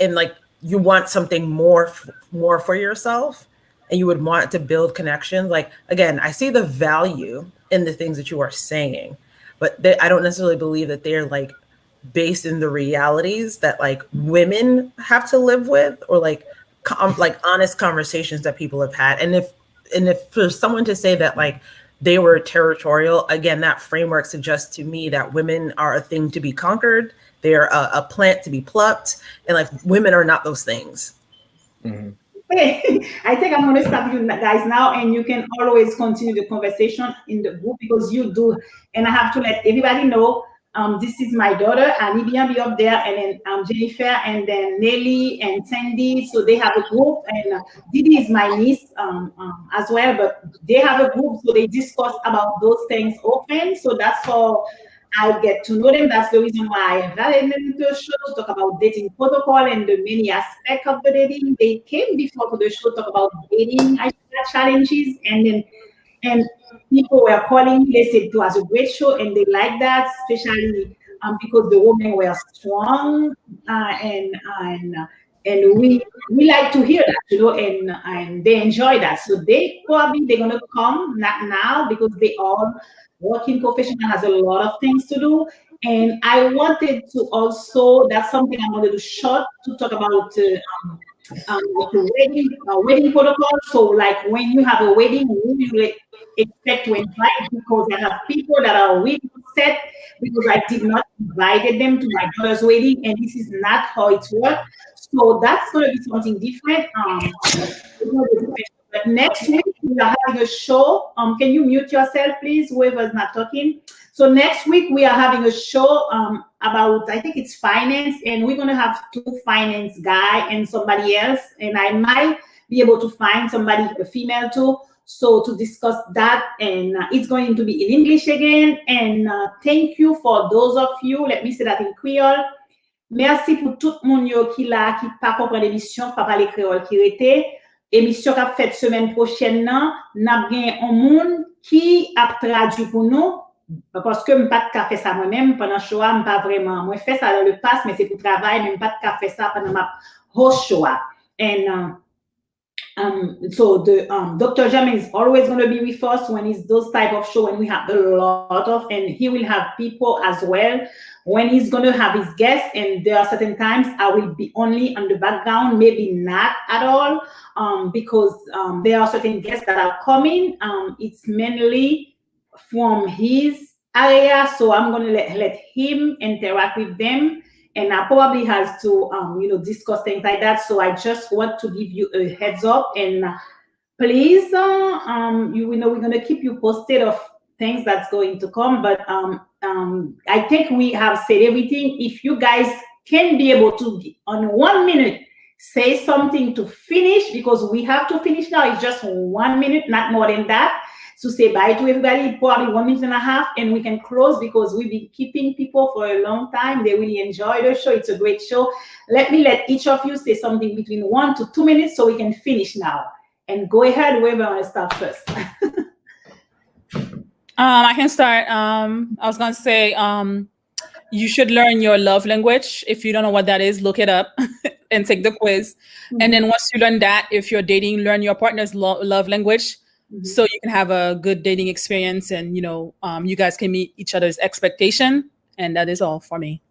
And like, you want something more for yourself, and you would want to build connections. Like, again, I see the value in the things that you are saying, but I don't necessarily believe that they're, like, based in the realities that, like, women have to live with, or like honest conversations that people have had. And if for someone to say that, like, they were territorial, again, that framework suggests to me that women are a thing to be conquered. They're a plant to be plucked, and, like, women are not those things. Okay, I think I'm going to stop you guys now, and you can always continue the conversation in the group, because you do. And I have to let everybody know, this is my daughter, Anibia, be up there, and then Jennifer, and then Nelly and Sandy. So they have a group, and Didi is my niece as well, but they have a group, so they discuss about those things often. So that's how I get to know them. That's the reason why I invited them to the show, to talk about dating protocol and the many aspects of the dating. They came before to the show, talk about dating challenges, and people were calling. They said it was a great show, and they like that, especially because the women were strong, and we like to hear that, you know, and they enjoy that. So they're gonna come, not now, because they all working professional, has a lot of things to do. And I wanted to also, that's something I wanted to short to talk about the wedding protocol. So, like, when you have a wedding, who you expect to invite? Because I have people that are really upset because I did not invite them to my daughter's wedding, and this is not how it works. So that's going to be something different. But next week we are having a show. Can you mute yourself, please, whoever's not talking? So next week we are having a show about, I think it's finance, and we're gonna have two finance guy and somebody else, and I might be able to find somebody, a female too, so to discuss that. And it's going to be in English again. And thank you for those of you, let me say that in Creole. Merci pour tout le monde qui là, qui pas comprendre l'émission, pas parler créole qui était. Émission qu'a fait semaine prochaine, n'a bien un monde qui a traduit pour nous. Parce que je n'ai pas de café ça moi-même pendant le show, je pas vraiment. Moi, je fais ça dans le pass, mais c'est pour travail, mais je pas de café ça pendant ma host show. And so the Dr. Jamin is always going to be with us when it's those type of show, and we have a lot of, and he will have people as well when he's going to have his guests. And there are certain times I will be only on the background, maybe not at all, because there are certain guests that are coming. It's mainly from his area, so I'm going to let him interact with them. And I probably has to, discuss things like that. So I just want to give you a heads up, and please, we're going to keep you posted of things that's going to come. But I think we have said everything. If you guys can be able to, on 1 minute, say something to finish, because we have to finish now. It's just 1 minute, not more than that. To say bye to everybody, probably 1.5 minutes, and we can close because we've been keeping people for a long time. They really enjoy the show. It's a great show. Let each of you say something between 1 to 2 minutes so we can finish now. And go ahead, whoever want to start first. I can start. I was going to say, you should learn your love language. If you don't know what that is, look it up and take the quiz. Mm-hmm. And then once you learn that, if you're dating, learn your partner's love language. Mm-hmm. So you can have a good dating experience, and you guys can meet each other's expectation. And that is all for me.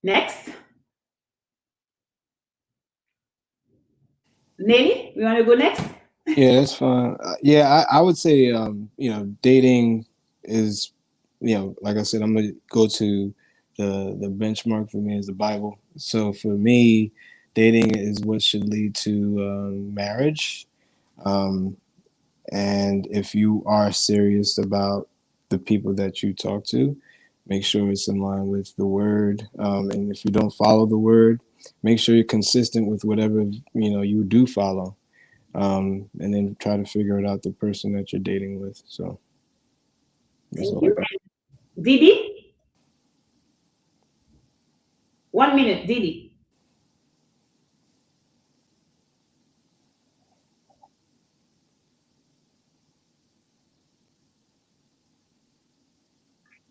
Next, Nelly, you want to go next? Yeah, that's fine. I would say dating is, like I said, I'm gonna go to the benchmark for me is the Bible. So for me, dating is what should lead to marriage. And if you are serious about the people that you talk to, make sure it's in line with the word. And if you don't follow the word, make sure you're consistent with whatever, you do follow. And then try to figure it out the person that you're dating with. So that's all I got. Didi? 1 minute, Didi.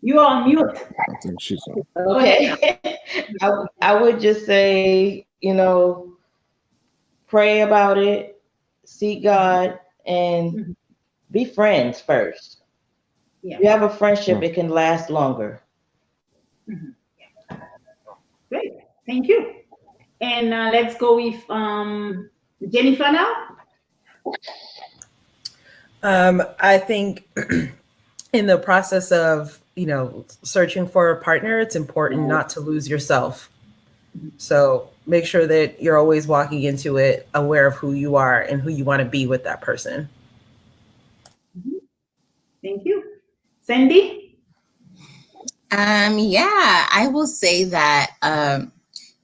You are on mute. I think she's on. Okay. I would just say, pray about it, seek God, and be friends first. Yeah. If you have a friendship, it can last longer. Mm-hmm. Great. Thank you. And let's go with Jennifer now. I think in the process of searching for a partner, it's important not to lose yourself. So make sure that you're always walking into it aware of who you are and who you want to be with that person. Thank you. Sandy? I will say that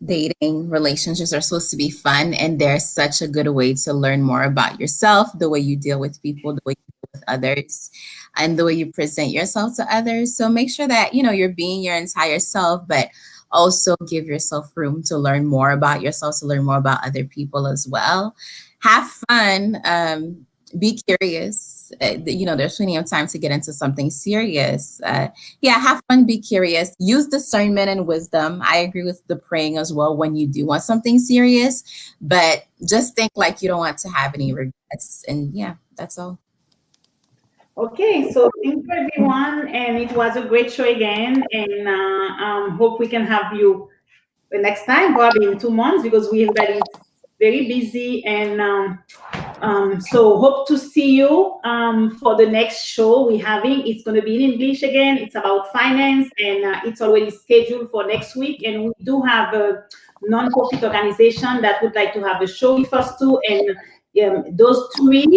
dating relationships are supposed to be fun, and they're such a good way to learn more about yourself, the way you deal with people, the way you deal with others, and the way you present yourself to others. So make sure that you're being your entire self, but also give yourself room to learn more about yourself, to learn more about other people as well. Have fun. Be curious. There's plenty of time to get into something serious. Have fun, be curious, use discernment and wisdom. I agree with the praying as well when you do want something serious, but just think like you don't want to have any regrets. And that's all. Okay, so thank you everyone, and it was a great show again, and hope we can have you the next time, probably in 2 months, because everybody is very busy, and so hope to see you for the next show we're having. It's going to be in English again. It's about finance, and it's already scheduled for next week, and we do have a non-profit organization that would like to have a show with us too, and those three,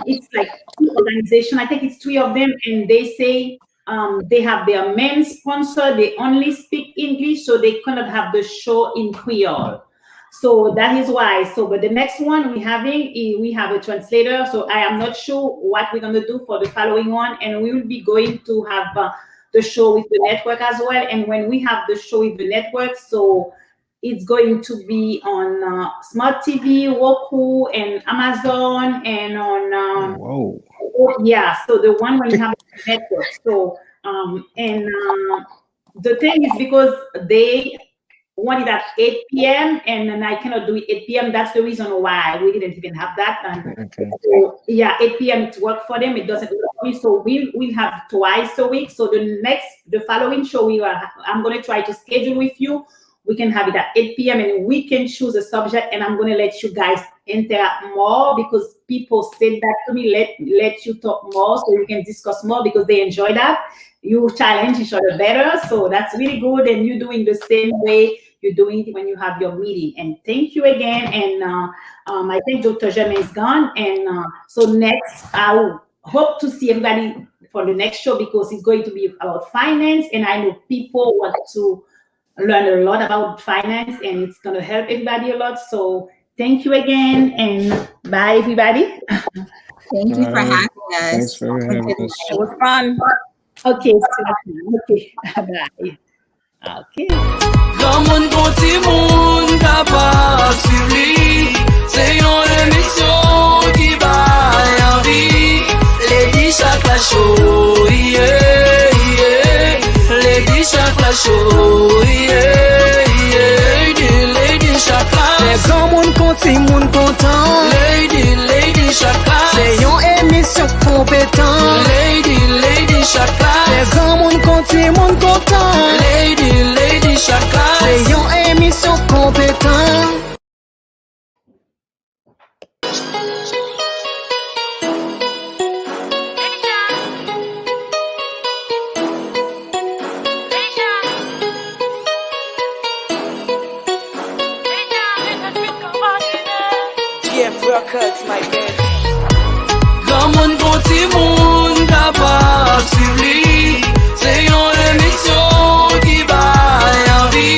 it's like 2 organizations, I think it's 3 of them, and they say they have their main sponsor, they only speak English, so they cannot have the show in Creole. So that is why. So, but the next one we have a translator. So I am not sure what we're going to do for the following one, and we will be going to have the show with the network as well. And when we have the show with the network, so it's going to be on Smart TV, Roku, and Amazon, and on Whoa. yeah. So the one when you have the network. So the thing is because they want it at 8 p.m. and then I cannot do it 8 p.m. That's the reason why we didn't even have that. And Okay. so, yeah, 8 p.m. it works for them. It doesn't work for me. So we'll have twice a week. So the following show I'm going to try to schedule with you. We can have it at 8 p.m. and we can choose a subject, and I'm going to let you guys interact more because people said that to me, let you talk more so you can discuss more because they enjoy that. You challenge each other better. So that's really good. And you're doing the same way you're doing it when you have your meeting. And thank you again. And I think Dr. Germain is gone. And so next, I hope to see everybody for the next show because it's going to be about finance. And I know people want to learn a lot about finance and it's going to help everybody a lot. So thank you again and bye, everybody. Thank you for having us. Thanks for having us. It was fun. Okay, okay, bye. Okay. Grand moun kon ti moun kapab suiv li. Se yon emisyon ki bay anvi. Lady chaque la show, yeah, yeah. Lady chaque la show, yeah, yeah. Lady chaque la. Se grand moun kon ti moun kontan. Lady chaque la. Se yon emisyon kompetant. Lady chaque la. Se grand moun kon ti moun kontan. Lady chaque la. Se yon emisyon kompetant. Records, my baby. Grand moun kon ti moun kapab suiv li. Se yon emisyon ki bay anvi.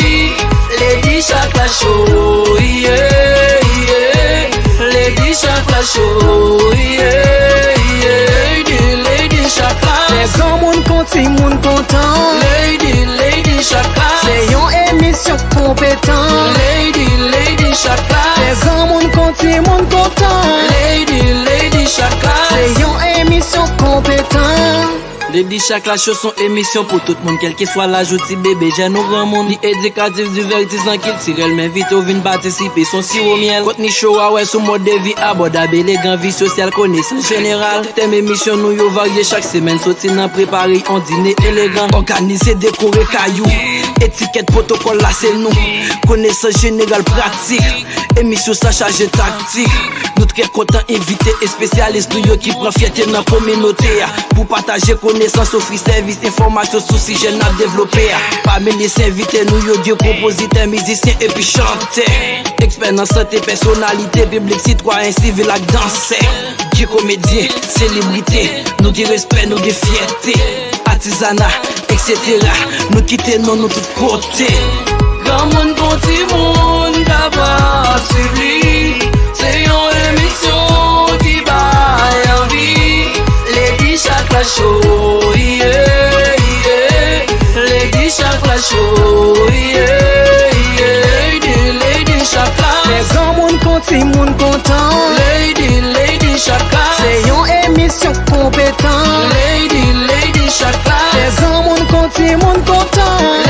Lady chaque la show, yeah, yeah. Lady chaque la show, yeah, yeah. Lady chaque la. Se grand moun kon ti moun kontan. Lady chaque la. Se yon emisyon kompetant. Lady chaque la. Se grand moun kon ti moun kontan. Lady chaque la. Se yon emisyon kompetant. Lady chaque la show son émission pour tout le monde, quel que soit l'âge ou petit bébé, jeune ou grand monde, ni éducatif, divertissant, culturel, mais vite ou vin participer, son sirop miel. Contenu show à ouais, sous mode de vie abordable, élégant, vie sociale, connaissance générale. Thème émission nous yo varié chaque semaine, sorti dans préparé, on dîner élégant. Organisé, décoré, caillou, étiquette, protocole, là c'est nous. Connaissance générale, pratique, émission ça chargé tactique. Nous très contents, invités et spécialistes, nous yo qui prend fierté dans la communauté, pour partager connaissance, offrir service, information, soucis, jeunes à développer. Parmi les invités, nous yo Dieu compositeurs, musiciens et puis chanteurs. Experts en santé, personnalité, public, citoyen, civil, ak danseur. Dieu comédien, célébrité, nous dit respect, nous dit fierté. Artisanat, etc. Nous quitter non, nous tout côté. Grand moun kon ti moun kapab suiv li. Se yon émission ki bay anvi. Lady chaque la show, yeah, yeah. Lady chaque la show, yeah, yeah. Lady chaque la. Se grand moun kon ti moun kontan. Lady chaque la. Se yon emisyon kompetant. Lady chaque la. Se grand moun kon ti moun kontan.